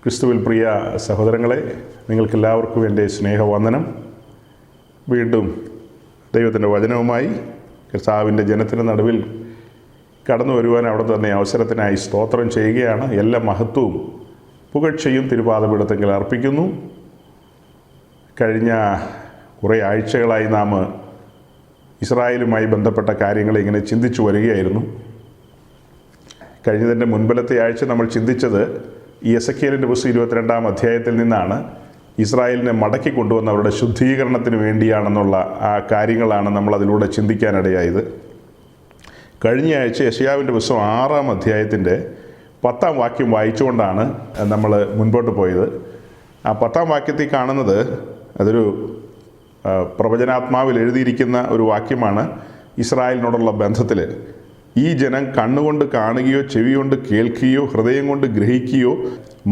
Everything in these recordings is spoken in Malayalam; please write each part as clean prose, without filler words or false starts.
ക്രിസ്തുവിൽ പ്രിയ സഹോദരങ്ങളെ, നിങ്ങൾക്കെല്ലാവർക്കും എൻ്റെ സ്നേഹവന്ദനം. വീണ്ടും ദൈവത്തിൻ്റെ വചനവുമായി കർത്താവിൻ്റെ ജനത്തിൻ്റെ നടുവിൽ കടന്നു വരുവാൻ അവിടെ തന്നെ അവസരത്തിനായി സ്തോത്രം ചെയ്യുകയാണ്. എല്ലാ മഹത്വവും പുകഴ്ചയും തിരുപാദപീഠത്തിൽ അർപ്പിക്കുന്നു. കഴിഞ്ഞ കുറേ ആഴ്ചകളായി നാം ഇസ്രായേലുമായി ബന്ധപ്പെട്ട കാര്യങ്ങൾ ഇങ്ങനെ ചിന്തിച്ചു വരികയായിരുന്നു. കഴിഞ്ഞതിൻ്റെ മുൻപലത്തെ ആഴ്ച നമ്മൾ ചിന്തിച്ചത് ഈ എസെക്കിയേലിൻ്റെ പുസ്തകം 22-ാം അധ്യായത്തിൽ നിന്നാണ്. ഇസ്രായേലിനെ മടക്കി കൊണ്ടുവന്ന് അവരുടെ ശുദ്ധീകരണത്തിന് വേണ്ടിയാണെന്നുള്ള ആ കാര്യങ്ങളാണ് നമ്മൾ അതിലൂടെ ചിന്തിക്കാനിടയായത്. കഴിഞ്ഞ ആഴ്ച യെശയ്യാവിൻ്റെ പുസ്തകം 6-ാം അധ്യായത്തിൻ്റെ 10-ാം വാക്യം വായിച്ചുകൊണ്ടാണ് നമ്മൾ മുൻപോട്ട് പോയത്. ആ 10-ാം വാക്യത്തിൽ കാണുന്നത് അതൊരു പ്രവചനാത്മാവിൽ എഴുതിയിരിക്കുന്ന ഒരു വാക്യമാണ്. ഇസ്രായേലിനോടുള്ള ബന്ധത്തിൽ ഈ ജനം കണ്ണുകൊണ്ട് കാണുകയോ ചെവി കൊണ്ട് കേൾക്കുകയോ ഹൃദയം കൊണ്ട് ഗ്രഹിക്കുകയോ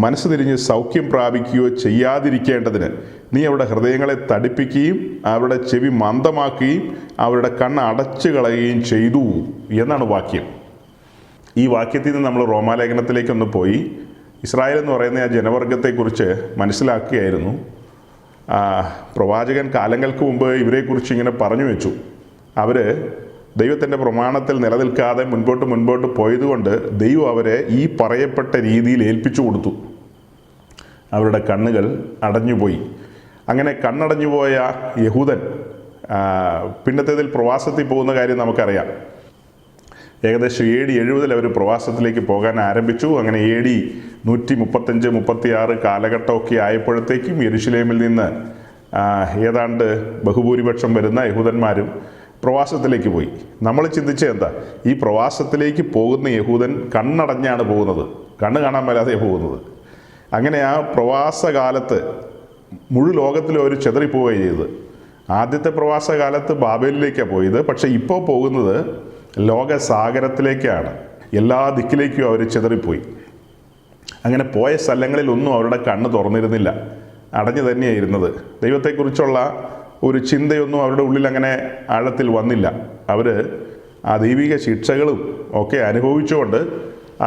മനസ്സ് തിരിഞ്ഞ് സൗഖ്യം പ്രാപിക്കുകയോ ചെയ്യാതിരിക്കേണ്ടതിന് നീ അവരുടെ ഹൃദയങ്ങളെ തടിപ്പിക്കുകയും അവരുടെ ചെവി മന്ദമാക്കുകയും അവരുടെ കണ്ണ് അടച്ചു കളയുകയും ചെയ്തു എന്നാണ് വാക്യം. ഈ വാക്യത്തിൽ നിന്ന് നമ്മൾ റോമാലേഖനത്തിലേക്കൊന്ന് പോയി ഇസ്രായേൽ എന്ന് പറയുന്ന ആ ജനവർഗത്തെക്കുറിച്ച് മനസ്സിലാക്കുകയായിരുന്നു. പ്രവാചകൻ കാലങ്ങൾക്ക് മുമ്പ് ഇവരെക്കുറിച്ച് ഇങ്ങനെ പറഞ്ഞു വെച്ചു. അവർ ദൈവത്തിൻ്റെ പ്രമാണത്തിൽ നിലനിൽക്കാതെ മുൻപോട്ട് പോയതുകൊണ്ട് ദൈവം അവരെ ഈ പറയപ്പെട്ട രീതിയിൽ ഏൽപ്പിച്ചു കൊടുത്തു. അവരുടെ കണ്ണുകൾ അടഞ്ഞുപോയി. അങ്ങനെ കണ്ണടഞ്ഞുപോയ യഹൂദൻ പിന്നത്തേതിൽ പ്രവാസത്തിൽ പോകുന്ന കാര്യം നമുക്കറിയാം. ഏകദേശം AD 70 അവർ പ്രവാസത്തിലേക്ക് പോകാൻ ആരംഭിച്ചു. അങ്ങനെ AD 135-36 കാലഘട്ടമൊക്കെ ആയപ്പോഴത്തേക്കും യെരുശലേമിൽ നിന്ന് ഏതാണ്ട് ബഹുഭൂരിപക്ഷം വരുന്ന യഹൂദന്മാരും പ്രവാസത്തിലേക്ക് പോയി. നമ്മൾ ചിന്തിച്ചത് എന്താ? ഈ പ്രവാസത്തിലേക്ക് പോകുന്ന യഹൂദൻ കണ്ണടഞ്ഞാണ് പോകുന്നത്, കണ്ണ് കാണാൻ മേലാതെ പോകുന്നത്. അങ്ങനെ ആ പ്രവാസകാലത്ത് മുഴു ലോകത്തിലും അവർ ചെതറിപ്പോവുകയാണ് ചെയ്തത്. ആദ്യത്തെ പ്രവാസകാലത്ത് ബാബേലിലേക്കാണ് പോയത്. പക്ഷേ ഇപ്പോൾ പോകുന്നത് ലോകസാഗരത്തിലേക്കാണ്. എല്ലാ ദിക്കിലേക്കും അവർ ചെതറിപ്പോയി. അങ്ങനെ പോയ സ്ഥലങ്ങളിലൊന്നും അവരുടെ കണ്ണ് തുറന്നിരുന്നില്ല, അടഞ്ഞു തന്നെയായിരുന്നത്. ദൈവത്തെക്കുറിച്ചുള്ള ഒരു ചിന്തയൊന്നും അവരുടെ ഉള്ളിൽ അങ്ങനെ ആഴത്തിൽ വന്നില്ല. അവർ ആ ദൈവിക ശിക്ഷകളും ഒക്കെ അനുഭവിച്ചുകൊണ്ട്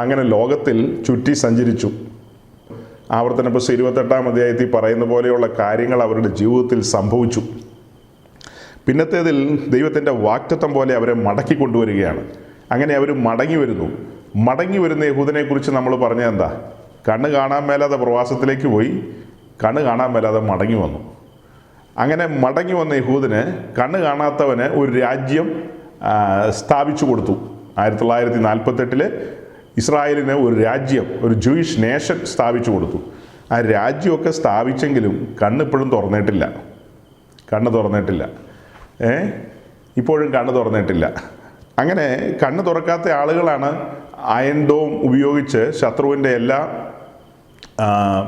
അങ്ങനെ ലോകത്തിൽ ചുറ്റി സഞ്ചരിച്ചു. ആവർത്തന പുസ്തകം 28-ാം അധ്യായത്തിൽ പറയുന്ന പോലെയുള്ള കാര്യങ്ങൾ അവരുടെ ജീവിതത്തിൽ സംഭവിച്ചു. പിന്നത്തേതിൽ ദൈവത്തിൻ്റെ വാഗ്ദത്തം പോലെ അവരെ മടക്കി കൊണ്ടുവരികയാണ്. അങ്ങനെ അവർ മടങ്ങി വരുന്ന യഹൂദനെക്കുറിച്ച് നമ്മൾ പറഞ്ഞത് എന്താ? കണ്ണ് കാണാൻ മേലാതെ പ്രവാസത്തിലേക്ക് പോയി, കണ്ണ് കാണാൻ മേലാതെ മടങ്ങി വന്നു. അങ്ങനെ മടങ്ങി വന്ന യഹൂദന്, കണ്ണ് കാണാത്തവന് ഒരു രാജ്യം സ്ഥാപിച്ചു കൊടുത്തു. 1948 ഇസ്രായേലിന് ഒരു രാജ്യം, ഒരു ജൂയിഷ് നേഷൻ സ്ഥാപിച്ചു കൊടുത്തു. ആ രാജ്യമൊക്കെ സ്ഥാപിച്ചെങ്കിലും കണ്ണിപ്പോഴും തുറന്നിട്ടില്ല. ഇപ്പോഴും കണ്ണ് തുറന്നിട്ടില്ല. അങ്ങനെ കണ്ണ് തുറക്കാത്ത ആളുകളാണ് അയൺ ഡോം ഉപയോഗിച്ച് ശത്രുവിൻ്റെ എല്ലാ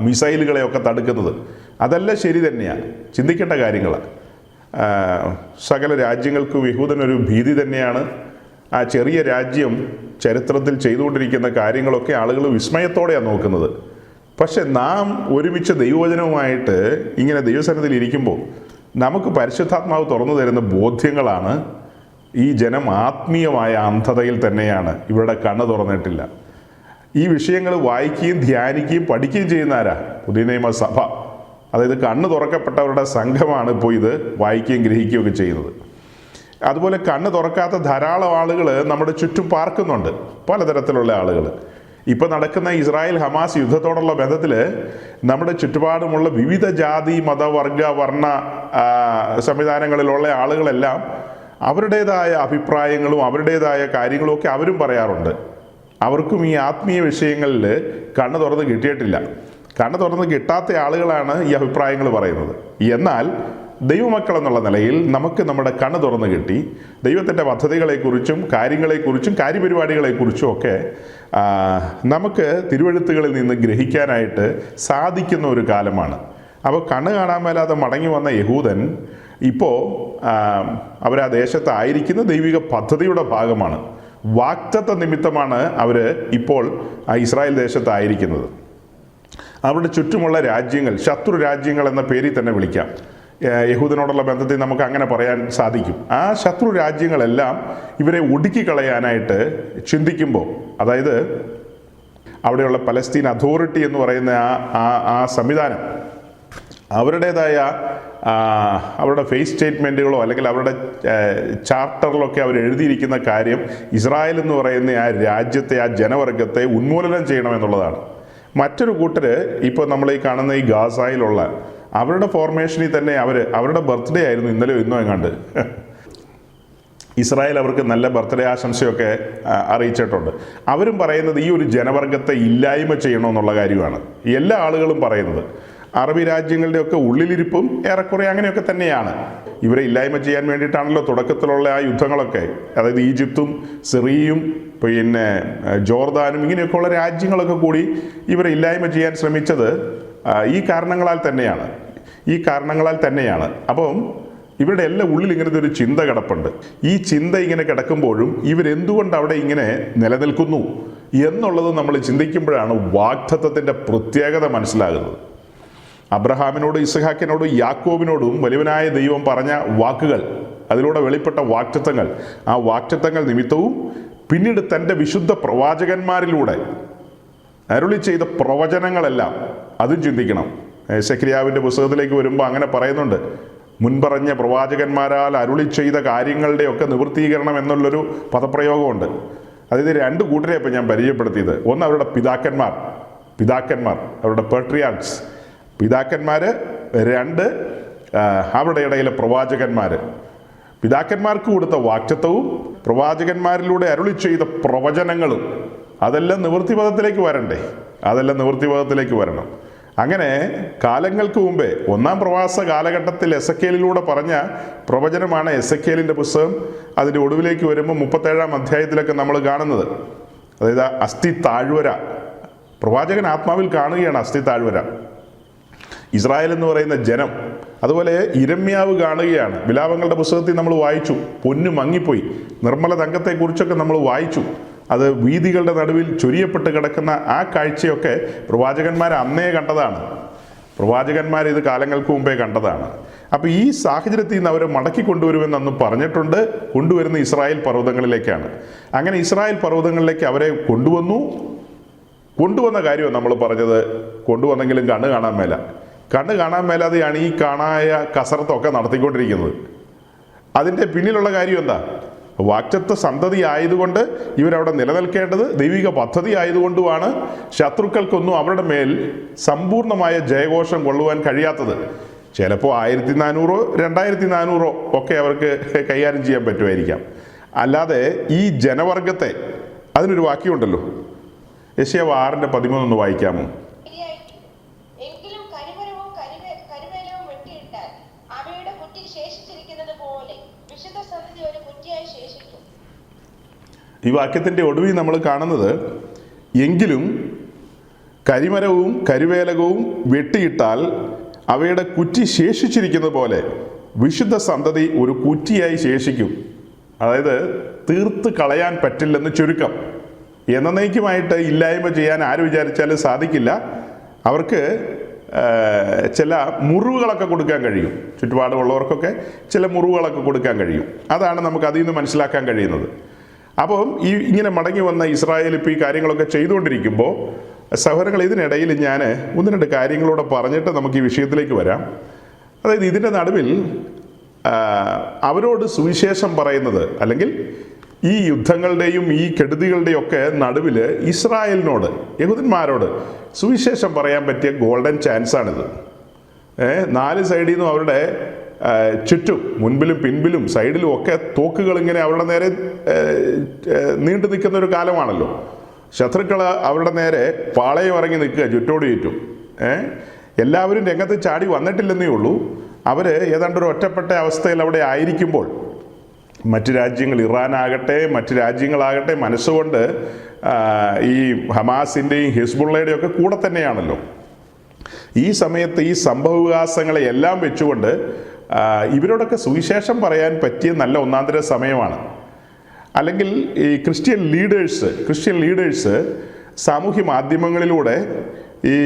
മിസൈലുകളെയൊക്കെ തടുക്കുന്നത്. അതെല്ലാം ശരി തന്നെയാണ്, ചിന്തിക്കേണ്ട കാര്യങ്ങളാണ്. സകല രാജ്യങ്ങൾക്കും യഹൂദനൊരു ഭീതി തന്നെയാണ്. ആ ചെറിയ രാജ്യം ചരിത്രത്തിൽ ചെയ്തുകൊണ്ടിരിക്കുന്ന കാര്യങ്ങളൊക്കെ ആളുകൾ വിസ്മയത്തോടെയാണ് നോക്കുന്നത്. പക്ഷെ നാം ഒരുമിച്ച് ദൈവവചനവുമായിട്ട് ഇങ്ങനെ ദൈവസന്നിധിയിൽ ഇരിക്കുമ്പോൾ നമുക്ക് പരിശുദ്ധാത്മാവ് തുറന്നു തരുന്ന ബോധ്യങ്ങളാണ്. ഈ ജനം ആത്മീയമായ അന്ധതയിൽ തന്നെയാണ്. ഇവരുടെ കണ്ണ് തുറന്നിട്ടില്ല. ഈ വിഷയങ്ങൾ വായിക്കുകയും ധ്യാനിക്കുകയും പഠിക്കുകയും ചെയ്യുന്ന ആരാ? പുതിയ നിയമസഭ. അതായത് കണ്ണ് തുറക്കപ്പെട്ടവരുടെ സംഘമാണ് ഇപ്പോൾ ഇത് വായിക്കുകയും ഗ്രഹിക്കുകയൊക്കെ ചെയ്യുന്നത്. അതുപോലെ കണ്ണ് തുറക്കാത്ത ധാരാളം ആളുകൾ നമ്മുടെ ചുറ്റും പാർക്കുന്നുണ്ട്, പലതരത്തിലുള്ള ആളുകൾ. ഇപ്പോൾ നടക്കുന്ന ഇസ്രായേൽ ഹമാസ് യുദ്ധത്തോടുള്ള ബന്ധത്തിൽ നമ്മുടെ ചുറ്റുപാടുമുള്ള വിവിധ ജാതി മത വർഗ വർണ്ണ സംവിധാനങ്ങളിലുള്ള ആളുകളെല്ലാം അവരുടേതായ അഭിപ്രായങ്ങളും അവരുടേതായ കാര്യങ്ങളും ഒക്കെ അവരും പറയാറുണ്ട്. അവർക്കും ഈ ആത്മീയ വിഷയങ്ങളിൽ കണ്ണ് തുറന്ന് കിട്ടിയിട്ടില്ല. കണ്ണ് തുറന്ന് കിട്ടാത്ത ആളുകളാണ് ഈ അഭിപ്രായങ്ങൾ പറയുന്നത്. എന്നാൽ ദൈവമക്കൾ എന്നുള്ള നിലയിൽ നമുക്ക് നമ്മുടെ കണ്ണ് തുറന്ന് കിട്ടി. ദൈവത്തിൻ്റെ പദ്ധതികളെക്കുറിച്ചും കാര്യങ്ങളെക്കുറിച്ചും കാര്യപരിപാടികളെക്കുറിച്ചും ഒക്കെ നമുക്ക് തിരുവെഴുത്തുകളിൽ നിന്ന് ഗ്രഹിക്കാനായിട്ട് സാധിക്കുന്ന ഒരു കാലമാണ്. അപ്പോൾ കണ്ണ് കാണാൻ മേലാതെ മടങ്ങി വന്ന യഹൂദൻ ഇപ്പോൾ അവരാ ദേശത്തായിരിക്കുന്ന ദൈവിക പദ്ധതിയുടെ ഭാഗമാണ്. വാഗ്ദത്ത നിമിത്തമാണ് അവർ ഇപ്പോൾ ഇസ്രായേൽ ദേശത്തായിരിക്കുന്നത്. അവരുടെ ചുറ്റുമുള്ള രാജ്യങ്ങൾ ശത്രു രാജ്യങ്ങൾ എന്ന പേരിൽ തന്നെ വിളിക്കാം. യഹൂദനോടുള്ള ബന്ധത്തിൽ നമുക്ക് അങ്ങനെ പറയാൻ സാധിക്കും. ആ ശത്രു രാജ്യങ്ങളെല്ലാം ഇവരെ ഒടുക്കിക്കളയാനായിട്ട് ചിന്തിക്കുമ്പോൾ, അതായത് അവിടെയുള്ള പലസ്തീൻ അതോറിറ്റി എന്ന് പറയുന്ന ആ സംവിധാനം അവരുടേതായ അവരുടെ ഫേസ് സ്റ്റേറ്റ്മെൻറ്റുകളോ അല്ലെങ്കിൽ അവരുടെ ചാർട്ടറിലൊക്കെ അവർ എഴുതിയിരിക്കുന്ന കാര്യം ഇസ്രായേൽ എന്ന് പറയുന്ന ആ രാജ്യത്തെ, ആ ജനവർഗത്തെ ഉന്മൂലനം ചെയ്യണമെന്നുള്ളതാണ്. മറ്റൊരു കൂട്ടർ ഇപ്പോൾ നമ്മൾ ഈ കാണുന്ന ഈ ഗാസയിലുള്ള അവരുടെ ഫോർമേഷനിൽ തന്നെ അവരുടെ ബർത്ത്ഡേ ആയിരുന്നു ഇന്നലെയോ ഇന്നോ എങ്ങാണ്ട്. ഇസ്രായേൽ അവർക്ക് നല്ല ബർത്ത്ഡേ ആശംസയൊക്കെ അറിയിച്ചിട്ടുണ്ട്. അവരും പറയുന്നത് ഈ ഒരു ജനവർഗത്തെ ഇല്ലായ്മ ചെയ്യണമെന്നുള്ള കാര്യമാണ് എല്ലാ ആളുകളും പറയുന്നത്. അറബി രാജ്യങ്ങളുടെയൊക്കെ ഉള്ളിലിരിപ്പും ഏറെക്കുറെ അങ്ങനെയൊക്കെ തന്നെയാണ്. ഇവരെ ഇല്ലായ്മ ചെയ്യാൻ വേണ്ടിയിട്ടാണല്ലോ തുടക്കത്തിലുള്ള ആ യുദ്ധങ്ങളൊക്കെ. അതായത് ഈജിപ്തും സിറിയയും പിന്നെ ജോർദാനും ഇങ്ങനെയൊക്കെയുള്ള രാജ്യങ്ങളൊക്കെ കൂടി ഇവരെ ഇല്ലായ്മ ചെയ്യാൻ ശ്രമിച്ചത് ഈ കാരണങ്ങളാൽ തന്നെയാണ്. അപ്പം ഇവരുടെ എല്ലാം ഉള്ളിൽ ഇങ്ങനത്തെ ഒരു ചിന്ത കിടപ്പുണ്ട്. ഈ ചിന്ത ഇങ്ങനെ കിടക്കുമ്പോഴും ഇവരെന്തുകൊണ്ട് അവിടെ ഇങ്ങനെ നിലനിൽക്കുന്നു എന്നുള്ളത് നമ്മൾ ചിന്തിക്കുമ്പോഴാണ് വാഗ്ദത്തത്തിൻ്റെ പ്രത്യേകത മനസ്സിലാകുന്നത്. അബ്രഹാമിനോടും ഇസ്ഹാക്കിനോടും യാക്കോബിനോടും വലിയവനായ ദൈവം പറഞ്ഞ വാക്കുകൾ, അതിലൂടെ വെളിപ്പെട്ട വാഗ്ദത്തങ്ങൾ, ആ വാഗ്ദത്തങ്ങൾ നിമിത്തവും പിന്നീട് തൻ്റെ വിശുദ്ധ പ്രവാചകന്മാരിലൂടെ അരുളി ചെയ്ത പ്രവചനങ്ങളെല്ലാം അതും ചിന്തിക്കണം. സെക്രിയാവിൻ്റെ പുസ്തകത്തിലേക്ക് വരുമ്പോൾ അങ്ങനെ പറയുന്നുണ്ട്, മുൻപറഞ്ഞ പ്രവാചകന്മാരാൽ അരുളി ചെയ്ത കാര്യങ്ങളുടെയൊക്കെ നിവൃത്തീകരണം എന്നുള്ളൊരു പദപ്രയോഗമുണ്ട്. അതായത് രണ്ട് കൂട്ടരെ ഇപ്പം ഞാൻ പരിചയപ്പെടുത്തിയത്. ഒന്ന് അവരുടെ പിതാക്കന്മാർ, അവരുടെ പേട്രിയാർക്സ് പിതാക്കന്മാർ. രണ്ട് അവരുടെ ഇടയിലെ പ്രവാചകന്മാർ. പിതാക്കന്മാർക്ക് കൊടുത്ത വാഗ്ദത്തവും പ്രവാചകന്മാരിലൂടെ അരുളി ചെയ്ത പ്രവചനങ്ങളും അതെല്ലാം നിവൃത്തിപഥത്തിലേക്ക് വരണം. അങ്ങനെ കാലങ്ങൾക്ക് മുമ്പേ ഒന്നാം പ്രവാസ കാലഘട്ടത്തിൽ എസെക്കിയേലിലൂടെ പറഞ്ഞ പ്രവചനമാണ് എസെക്കിയേലിൻ്റെ പുസ്തകം. അതിൻ്റെ ഒടുവിലേക്ക് വരുമ്പോൾ 37-ാം അധ്യായത്തിലൊക്കെ നമ്മൾ കാണുന്നത്. അതായത് അസ്ഥി താഴ്വര, പ്രവാചകൻ ആത്മാവിൽ കാണുകയാണ് അസ്ഥി താഴ്വര, ഇസ്രായേൽ എന്ന് പറയുന്ന ജനം. അതുപോലെ ഇരമ്യാവ് കാണുകയാണ്. വിലാപങ്ങളുടെ പുസ്തകത്തിൽ നമ്മൾ വായിച്ചു, പൊന്നു മങ്ങിപ്പോയി. നിർമ്മല തങ്കത്തെക്കുറിച്ചൊക്കെ നമ്മൾ വായിച്ചു. അത് വീഥികളുടെ നടുവിൽ ചൊരിയപ്പെട്ട് കിടക്കുന്ന ആ കാഴ്ചയൊക്കെ പ്രവാചകന്മാർ അന്നേ കണ്ടതാണ്. പ്രവാചകന്മാർ ഇത് കാലങ്ങൾക്ക് മുമ്പേ കണ്ടതാണ്. അപ്പോൾ ഈ സാഹചര്യത്തിൽ നിന്ന് അവരെ മടക്കി കൊണ്ടുവരുമെന്നൊന്ന് പറഞ്ഞിട്ടുണ്ട്. കൊണ്ടുവരുന്ന ഇസ്രായേൽ പർവ്വതങ്ങളിലേക്കാണ്. അങ്ങനെ ഇസ്രായേൽ പർവ്വതങ്ങളിലേക്ക് അവരെ കൊണ്ടുവന്ന കാര്യമാണ് നമ്മൾ പറഞ്ഞത്. കൊണ്ടുവന്നെങ്കിലും കണ്ണ് കാണാൻ മേലാതെയാണ് ഈ കാണായ കസരത്തൊക്കെ നടത്തിക്കൊണ്ടിരിക്കുന്നത്. അതിൻ്റെ പിന്നിലുള്ള കാര്യം എന്താ? വാഗ്ദത്ത സന്തതി ആയതുകൊണ്ട് ഇവരവിടെ നിലനിൽക്കേണ്ടത്, ദൈവിക പദ്ധതി ആയതുകൊണ്ടുമാണ് ശത്രുക്കൾക്കൊന്നും അവരുടെ മേൽ സമ്പൂർണമായ ജയഘോഷം കൊള്ളുവാൻ കഴിയാത്തത്. ചിലപ്പോൾ 1400 2400 ഒക്കെ അവർക്ക് കൈകാര്യം ചെയ്യാൻ പറ്റുമായിരിക്കാം. അല്ലാതെ ഈ ജനവർഗത്തെ, അതിനൊരു വാക്യമുണ്ടല്ലോ, യെശയ്യാവ് 6:13 വായിക്കാമോ? ഈ വാക്യത്തിൻ്റെ ഒടുവിൽ നമ്മൾ കാണുന്നത്, എങ്കിലും കരിമരവും കരുവേലകവും വെട്ടിയിട്ടാൽ അവയുടെ കുറ്റി ശേഷിച്ചിരിക്കുന്നത് പോലെ വിശുദ്ധ സന്തതി ഒരു കുറ്റിയായി ശേഷിക്കും. അതായത് തീർത്ത് കളയാൻ പറ്റില്ലെന്ന് ചുരുക്കം. എന്നേക്കുമായിട്ട് ഇല്ലായ്മ ചെയ്യാൻ ആര് വിചാരിച്ചാലും സാധിക്കില്ല. അവർക്ക് ചില മുറിവുകളൊക്കെ കൊടുക്കാൻ കഴിയും. ചുറ്റുപാടുള്ളവർക്കൊക്കെ ചില മുറിവുകളൊക്കെ കൊടുക്കാൻ കഴിയും. അതാണ് നമുക്ക് അതിൽ നിന്ന് മനസ്സിലാക്കാൻ കഴിയുന്നത്. അപ്പം ഇങ്ങനെ മടങ്ങി വന്ന ഇസ്രായേൽ ഇപ്പോൾ ഈ കാര്യങ്ങളൊക്കെ ചെയ്തുകൊണ്ടിരിക്കുമ്പോൾ സഹോദരങ്ങൾ, ഇതിനിടയിൽ ഞാൻ 1-2 കാര്യങ്ങളൂടെ പറഞ്ഞിട്ട് നമുക്ക് ഈ വിഷയത്തിലേക്ക് വരാം. അതായത് ഇതിൻ്റെ നടുവിൽ അവരോട് സുവിശേഷം പറയുന്നത്, അല്ലെങ്കിൽ ഈ യുദ്ധങ്ങളുടെയും ഈ കെടുതികളുടെയും ഒക്കെ നടുവിൽ ഇസ്രായേലിനോട്, യഹൂദന്മാരോട് സുവിശേഷം പറയാൻ പറ്റിയ ഗോൾഡൻ ചാൻസാണിത്. 4 സൈഡിൽ നിന്നും അവരുടെ ചുറ്റും, മുൻപിലും പിൻപിലും സൈഡിലും ഒക്കെ തോക്കുകൾ ഇങ്ങനെ അവരുടെ നേരെ നീണ്ടു നിൽക്കുന്ന ഒരു കാലമാണല്ലോ. ശത്രുക്കൾ അവരുടെ നേരെ പാളയം ഇറങ്ങി നിൽക്കുക ചുറ്റോട് ചുറ്റും. എല്ലാവരും രംഗത്ത് ചാടി വന്നിട്ടില്ലെന്നേ ഉള്ളൂ. അവർ ഏതാണ്ടൊരു ഒറ്റപ്പെട്ട അവസ്ഥയിൽ അവിടെ ആയിരിക്കുമ്പോൾ മറ്റ് രാജ്യങ്ങൾ, ഇറാനാകട്ടെ മറ്റ് രാജ്യങ്ങളാകട്ടെ, മനസ്സുകൊണ്ട് ഈ ഹമാസിൻ്റെയും ഹിസ്ബുള്ളയുടെയും ഒക്കെ കൂടെ തന്നെയാണല്ലോ. ഈ സമയത്ത് ഈ സംഭവവികാസങ്ങളെ എല്ലാം വെച്ചുകൊണ്ട് ഇവരോടൊക്കെ സുവിശേഷം പറയാൻ പറ്റിയ നല്ല ഒന്നാന്തര സമയമാണ്. അല്ലെങ്കിൽ ഈ ക്രിസ്ത്യൻ ലീഡേഴ്സ് സാമൂഹ്യ മാധ്യമങ്ങളിലൂടെ ഈ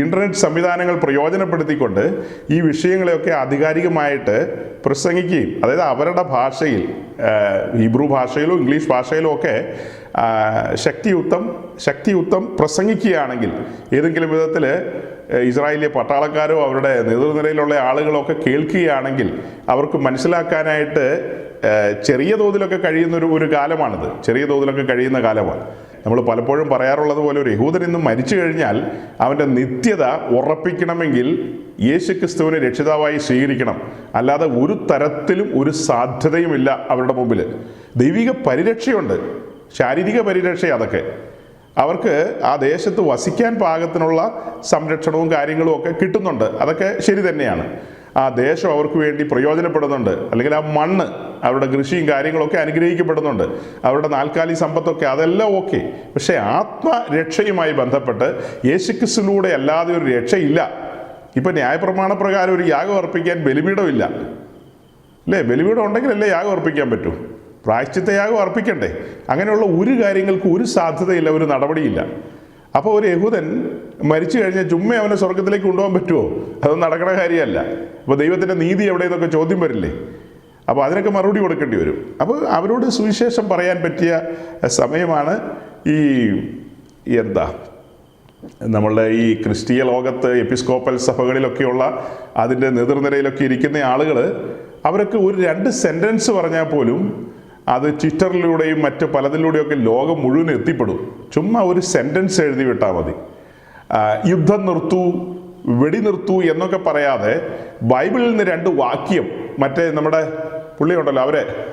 ഇൻ്റർനെറ്റ് സംവിധാനങ്ങൾ പ്രയോജനപ്പെടുത്തിക്കൊണ്ട് ഈ വിഷയങ്ങളെയൊക്കെ ആധികാരികമായിട്ട് പ്രസംഗിക്കുകയും, അതായത് അവരുടെ ഭാഷയിൽ, ഹീബ്രു ഭാഷയിലോ ഇംഗ്ലീഷ് ഭാഷയിലോ ഒക്കെ ശക്തിയുക്തം പ്രസംഗിക്കുകയാണെങ്കിൽ, ഏതെങ്കിലും വിധത്തിൽ ഇസ്രായേലിലെ പട്ടാളക്കാരോ അവരുടെ നേതൃനിരയിലുള്ള ആളുകളോ ഒക്കെ കേൾക്കുകയാണെങ്കിൽ അവർക്ക് മനസ്സിലാക്കാനായിട്ട് ചെറിയ തോതിലൊക്കെ കഴിയുന്ന ഒരു കാലമാണിത്. ചെറിയ തോതിലൊക്കെ കഴിയുന്ന കാലമാണ്. നമ്മൾ പലപ്പോഴും പറയാറുള്ളത് പോലെ ഒരു യഹൂദൻ ഇന്ന് മരിച്ചു കഴിഞ്ഞാൽ അവൻ്റെ നിത്യത ഉറപ്പിക്കണമെങ്കിൽ യേശുക്രിസ്തുവിനെ രക്ഷിതാവായി സ്വീകരിക്കണം. അല്ലാതെ ഒരു തരത്തിലും ഒരു സാധ്യതയുമില്ല അവരുടെ മുമ്പിൽ. ദൈവിക പരിരക്ഷയുണ്ട്, ശാരീരിക പരിരക്ഷ, അതൊക്കെ അവർക്ക് ആ ദേശത്ത് വസിക്കാൻ പാകത്തിനുള്ള സംരക്ഷണവും കാര്യങ്ങളും ഒക്കെ കിട്ടുന്നുണ്ട്. അതൊക്കെ ശരി തന്നെയാണ്. ആ ദേശം അവർക്ക് വേണ്ടി പ്രയോജനപ്പെടുന്നുണ്ട്, അല്ലെങ്കിൽ ആ മണ്ണ്, അവരുടെ കൃഷിയും കാര്യങ്ങളൊക്കെ അനുഗ്രഹിക്കപ്പെടുന്നുണ്ട്, അവരുടെ നാൽക്കാലി സമ്പത്തൊക്കെ, അതെല്ലാം ഓക്കെ. പക്ഷേ ആത്മരക്ഷയുമായി ബന്ധപ്പെട്ട് യേശുക്രിസ്തുവിലൂടെ അല്ലാതെ ഒരു രക്ഷയില്ല. ഇപ്പം ന്യായപ്രമാണ പ്രകാരം ഒരു യാഗം അർപ്പിക്കാൻ ബലിപീഠമില്ല, അല്ലേ? ബലിപീഠം ഉണ്ടെങ്കിലല്ലേ യാഗം അർപ്പിക്കാൻ പറ്റൂ. പ്രായശ്ചിത്ത യാഗം അർപ്പിക്കണ്ടേ? അങ്ങനെയുള്ള ഒരു കാര്യങ്ങൾക്കും ഒരു സാധ്യതയില്ല, ഒരു നടപടിയില്ല. അപ്പോൾ ഒരു യഹൂദൻ മരിച്ചു കഴിഞ്ഞാൽ ചുമ്മാ അവനെ സ്വർഗത്തിലേക്ക് കൊണ്ടുപോകാൻ പറ്റുമോ? അതൊന്നും നടക്കണ കാര്യമല്ല. അപ്പോൾ ദൈവത്തിൻ്റെ നീതി എവിടെയെന്നൊക്കെ ചോദ്യം വരില്ലേ? അപ്പോൾ അതിനൊക്കെ മറുപടി കൊടുക്കേണ്ടി വരും. അപ്പോൾ അവരോട് സുവിശേഷം പറയാൻ പറ്റിയ സമയമാണ് നമ്മളുടെ ഈ ക്രിസ്തീയ ലോകത്ത് എപ്പിസ്കോപ്പൽ സഭകളിലൊക്കെയുള്ള അതിൻ്റെ നേതൃനിരയിലൊക്കെ ഇരിക്കുന്ന ആളുകൾ, അവരൊക്കെ ഒരു 2 സെൻറ്റൻസ് പറഞ്ഞാൽ പോലും അത് ട്വിറ്ററിലൂടെയും മറ്റ് പലതിലൂടെയൊക്കെ ലോകം മുഴുവൻ എത്തിപ്പെടും. ചുമ്മാ ഒരു സെൻറ്റൻസ് എഴുതി വിട്ടാൽ മതി. യുദ്ധം നിർത്തൂ, വെടി നിർത്തൂ എന്നൊക്കെ പറയാതെ ബൈബിളിൽ നിന്ന് 2 വാക്യം, മറ്റേ നമ്മുടെ പുള്ളി ഉണ്ടല്ലോ,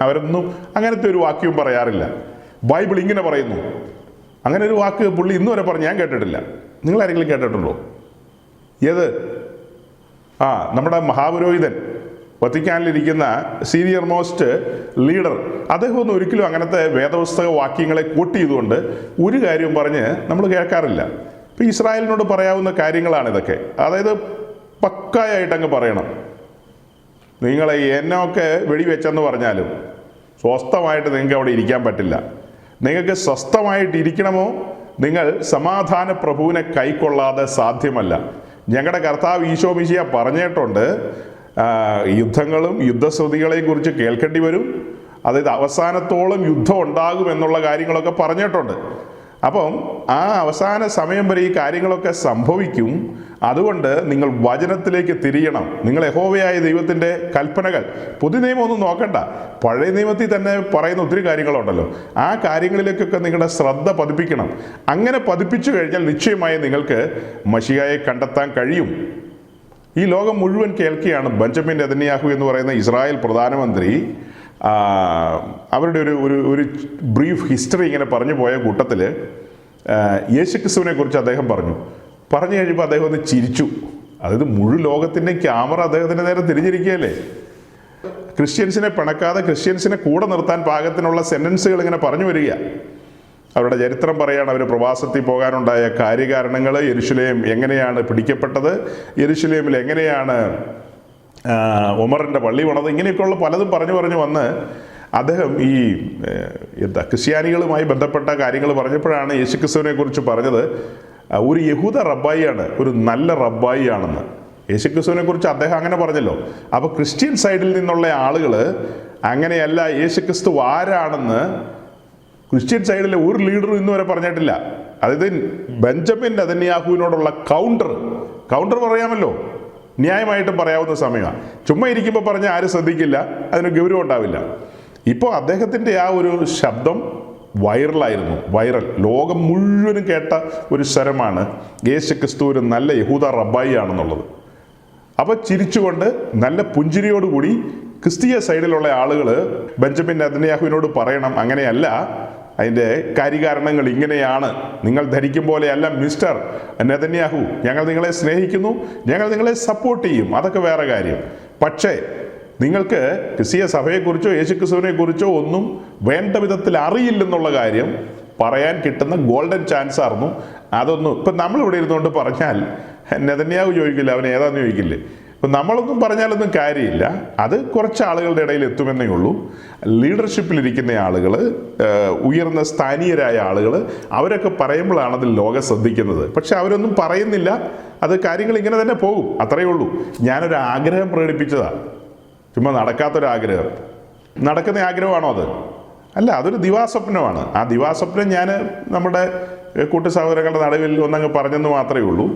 അവരൊന്നും അങ്ങനത്തെ ഒരു വാക്യവും പറയാറില്ല. ബൈബിൾ ഇങ്ങനെ പറയുന്നു, അങ്ങനെ ഒരു വാക്ക് പുള്ളി ഇന്ന് വരെ പറഞ്ഞ് ഞാൻ കേട്ടിട്ടില്ല. നിങ്ങളാരെങ്കിലും കേട്ടിട്ടുണ്ടോ? ഏത്? നമ്മുടെ മഹാപുരോഹിതൻ, വത്തിക്കാനിലിരിക്കുന്ന സീനിയർ മോസ്റ്റ് ലീഡർ, അദ്ദേഹം ഒന്നും ഒരിക്കലും അങ്ങനത്തെ വേദപുസ്തക വാക്യങ്ങളെ കോട്ട് ചെയ്തുകൊണ്ട് ഒരു കാര്യവും പറഞ്ഞ് നമ്മൾ കേൾക്കാറില്ല. ഇപ്പം ഇസ്രായേലിനോട് പറയാവുന്ന കാര്യങ്ങളാണ് ഇതൊക്കെ. അതായത് പക്കായായിട്ടങ്ങ് പറയണം. നിങ്ങളെ എന്നൊക്കെ വെടിവെച്ചെന്ന് പറഞ്ഞാലും സ്വസ്ഥമായിട്ട് നിങ്ങൾക്ക് അവിടെ ഇരിക്കാൻ പറ്റില്ല. നിങ്ങൾക്ക് സ്വസ്ഥമായിട്ട് ഇരിക്കണമോ, നിങ്ങൾ സമാധാന പ്രഭുവിനെ കൈക്കൊള്ളാതെ സാധ്യമല്ല. ഞങ്ങളുടെ കർത്താവ് ഈശോ മിശിഹ പറഞ്ഞിട്ടുണ്ട്, യുദ്ധങ്ങളും യുദ്ധശ്രുതികളെയും കുറിച്ച് കേൾക്കേണ്ടി വരും, അതായത് അവസാനത്തോളം യുദ്ധം ഉണ്ടാകും എന്നുള്ള കാര്യങ്ങളൊക്കെ പറഞ്ഞിട്ടുണ്ട്. അപ്പം ആ അവസാന സമയം വരെ ഈ കാര്യങ്ങളൊക്കെ സംഭവിക്കും. അതുകൊണ്ട് നിങ്ങൾ വചനത്തിലേക്ക് തിരിയണം. നിങ്ങൾ യഹോവയായ ദൈവത്തിൻ്റെ കൽപ്പനകൾ, പുതിയ നിയമം ഒന്നും നോക്കണ്ട, പഴയ നിയമത്തിൽ തന്നെ പറയുന്ന ഒത്തിരി കാര്യങ്ങളുണ്ടല്ലോ, ആ കാര്യങ്ങളിലേക്കൊക്കെ നിങ്ങളുടെ ശ്രദ്ധ പതിപ്പിക്കണം. അങ്ങനെ പതിപ്പിച്ചു കഴിഞ്ഞാൽ നിശ്ചയമായി നിങ്ങൾക്ക് മശിഹായെ കണ്ടെത്താൻ കഴിയും. ഈ ലോകം മുഴുവൻ കേൾക്കുകയാണ്. ബെഞ്ചമിൻ നെതന്യാഹു എന്ന് പറയുന്ന ഇസ്രായേൽ പ്രധാനമന്ത്രി അവരുടെ ഒരു ബ്രീഫ് ഹിസ്റ്ററി ഇങ്ങനെ പറഞ്ഞു പോയ കൂട്ടത്തിൽ യേശുക്രിസ്തുവിനെ കുറിച്ച് അദ്ദേഹം പറഞ്ഞു കഴിഞ്ഞപ്പോൾ അദ്ദേഹം ഒന്ന് ചിരിച്ചു. അതായത് മുഴു ലോകത്തിൻ്റെ ക്യാമറ അദ്ദേഹത്തിൻ്റെ നേരെ തിരിഞ്ഞിരിക്കുകയല്ലേ. ക്രിസ്ത്യൻസിനെ പിണക്കാതെ ക്രിസ്ത്യൻസിനെ കൂടെ നിർത്താൻ പാകത്തിനുള്ള സെൻറ്റൻസുകൾ ഇങ്ങനെ പറഞ്ഞു വരിക. അവരുടെ ചരിത്രം പറയുകയാണ്, അവർ പ്രവാസത്തിൽ പോകാനുണ്ടായ കാര്യകാരണങ്ങൾ, യെരുശലേം എങ്ങനെയാണ് പിടിക്കപ്പെട്ടത്, യെരുശലേമിൽ എങ്ങനെയാണ് ഉമറിൻ്റെ പള്ളി പണിത്, ഇങ്ങനെയൊക്കെയുള്ള പലതും പറഞ്ഞു വന്ന് അദ്ദേഹം ഈ ക്രിസ്ത്യാനികളുമായി ബന്ധപ്പെട്ട കാര്യങ്ങൾ പറഞ്ഞപ്പോഴാണ് യേശുക്രിസ്തുവിനെ കുറിച്ച് പറഞ്ഞത് ഒരു യഹൂദ റബ്ബായിയാണ്, ഒരു നല്ല റബ്ബായി ആണെന്ന്. യേശുക്രിസ്തുവിനെ കുറിച്ച് അദ്ദേഹം അങ്ങനെ പറഞ്ഞല്ലോ. അപ്പോൾ ക്രിസ്ത്യൻ സൈഡിൽ നിന്നുള്ള ആളുകൾ അങ്ങനെയല്ല, യേശുക്രിസ്തു ആരാണെന്ന് ക്രിസ്ത്യൻ സൈഡിലെ ഒരു ലീഡറും ഇന്ന് വരെ പറഞ്ഞിട്ടില്ല. അതായത് ബെഞ്ചമിൻ നെതന്യാഹുവിനോടുള്ള കൗണ്ടർ പറയാമല്ലോ, ന്യായമായിട്ടും പറയാവുന്ന സമയമാണ്. ചുമ്മാ ഇരിക്കുമ്പോൾ പറഞ്ഞാൽ ആരും ശ്രദ്ധിക്കില്ല, അതിന് ഗൗരവം ഉണ്ടാവില്ല. ഇപ്പോൾ അദ്ദേഹത്തിൻ്റെ ആ ഒരു ശബ്ദം വൈറൽ, ലോകം മുഴുവനും കേട്ട ഒരു സ്വരമാണ് യേശുക്രിസ്തു ഒരു നല്ല യഹൂദ റബ്ബായി ആണെന്നുള്ളത്. അപ്പോൾ ചിരിച്ചുകൊണ്ട് നല്ല പുഞ്ചിരിയോടുകൂടി ക്രിസ്തീയ സൈഡിലുള്ള ആളുകൾ ബെഞ്ചമിൻ നെതന്യാഹുവിനോട് പറയണം, അങ്ങനെയല്ല, അതിൻ്റെ കാര്യകാരണങ്ങൾ ഇങ്ങനെയാണ്, നിങ്ങൾ ധരിക്കും പോലെയല്ല മിസ്റ്റർ നെതന്യാഹു, ഞങ്ങൾ നിങ്ങളെ സ്നേഹിക്കുന്നു, ഞങ്ങൾ നിങ്ങളെ സപ്പോർട്ട് ചെയ്യും, അതൊക്കെ വേറെ കാര്യം. പക്ഷേ നിങ്ങൾക്ക് ക്രിസ്തീയ സഭയെക്കുറിച്ചോ യേശുക്രിസ്തുവിനെ കുറിച്ചോ ഒന്നും വേണ്ട വിധത്തിൽ അറിയില്ലെന്നുള്ള കാര്യം പറയാൻ കിട്ടുന്ന ഗോൾഡൻ ചാൻസ് ആയിരുന്നു. അതൊന്നും ഇപ്പം നമ്മളിവിടെ ഇരുന്നുകൊണ്ട് പറഞ്ഞാൽ നെതന്യാഹു ചോദിക്കില്ല, അവൻ ഏതാന്ന് ചോദിക്കില്ലേ. ഇപ്പം നമ്മളൊന്നും പറഞ്ഞാലൊന്നും കാര്യമില്ല, അത് കുറച്ച് ആളുകളുടെ ഇടയിൽ എത്തുമെന്നേ ഉള്ളൂ. ലീഡർഷിപ്പിലിരിക്കുന്ന ആളുകൾ, ഉയർന്ന സ്ഥാനീയരായ ആളുകൾ, അവരൊക്കെ പറയുമ്പോഴാണ് അതിൽ ലോകം ശ്രദ്ധിക്കുന്നത്. പക്ഷെ അവരൊന്നും പറയുന്നില്ല, അത് കാര്യങ്ങൾ ഇങ്ങനെ തന്നെ പോകും, അത്രയേ ഉള്ളൂ. ഞാനൊരു ആഗ്രഹം പ്രകടിപ്പിച്ചതാണ്, ചുമ്മാ നടക്കാത്തൊരാഗ്രഹം. നടക്കുന്ന ആഗ്രഹമാണോ അത്? അല്ല, അതൊരു ദിവാസ്വപ്നമാണ്. ആ ദിവാസ്വപ്നം ഞാൻ നമ്മുടെ കൂട്ടു സഹോദരങ്ങളുടെ നടുവിൽ ഒന്നങ്ങ് പറഞ്ഞെന്ന് മാത്രമേ ഉള്ളൂ.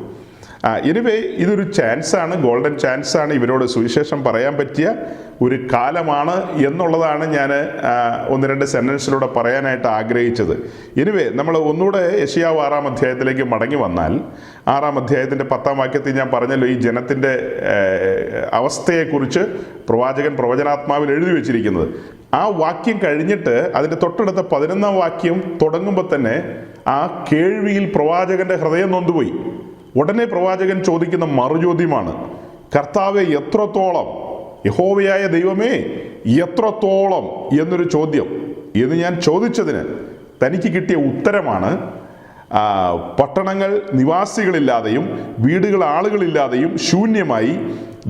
എനിവേ, ഇതൊരു ചാൻസാണ്, ഗോൾഡൻ ചാൻസാണ്. ഇവരോട് സുവിശേഷം പറയാൻ പറ്റിയ ഒരു കാലമാണ് എന്നുള്ളതാണ് ഞാൻ ഒന്ന് രണ്ട് സെൻറ്റൻസിലൂടെ പറയാനായിട്ട് ആഗ്രഹിച്ചത്. എനിവേ, നമ്മൾ ഒന്നുകൂടെ യെശയ്യാവ് 6-ാം അധ്യായത്തിലേക്ക് മടങ്ങി വന്നാൽ, 6-ാം അധ്യായത്തിൻ്റെ 10-ാം വാക്യത്തിൽ ഞാൻ പറഞ്ഞല്ലോ, ഈ ജനത്തിൻ്റെ അവസ്ഥയെക്കുറിച്ച് പ്രവാചകൻ പ്രവചനാത്മാവിൽ എഴുതി വെച്ചിരിക്കുന്നത്. ആ വാക്യം കഴിഞ്ഞിട്ട് അതിൻ്റെ തൊട്ടടുത്ത 11-ാം വാക്യം തുടങ്ങുമ്പോൾ തന്നെ ആ കേൾവിയിൽ പ്രവാചകൻ്റെ ഹൃദയം നൊന്തുപോയി. ഉടനെ പ്രവാചകൻ ചോദിക്കുന്ന മറുചോദ്യമാണ്, കർത്താവെ എത്രത്തോളം, യഹോവയായ ദൈവമേ എത്രത്തോളം എന്നൊരു ചോദ്യം. എന്ന് ഞാൻ ചോദിച്ചതിന് തനിക്ക് കിട്ടിയ ഉത്തരമാണ്, പട്ടണങ്ങൾ നിവാസികളില്ലാതെയും വീടുകൾ ആളുകളില്ലാതെയും ശൂന്യമായി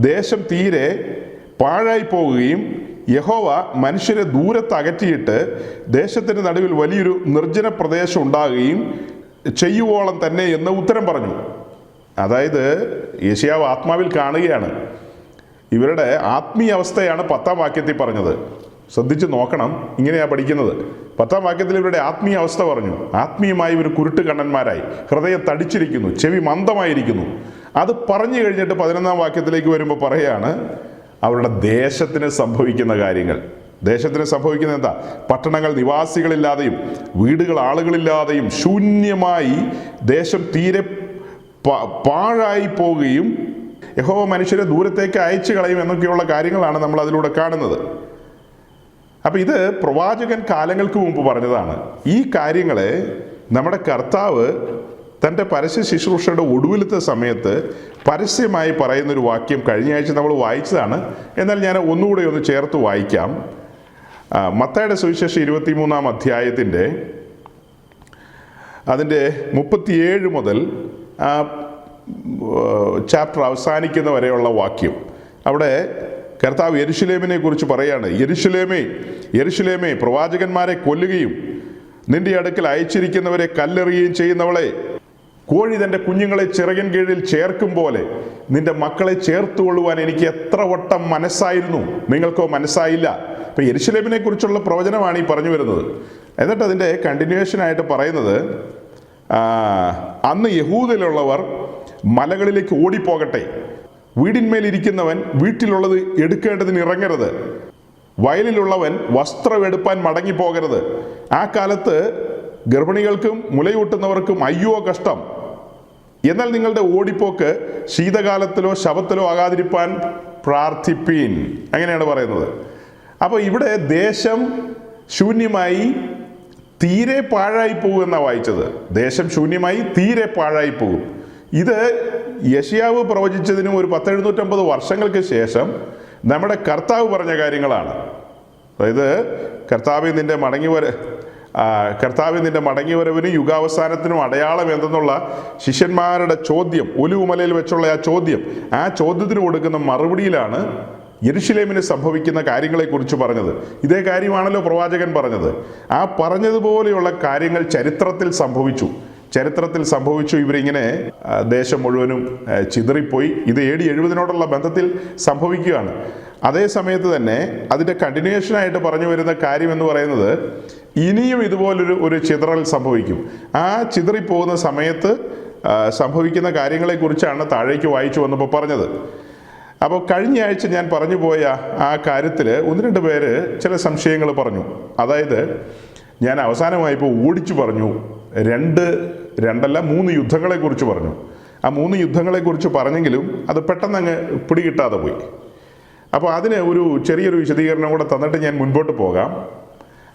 ദേശം തീരെ പാഴായി പോകുകയും യഹോവ മനുഷ്യരെ ദൂരത്ത് അകറ്റിയിട്ട് ദേശത്തിൻ്റെ നടുവിൽ വലിയൊരു നിർജ്ജന പ്രദേശം ഉണ്ടാകുകയും ചെയ്യുവോളം തന്നെ എന്ന് ഉത്തരം പറഞ്ഞു. അതായത് യെശയ്യാവ് ആത്മാവിൽ കാണുകയാണ്. ഇവരുടെ ആത്മീയ അവസ്ഥയാണ് 10-ാം വാക്യത്തിൽ പറഞ്ഞത്. ശ്രദ്ധിച്ച് നോക്കണം, ഇങ്ങനെയാണ് പഠിക്കുന്നത്. 10-ാം വാക്യത്തിൽ ഇവരുടെ ആത്മീയ അവസ്ഥ പറഞ്ഞു. ആത്മീയമായി ഇവർ കുരുട്ട് കണ്ണന്മാരായി, ഹൃദയം തടിച്ചിരിക്കുന്നു, ചെവി മന്ദമായിരിക്കുന്നു. അത് പറഞ്ഞു കഴിഞ്ഞിട്ട് 11-ാം വാക്യത്തിലേക്ക് വരുമ്പോൾ പറയുകയാണ് അവരുടെ ദേശത്തിന് സംഭവിക്കുന്ന കാര്യങ്ങൾ. ദേശത്തിന് സംഭവിക്കുന്ന എന്താ? പട്ടണങ്ങൾ നിവാസികളില്ലാതെയും വീടുകൾ ആളുകളില്ലാതെയും ശൂന്യമായി ദേശം തീരെ പാഴായി പോവുകയും യഹോവ മനുഷ്യരെ ദൂരത്തേക്ക് അയച്ചു കളയും എന്നൊക്കെയുള്ള കാര്യങ്ങളാണ് നമ്മൾ അതിലൂടെ കാണുന്നത്. അപ്പം ഇത് പ്രവാചകൻ കാലങ്ങൾക്ക് മുമ്പ് പറഞ്ഞതാണ്. ഈ കാര്യങ്ങളെ നമ്മുടെ കർത്താവ് തൻ്റെ പരസ്യ ശുശ്രൂഷയുടെ ഒടുവിലത്തെ സമയത്ത് പരസ്യമായി പറയുന്നൊരു വാക്യം കഴിഞ്ഞ ആഴ്ച നമ്മൾ വായിച്ചതാണ്. എന്നാൽ ഞാൻ ഒന്നുകൂടെ ഒന്ന് ചേർത്ത് വായിക്കാം. മത്തായിയുടെ സുവിശേഷം 23-ാം അധ്യായത്തിൻ്റെ അതിൻ്റെ 37 മുതൽ ചാപ്റ്റർ അവസാനിക്കുന്ന വരെയുള്ള വാക്യം. അവിടെ കർത്താവ് യെരുശലേമിനെ കുറിച്ച് പറയാണ്, യെരുശലേമേ യെരുശലേമേ പ്രവാചകന്മാരെ കൊല്ലുകയും നിന്റെ അടുക്കൽ അയച്ചിരിക്കുന്നവരെ കല്ലെറിയുകയും ചെയ്യുന്നവളെ, കോഴി തൻ്റെ കുഞ്ഞുങ്ങളെ ചിറകിൻ കീഴിൽ ചേർക്കും പോലെ നിന്റെ മക്കളെ ചേർത്തുകൊള്ളുവാൻ എനിക്ക് എത്ര വട്ടം മനസ്സായിരുന്നു, നിങ്ങൾക്കോ മനസ്സായില്ല. ഇപ്പം യെരുശലേമിനെ കുറിച്ചുള്ള പ്രവചനമാണ് ഈ പറഞ്ഞു വരുന്നത്. എന്നിട്ട് അതിൻ്റെ കണ്ടിന്യൂവേഷനായിട്ട് പറയുന്നത്, അന്ന് യഹൂദയിലുള്ളവർ മലകളിലേക്ക് ഓടിപ്പോകട്ടെ, വീടിന്മേലിരിക്കുന്നവൻ വീട്ടിലുള്ളത് എടുക്കേണ്ടതിന് ഇറങ്ങരുത്, വയലിലുള്ളവൻ വസ്ത്രം എടുപ്പാൻ മടങ്ങിപ്പോകരുത്. ആ കാലത്ത് ഗർഭിണികൾക്കും മുലയൂട്ടുന്നവർക്കും അയ്യോ കഷ്ടം. എന്നാൽ നിങ്ങളുടെ ഓടിപ്പോക്ക് ശീതകാലത്തിലോ ശബത്തിലോ ആകാതിരിപ്പാൻ പ്രാർത്ഥിപ്പീൻ. അങ്ങനെയാണ് പറയുന്നത്. അപ്പോൾ ഇവിടെ ദേശം ശൂന്യമായി തീരെ പാഴായി പോകും എന്നാണ് വായിച്ചത്. ദേശം ശൂന്യമായി തീരെ പാഴായി പോകും. ഇത് യെശയ്യാവ് പ്രവചിച്ചതിനും ഒരു 1750 വർഷങ്ങൾക്ക് ശേഷം നമ്മുടെ കർത്താവ് പറഞ്ഞ കാര്യങ്ങളാണ്. അതായത് കർത്താവ് നിന്റെ മടങ്ങിവരവിനും യുഗാവസാനത്തിനും അടയാളം എന്തെന്നുള്ള ശിഷ്യന്മാരുടെ ചോദ്യം, ഒലിവുമലയിൽ വെച്ചുള്ള ആ ചോദ്യത്തിന് കൊടുക്കുന്ന മറുപടിയിലാണ് യെരുശലേമിന് സംഭവിക്കുന്ന കാര്യങ്ങളെക്കുറിച്ച് പറഞ്ഞത്. ഇതേ കാര്യമാണല്ലോ പ്രവാചകൻ പറഞ്ഞത്. ആ പറഞ്ഞതുപോലെയുള്ള കാര്യങ്ങൾ ചരിത്രത്തിൽ സംഭവിച്ചു. ഇവരിങ്ങനെ ദേശം മുഴുവനും ചിതറിപ്പോയി. ഇത് AD 70 ബന്ധത്തിൽ സംഭവിക്കുകയാണ്. അതേ സമയത്ത് തന്നെ അതിൻ്റെ കണ്ടിന്യൂവേഷനായിട്ട് പറഞ്ഞു വരുന്ന കാര്യം എന്ന് പറയുന്നത്, ഇനിയും ഇതുപോലൊരു ചിതറൽ സംഭവിക്കും. ആ ചിതറിപ്പോകുന്ന സമയത്ത് സംഭവിക്കുന്ന കാര്യങ്ങളെക്കുറിച്ചാണ് താഴേക്ക് വായിച്ചു വന്നപ്പോൾ പറഞ്ഞത്. അപ്പോൾ കഴിഞ്ഞ ആഴ്ച ഞാൻ പറഞ്ഞു പോയ ആ കാര്യത്തിൽ 1-2 പേര് ചില സംശയങ്ങൾ പറഞ്ഞു. അതായത് ഞാൻ അവസാനമായിപ്പോൾ ഓടിച്ചു പറഞ്ഞു, 3 യുദ്ധങ്ങളെക്കുറിച്ച് പറഞ്ഞു. ആ 3 യുദ്ധങ്ങളെക്കുറിച്ച് പറഞ്ഞെങ്കിലും അത് പെട്ടെന്ന് അങ്ങ് പിടികിട്ടാതെ പോയി. അപ്പോൾ അതിന് ഒരു ചെറിയൊരു വിശദീകരണം കൂടെ തന്നിട്ട് ഞാൻ മുൻപോട്ട് പോകാം.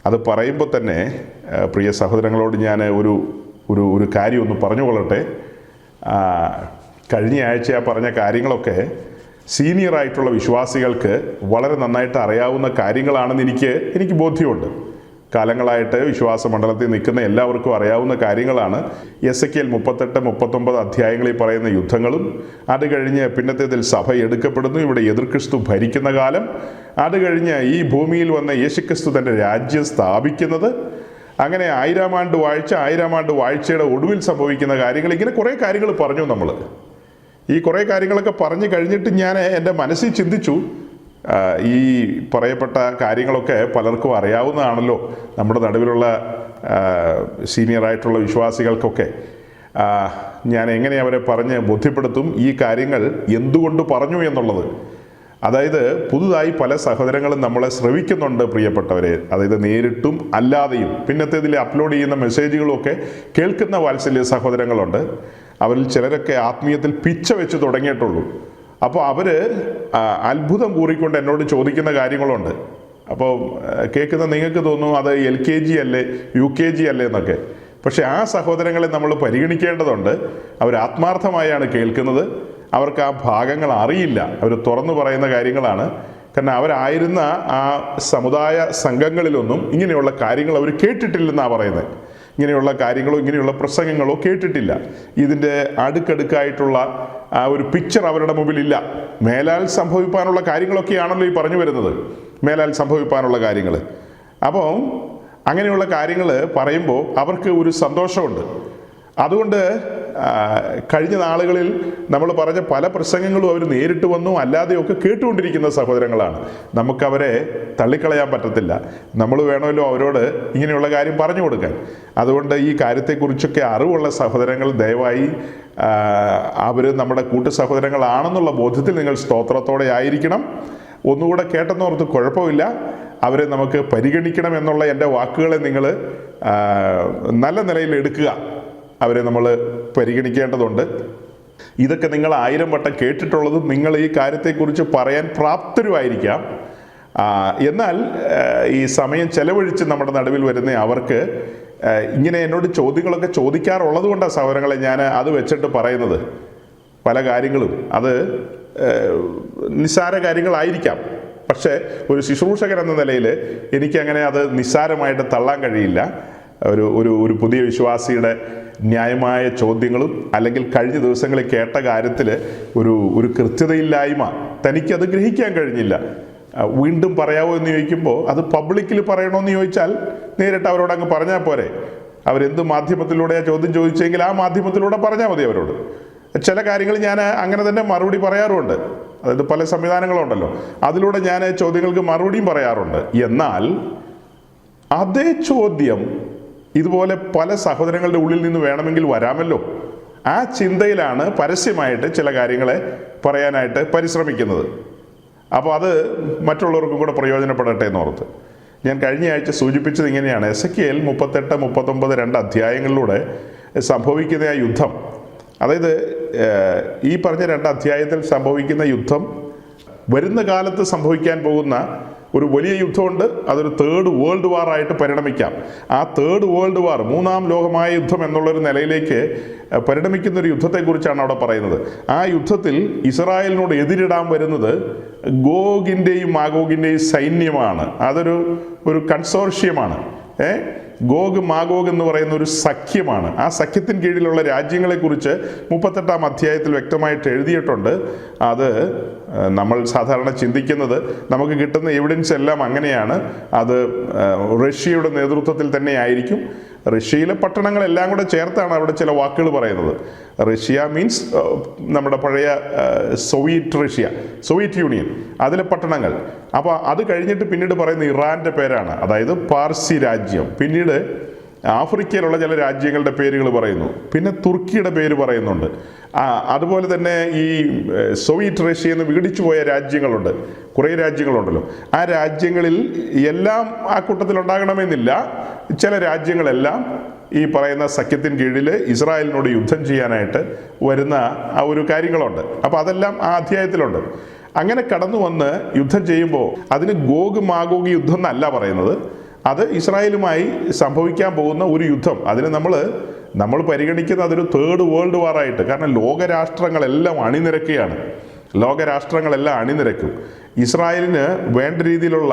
അത് പറയുമ്പോൾ തന്നെ പ്രിയ സഹോദരങ്ങളോട് ഞാൻ ഒരു കാര്യം ഒന്ന് പറഞ്ഞുകൊള്ളട്ടെ. കഴിഞ്ഞ ആഴ്ച പറഞ്ഞ കാര്യങ്ങളൊക്കെ സീനിയറായിട്ടുള്ള വിശ്വാസികൾക്ക് വളരെ നന്നായിട്ട് അറിയാവുന്ന കാര്യങ്ങളാണെന്ന് എനിക്ക് ബോധ്യമുണ്ട്. കാലങ്ങളായിട്ട് വിശ്വാസ മണ്ഡലത്തിൽ നിൽക്കുന്ന എല്ലാവർക്കും അറിയാവുന്ന കാര്യങ്ങളാണ്. എസെക്കിയേൽ 38, 39 അധ്യായങ്ങളിൽ പറയുന്ന യുദ്ധങ്ങളും, അത് കഴിഞ്ഞ് പിന്നത്തേതിൽ സഭ എടുക്കപ്പെടുന്നു, ഇവിടെ എതിർക്രിസ്തു ഭരിക്കുന്ന കാലം, അത് കഴിഞ്ഞ് ഈ ഭൂമിയിൽ വന്ന യേശുക്രിസ്തു തൻ്റെ രാജ്യം സ്ഥാപിക്കുന്നത്, അങ്ങനെ 1000 ആണ്ട് വാഴ്ച, 1000 ആണ്ട് വാഴ്ചയുടെ ഒടുവിൽ സംഭവിക്കുന്ന കാര്യങ്ങൾ, ഇങ്ങനെ കുറേ കാര്യങ്ങൾ പറഞ്ഞു. നമ്മൾ ഈ കുറേ കാര്യങ്ങളൊക്കെ പറഞ്ഞു കഴിഞ്ഞിട്ട് ഞാൻ എൻ്റെ മനസ്സിൽ ചിന്തിച്ചു, ഈ പറയപ്പെട്ട കാര്യങ്ങളൊക്കെ പലർക്കും അറിയാവുന്നതാണല്ലോ, നമ്മുടെ നടുവിലുള്ള സീനിയറായിട്ടുള്ള വിശ്വാസികൾക്കൊക്കെ. ഞാൻ എങ്ങനെ അവരെ പറഞ്ഞ് ബോധ്യപ്പെടുത്തും ഈ കാര്യങ്ങൾ എന്തുകൊണ്ട് പറഞ്ഞു എന്നുള്ളത്? അതായത് പുതുതായി പല സഹോദരങ്ങളും നമ്മളെ ശ്രവിക്കുന്നുണ്ട് പ്രിയപ്പെട്ടവരെ, അതായത് നേരിട്ടും അല്ലാതെയും. പിന്നത്തേതിൽ അപ്ലോഡ് ചെയ്യുന്ന മെസ്സേജുകളുമൊക്കെ കേൾക്കുന്ന വാത്സല്യ സഹോദരങ്ങളുണ്ട്. അവരിൽ ചിലരൊക്കെ ആത്മീയത്തിൽ പിച്ച വെച്ച് തുടങ്ങിയിട്ടുള്ളൂ. അപ്പോൾ അവർ അത്ഭുതം കൂറിക്കൊണ്ട് എന്നോട് ചോദിക്കുന്ന കാര്യങ്ങളുണ്ട്. അപ്പോൾ കേൾക്കുന്ന നിങ്ങൾക്ക് തോന്നും അത് LKG അല്ലേ, UKG അല്ലേ എന്നൊക്കെ. പക്ഷേ ആ സഹോദരങ്ങളെ നമ്മൾ പരിഗണിക്കേണ്ടതുണ്ട്. അവർ ആത്മാർത്ഥമായാണ് കേൾക്കുന്നത്, അവർക്ക് ആ ഭാഗങ്ങൾ അറിയില്ല, അവർ തുറന്നു പറയുന്ന കാര്യങ്ങളാണ്. കാരണം അവരായിരുന്ന ആ സമുദായ സംഘങ്ങളിലൊന്നും ഇങ്ങനെയുള്ള കാര്യങ്ങൾ അവർ കേട്ടിട്ടില്ലെന്നാണ് പറയുന്നത്. ഇങ്ങനെയുള്ള കാര്യങ്ങളോ ഇങ്ങനെയുള്ള പ്രസംഗങ്ങളോ കേട്ടിട്ടില്ല. ഇതിൻ്റെ അടുക്കടുക്കായിട്ടുള്ള ആ ഒരു പിക്ചർ അവരുടെ മുമ്പിലില്ല. മേലാൽ സംഭവിക്കാനുള്ള കാര്യങ്ങളൊക്കെയാണല്ലോ ഈ പറഞ്ഞു വരുന്നത്, മേലാൽ സംഭവിക്കാനുള്ള കാര്യങ്ങൾ. അപ്പോൾ അങ്ങനെയുള്ള കാര്യങ്ങൾ പറയുമ്പോൾ അവർക്ക് ഒരു സന്തോഷമുണ്ട്. അതുകൊണ്ട് കഴിഞ്ഞ നാളുകളിൽ നമ്മൾ പറഞ്ഞ പല പ്രസംഗങ്ങളും അവർ നേരിട്ട് വന്നു അല്ലാതെയൊക്കെ കേട്ടുകൊണ്ടിരിക്കുന്ന സഹോദരങ്ങളാണ്. നമുക്കവരെ തള്ളിക്കളയാൻ പറ്റത്തില്ല. നമ്മൾ വേണമല്ലോ അവരോട് ഇങ്ങനെയുള്ള കാര്യം പറഞ്ഞു കൊടുക്കാൻ. അതുകൊണ്ട് ഈ കാര്യത്തെക്കുറിച്ചൊക്കെ അറിവുള്ള സഹോദരങ്ങൾ ദയവായി അവർ നമ്മുടെ കൂട്ടു സഹോദരങ്ങളാണെന്നുള്ള ബോധ്യത്തിൽ നിങ്ങൾ സ്തോത്രത്തോടെ ആയിരിക്കണം. ഒന്നുകൂടെ കേട്ടെന്നോർത്ത് കുഴപ്പമില്ല, അവരെ നമുക്ക് പരിഗണിക്കണം എന്നുള്ള എൻ്റെ വാക്കുകളെ നിങ്ങൾ നല്ല നിലയിൽ എടുക്കുക. അവരെ നമ്മൾ പരിഗണിക്കേണ്ടതുണ്ട്. ഇതൊക്കെ നിങ്ങൾ 1000 വട്ടം കേട്ടിട്ടുള്ളതും നിങ്ങൾ ഈ കാര്യത്തെക്കുറിച്ച് പറയാൻ പ്രാപ്തരുമായിരിക്കാം. എന്നാൽ ഈ സമയം ചെലവഴിച്ച് നമ്മുടെ നടുവിൽ വരുന്ന അവർക്ക് ഇങ്ങനെ എന്നോട് ചോദ്യങ്ങളൊക്കെ ചോദിക്കാറുള്ളത് കൊണ്ടാണ് സഹോദരങ്ങളെ ഞാൻ അത് വെച്ചിട്ട് പറയുന്നത്. പല കാര്യങ്ങളും അത് നിസ്സാര കാര്യങ്ങളായിരിക്കാം, പക്ഷേ ഒരു ശുശ്രൂഷകൻ എന്ന നിലയിൽ എനിക്കങ്ങനെ അത് നിസ്സാരമായിട്ട് തള്ളാൻ കഴിയില്ല. ഒരു പുതിയ വിശ്വാസിയുടെ ന്യായമായ ചോദ്യങ്ങളും അല്ലെങ്കിൽ കഴിഞ്ഞ ദിവസങ്ങളിൽ കേട്ട കാര്യത്തിൽ ഒരു കൃത്യതയില്ലായ്മ, തനിക്കത് ഗ്രഹിക്കാൻ കഴിഞ്ഞില്ല. വീണ്ടും പറയാമോ എന്ന് ചോദിക്കുമ്പോൾ അത് പബ്ലിക്കിൽ പറയണമെന്ന് ചോദിച്ചാൽ നേരിട്ട് അവരോട് അങ്ങ് പറഞ്ഞാൽ പോരെ. അവരെന്ത് മാധ്യമത്തിലൂടെയാണ് ചോദ്യം ചോദിച്ചെങ്കിൽ ആ മാധ്യമത്തിലൂടെ പറഞ്ഞാൽ മതി അവരോട്. ചില കാര്യങ്ങൾ ഞാൻ അങ്ങനെ തന്നെ മറുപടി പറയാറുമുണ്ട്. അതായത് പല സംവിധാനങ്ങളുണ്ടല്ലോ, അതിലൂടെ ഞാൻ ചോദ്യങ്ങൾക്ക് മറുപടിയും പറയാറുണ്ട്. എന്നാൽ അതേ ചോദ്യം ഇതുപോലെ പല സഹോദരങ്ങളുടെ ഉള്ളിൽ നിന്ന് വേണമെങ്കിൽ വരാമല്ലോ. ആ ചിന്തയിലാണ് പരസ്യമായിട്ട് ചില കാര്യങ്ങളെ പറയാനായിട്ട് പരിശ്രമിക്കുന്നത്. അപ്പോൾ അത് മറ്റുള്ളവർക്കും കൂടെ പ്രയോജനപ്പെടട്ടെ എന്നോർത്ത് ഞാൻ കഴിഞ്ഞ ആഴ്ച സൂചിപ്പിച്ചത് ഇങ്ങനെയാണ്. എസെക്കിയേൽ 38, 39 2 അധ്യായങ്ങളിലൂടെ സംഭവിക്കുന്ന ആ യുദ്ധം, അതായത് ഈ പറഞ്ഞ 2 അധ്യായത്തിൽ സംഭവിക്കുന്ന യുദ്ധം വരുന്ന കാലത്ത് സംഭവിക്കാൻ പോകുന്ന ഒരു വലിയ യുദ്ധമുണ്ട്. അതൊരു 3rd വേൾഡ് വാർ ആയിട്ട് പരിണമിക്കാം. ആ 3rd വേൾഡ് വാർ, 3ാം ലോകമായ യുദ്ധം എന്നുള്ളൊരു നിലയിലേക്ക് പരിണമിക്കുന്ന ഒരു യുദ്ധത്തെക്കുറിച്ചാണ് അവിടെ പറയുന്നത്. ആ യുദ്ധത്തിൽ ഇസ്രായേലിനോട് എതിരിടാൻ വരുന്നത് ഗോഗിൻ്റെയും മാഗോഗിൻ്റെയും സൈന്യമാണ്. അതൊരു കൺസോർഷ്യമാണ്. ഗോഗ് മാഗോഗ് എന്ന് പറയുന്ന ഒരു സഖ്യമാണ്. ആ സഖ്യത്തിന് കീഴിലുള്ള രാജ്യങ്ങളെക്കുറിച്ച് 38ാം അധ്യായത്തിൽ വ്യക്തമായിട്ട് എഴുതിയിട്ടുണ്ട്. അത് നമ്മൾ സാധാരണ ചിന്തിക്കുന്നത്, നമുക്ക് കിട്ടുന്ന എവിഡൻസ് എല്ലാം അങ്ങനെയാണ്. അത് റഷ്യയുടെ നേതൃത്വത്തിൽ തന്നെ ആയിരിക്കും. റഷ്യയിലെ പട്ടണങ്ങളെല്ലാം കൂടെ ചേർത്താണ് അവിടെ ചില വാക്കുകൾ പറയുന്നത്. റഷ്യ മീൻസ് നമ്മുടെ പഴയ സോവിയറ്റ് യൂണിയൻ, അതിലെ പട്ടണങ്ങൾ. അപ്പോൾ അത് കഴിഞ്ഞിട്ട് പിന്നീട് പറയുന്ന ഇറാൻ്റെ പേരാണ്, അതായത് പാർസി രാജ്യം. പിന്നീട് ആഫ്രിക്കയിലുള്ള ചില രാജ്യങ്ങളുടെ പേരുകൾ പറയുന്നു. പിന്നെ തുർക്കിയുടെ പേര് പറയുന്നുണ്ട്. അതുപോലെ തന്നെ ഈ സോവിയറ്റ് റഷ്യയിൽ നിന്ന് വിഘടിച്ചു പോയ രാജ്യങ്ങളുണ്ട്, കുറേ രാജ്യങ്ങളുണ്ടല്ലോ. ആ രാജ്യങ്ങളിൽ എല്ലാം ആ കൂട്ടത്തിലുണ്ടാകണമെന്നില്ല. ചില രാജ്യങ്ങളെല്ലാം ഈ പറയുന്ന സഖ്യത്തിന് കീഴിൽ ഇസ്രായേലിനോട് യുദ്ധം ചെയ്യാനായിട്ട് വരുന്ന ആ ഒരു കാര്യങ്ങളുണ്ട്. അപ്പോൾ അതെല്ലാം ആ അധ്യായത്തിലുണ്ട്. അങ്ങനെ കടന്നു വന്ന് യുദ്ധം ചെയ്യുമ്പോൾ അതിന് ഗോഗ് മാഗോഗ് യുദ്ധം എന്നല്ല പറയുന്നത്. അത് ഇസ്രായേലുമായി സംഭവിക്കാൻ പോകുന്ന ഒരു യുദ്ധം. അതിന് നമ്മൾ പരിഗണിക്കുന്ന അതൊരു 3rd വേൾഡ് വാറായിട്ട്. കാരണം ലോകരാഷ്ട്രങ്ങളെല്ലാം അണിനിരക്കുകയാണ്. ലോകരാഷ്ട്രങ്ങളെല്ലാം അണിനിരക്കും. ഇസ്രായേലിന് വേണ്ട രീതിയിലുള്ള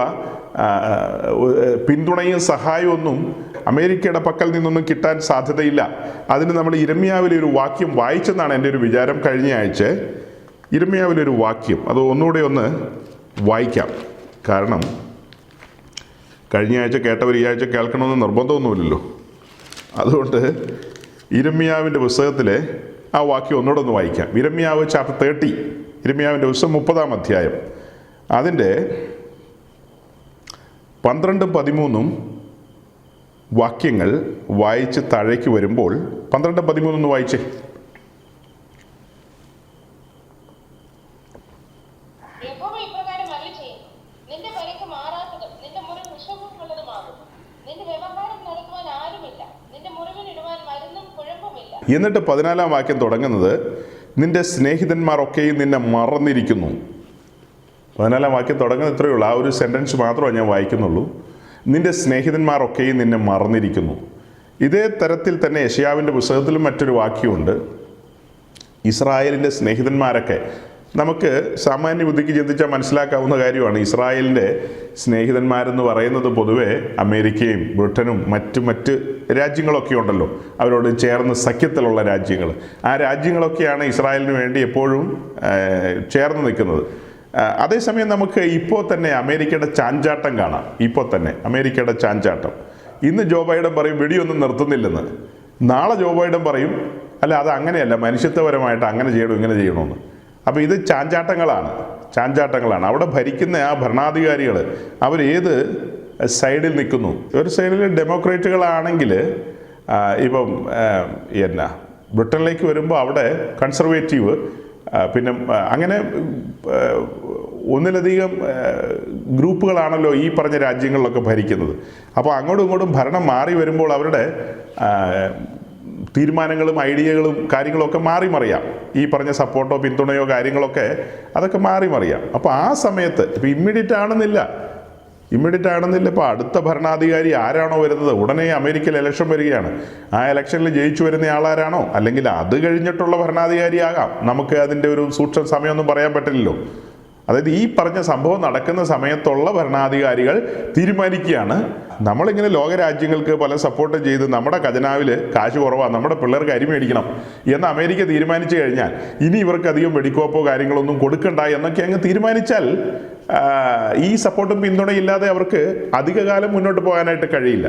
പിന്തുണയും സഹായവും ഒന്നും അമേരിക്കയുടെ പക്കൽ നിന്നൊന്നും കിട്ടാൻ സാധ്യതയില്ല. അതിന് നമ്മൾ ഇരമ്യാവിലെ ഒരു വാക്യം വായിച്ചെന്നാണ് എൻ്റെ ഒരു വിചാരം. കഴിഞ്ഞ ആഴ്ച ഇരമ്യാവിലെ ഒരു വാക്യം അത് ഒന്നുകൂടെ ഒന്ന് വായിക്കാം. കാരണം കഴിഞ്ഞ ആഴ്ച കേട്ടവർ ഈ ആഴ്ച കേൾക്കണമെന്ന് നിർബന്ധമൊന്നുമില്ലല്ലോ. അതുകൊണ്ട് ഇരമ്യാവിൻ്റെ പുസ്തകത്തിലെ ആ വാക്യം ഒന്നുകൂടെ ഒന്ന് വായിക്കാം. ഇരമ്യാവ് ചാപ്റ്റർ 30, ഇരമ്യാവിൻ്റെ പുസ്തകം 30-ാം അധ്യായം, അതിൻ്റെ 12-13 വാക്യങ്ങൾ വായിച്ച് താഴേക്ക് വരുമ്പോൾ 12-13 വായിച്ചേ. എന്നിട്ട് 14-ാം വാക്യം തുടങ്ങുന്നത് നിന്റെ സ്നേഹിതന്മാരൊക്കെയും നിന്നെ മറന്നിരിക്കുന്നു. 14-ാം വാക്യം തുടങ്ങുന്നത് ഇത്രയേ ഉള്ളൂ. ആ ഒരു സെൻറ്റൻസ് മാത്രമേ ഞാൻ വായിക്കുന്നുള്ളൂ. നിന്റെ സ്നേഹിതന്മാരൊക്കെയും നിന്നെ മറന്നിരിക്കുന്നു. ഇതേ തരത്തിൽ തന്നെ യെശയ്യാവിൻ്റെ പുസ്തകത്തിലും മറ്റൊരു വാക്യമുണ്ട്. ഇസ്രായേലിൻ്റെ സ്നേഹിതന്മാരൊക്കെ നമുക്ക് സാമാന്യ ബുദ്ധിക്ക് ചിന്തിച്ചാൽ മനസ്സിലാക്കാവുന്ന കാര്യമാണ്. ഇസ്രായേലിൻ്റെ സ്നേഹിതന്മാരെന്ന് പറയുന്നത് പൊതുവെ അമേരിക്കയും ബ്രിട്ടനും മറ്റ് രാജ്യങ്ങളൊക്കെ ഉണ്ടല്ലോ, അവരോട് ചേർന്ന് സഖ്യത്തിലുള്ള രാജ്യങ്ങൾ. ആ രാജ്യങ്ങളൊക്കെയാണ് ഇസ്രായേലിന് വേണ്ടി എപ്പോഴും ചേർന്ന് നിൽക്കുന്നത്. അതേസമയം നമുക്ക് ഇപ്പോൾ തന്നെ അമേരിക്കയുടെ ചാഞ്ചാട്ടം കാണാം. ഇപ്പോൾ തന്നെ അമേരിക്കയുടെ ചാഞ്ചാട്ടം. ഇന്ന് ജോ ബൈഡൻ പറയും വെടിയൊന്നും നിർത്തുന്നില്ലെന്ന്. നാളെ ജോ ബൈഡൻ പറയും അല്ല അത് അങ്ങനെയല്ല, മനുഷ്യത്വപരമായിട്ട് അങ്ങനെ ചെയ്യണം ഇങ്ങനെ ചെയ്യണമെന്ന്. അപ്പോൾ ഇത് ചാഞ്ചാട്ടങ്ങളാണ്. അവിടെ ഭരിക്കുന്ന ആ ഭരണാധികാരികൾ അവരേത് സൈഡിൽ നിൽക്കുന്നു. ഒരു സൈഡിൽ ഡെമോക്രാറ്റുകളാണെങ്കിൽ ഇപ്പം ബ്രിട്ടനിലേക്ക് വരുമ്പോൾ അവിടെ കൺസർവേറ്റീവ്, പിന്നെ അങ്ങനെ ഒന്നിലധികം ഗ്രൂപ്പുകളാണല്ലോ ഈ പറഞ്ഞ രാജ്യങ്ങളിലൊക്കെ ഭരിക്കുന്നത്. അപ്പോൾ അങ്ങോട്ടും ഇങ്ങോട്ടും ഭരണം മാറി വരുമ്പോൾ അവരുടെ തീരുമാനങ്ങളും ഐഡിയകളും കാര്യങ്ങളൊക്കെ മാറിമറിയാം. ഈ പറഞ്ഞ സപ്പോർട്ടോ പിന്തുണയോ കാര്യങ്ങളൊക്കെ അതൊക്കെ മാറിമറിയാം. അപ്പോൾ ആ സമയത്ത് ഇപ്പോൾ ഇമ്മീഡിയറ്റ് ആണെന്നില്ല. ഇപ്പോൾ അടുത്ത ഭരണാധികാരി ആരാണോ വരുന്നത്, ഉടനെ അമേരിക്കയിൽ ഇലക്ഷൻ വരികയാണ്. ആ ഇലക്ഷനിൽ ജയിച്ചു വരുന്ന ആളാരാണോ, അല്ലെങ്കിൽ അത് കഴിഞ്ഞിട്ടുള്ള ഭരണാധികാരിയാകാം. നമുക്ക് അതിൻ്റെ ഒരു സൂക്ഷ്മ സമയമൊന്നും പറയാൻ പറ്റില്ലല്ലോ. അതായത് ഈ പറഞ്ഞ സംഭവം നടക്കുന്ന സമയത്തുള്ള ഭരണാധികാരികൾ തീരുമാനിക്കുകയാണ്. നമ്മളിങ്ങനെ ലോകരാജ്യങ്ങൾക്ക് പല സപ്പോർട്ട് ചെയ്ത് നമ്മുടെ ഖജനാവിൽ കാശ് കുറവാണ്, നമ്മുടെ പിള്ളേർക്ക് അരി മേടിക്കണം എന്ന് അമേരിക്ക തീരുമാനിച്ചു കഴിഞ്ഞാൽ ഇനി ഇവർക്ക് അധികം വെടിക്കോപ്പോ കാര്യങ്ങളൊന്നും കൊടുക്കണ്ട എന്നൊക്കെ അങ്ങ് തീരുമാനിച്ചാൽ ഈ സപ്പോർട്ടും പിന്തുണയില്ലാതെ അവർക്ക് അധികകാലം മുന്നോട്ട് പോകാനായിട്ട് കഴിയില്ല.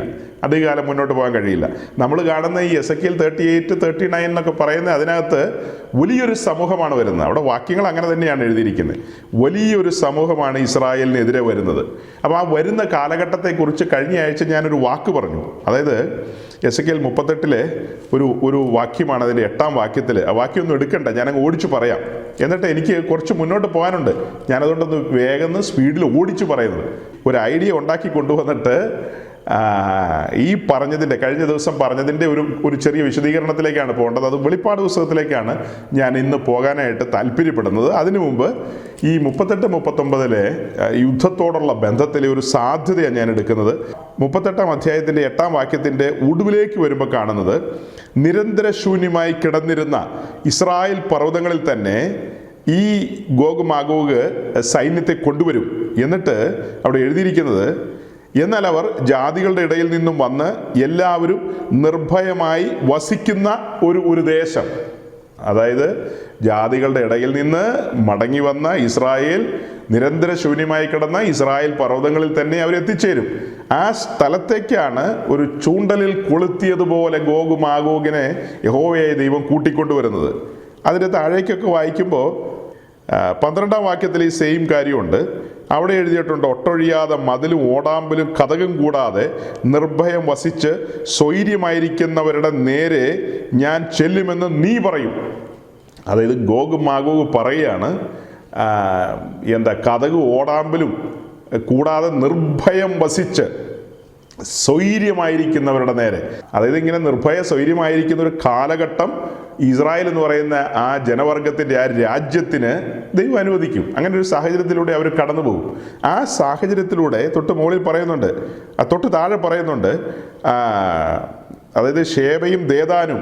നമ്മൾ കാണുന്ന ഈ എസെക്കിയേൽ 38, 39 എന്നൊക്കെ പറയുന്ന അതിനകത്ത് വലിയൊരു സമൂഹമാണ് വരുന്നത്. അവിടെ വാക്യങ്ങൾ അങ്ങനെ തന്നെയാണ് എഴുതിയിരിക്കുന്നത്. വലിയൊരു സമൂഹമാണ് ഇസ്രായേലിനെതിരെ വരുന്നത്. അപ്പോൾ ആ വരുന്ന കാലഘട്ടത്തെക്കുറിച്ച് കഴിഞ്ഞ ആഴ്ച ഞാനൊരു വാക്ക് പറഞ്ഞു. അതായത് എസെക്കിയേൽ 38 ഒരു വാക്യമാണ്. അതിൻ്റെ 8-ാം വാക്യത്തിൽ, ആ വാക്യമൊന്നും എടുക്കണ്ട, ഞാനങ്ങ് ഓടിച്ചു പറയാം. എന്നിട്ട് എനിക്ക് കുറച്ച് മുന്നോട്ട് പോകാനുണ്ട്. ഞാനതുകൊണ്ടൊന്ന് വേഗം സ്പീഡിൽ ഓടിച്ചു പറയുന്നത്. ഒരു ഐഡിയ ഉണ്ടാക്കി കൊണ്ടുവന്നിട്ട് ഈ പറഞ്ഞതിൻ്റെ കഴിഞ്ഞ ദിവസം പറഞ്ഞതിൻ്റെ ഒരു ചെറിയ വിശദീകരണത്തിലേക്കാണ് പോകേണ്ടത്. അത് വെളിപ്പാട് പുസ്തകത്തിലേക്കാണ് ഞാൻ ഇന്ന് പോകാനായിട്ട് താല്പര്യപ്പെടുന്നത്. അതിനു മുമ്പ് ഈ 38-39 യുദ്ധത്തോടുള്ള ബന്ധത്തിലെ ഒരു സാധ്യതയാണ് ഞാൻ എടുക്കുന്നത്. 38-ാം അധ്യായത്തിൻ്റെ 8-ാം വാക്യത്തിൻ്റെ ഒടുവിലേക്ക് വരുമ്പോൾ കാണുന്നത്, നിരന്തര ശൂന്യമായി കിടന്നിരുന്ന ഇസ്രായേൽ പർവ്വതങ്ങളിൽ തന്നെ ഈ ഗോഗ് മാഗോഗ് സൈന്യത്തെ കൊണ്ടുവരും. എന്നിട്ട് അവിടെ എഴുതിയിരിക്കുന്നത്, എന്നാൽ അവർ ജാതികളുടെ ഇടയിൽ നിന്നും വന്ന് എല്ലാവരും നിർഭയമായി വസിക്കുന്ന ഒരു ദേശം. അതായത് ജാതികളുടെ ഇടയിൽ നിന്ന് മടങ്ങി വന്ന ഇസ്രായേൽ, നിരന്തര ശൂന്യമായി കിടന്ന ഇസ്രായേൽ പർവ്വതങ്ങളിൽ തന്നെ അവരെത്തിച്ചേരും. ആ സ്ഥലത്തേക്കാണ് ഒരു ചൂണ്ടലിൽ കൊളുത്തിയതുപോലെ ഗോഗ് മാഗോഗിനെ യഹോവയായ ദൈവം കൂട്ടിക്കൊണ്ടുവരുന്നത്. അതിൻ്റെ താഴേക്കൊക്കെ വായിക്കുമ്പോൾ 12-ാം വാക്യത്തിൽ ഈ സെയിം കാര്യമുണ്ട്. അവിടെ എഴുതിയിട്ടുണ്ട്, ഒട്ടൊഴിയാതെ മതിലും ഓടാമ്പലും കതകും കൂടാതെ നിർഭയം വസിച്ച് സ്വൈര്യമായിരിക്കുന്നവരുടെ നേരെ ഞാൻ ചെല്ലുമെന്ന് നീ പറയും. അതായത് ഗോഗ് മാഗോഗ് പറയുകയാണ്, കതക് ഓടാമ്പലും കൂടാതെ നിർഭയം വസിച്ച് സ്വൈര്യമായിരിക്കുന്നവരുടെ നേരെ. അതായത് ഇങ്ങനെ സ്വൈര്യമായിരിക്കുന്ന ഒരു കാലഘട്ടം ഇസ്രായേൽ എന്ന് പറയുന്ന ആ ജനവർഗത്തിൻ്റെ ആ രാജ്യത്തിന് ദൈവം അനുവദിക്കും. അങ്ങനെ ഒരു സാഹചര്യത്തിലൂടെ അവർ കടന്നു പോകും. ആ സാഹചര്യത്തിലൂടെ തൊട്ട് മുകളിൽ പറയുന്നുണ്ട്, തൊട്ട് താഴെ പറയുന്നുണ്ട്, അതായത് ഷേബയും ദേദാനും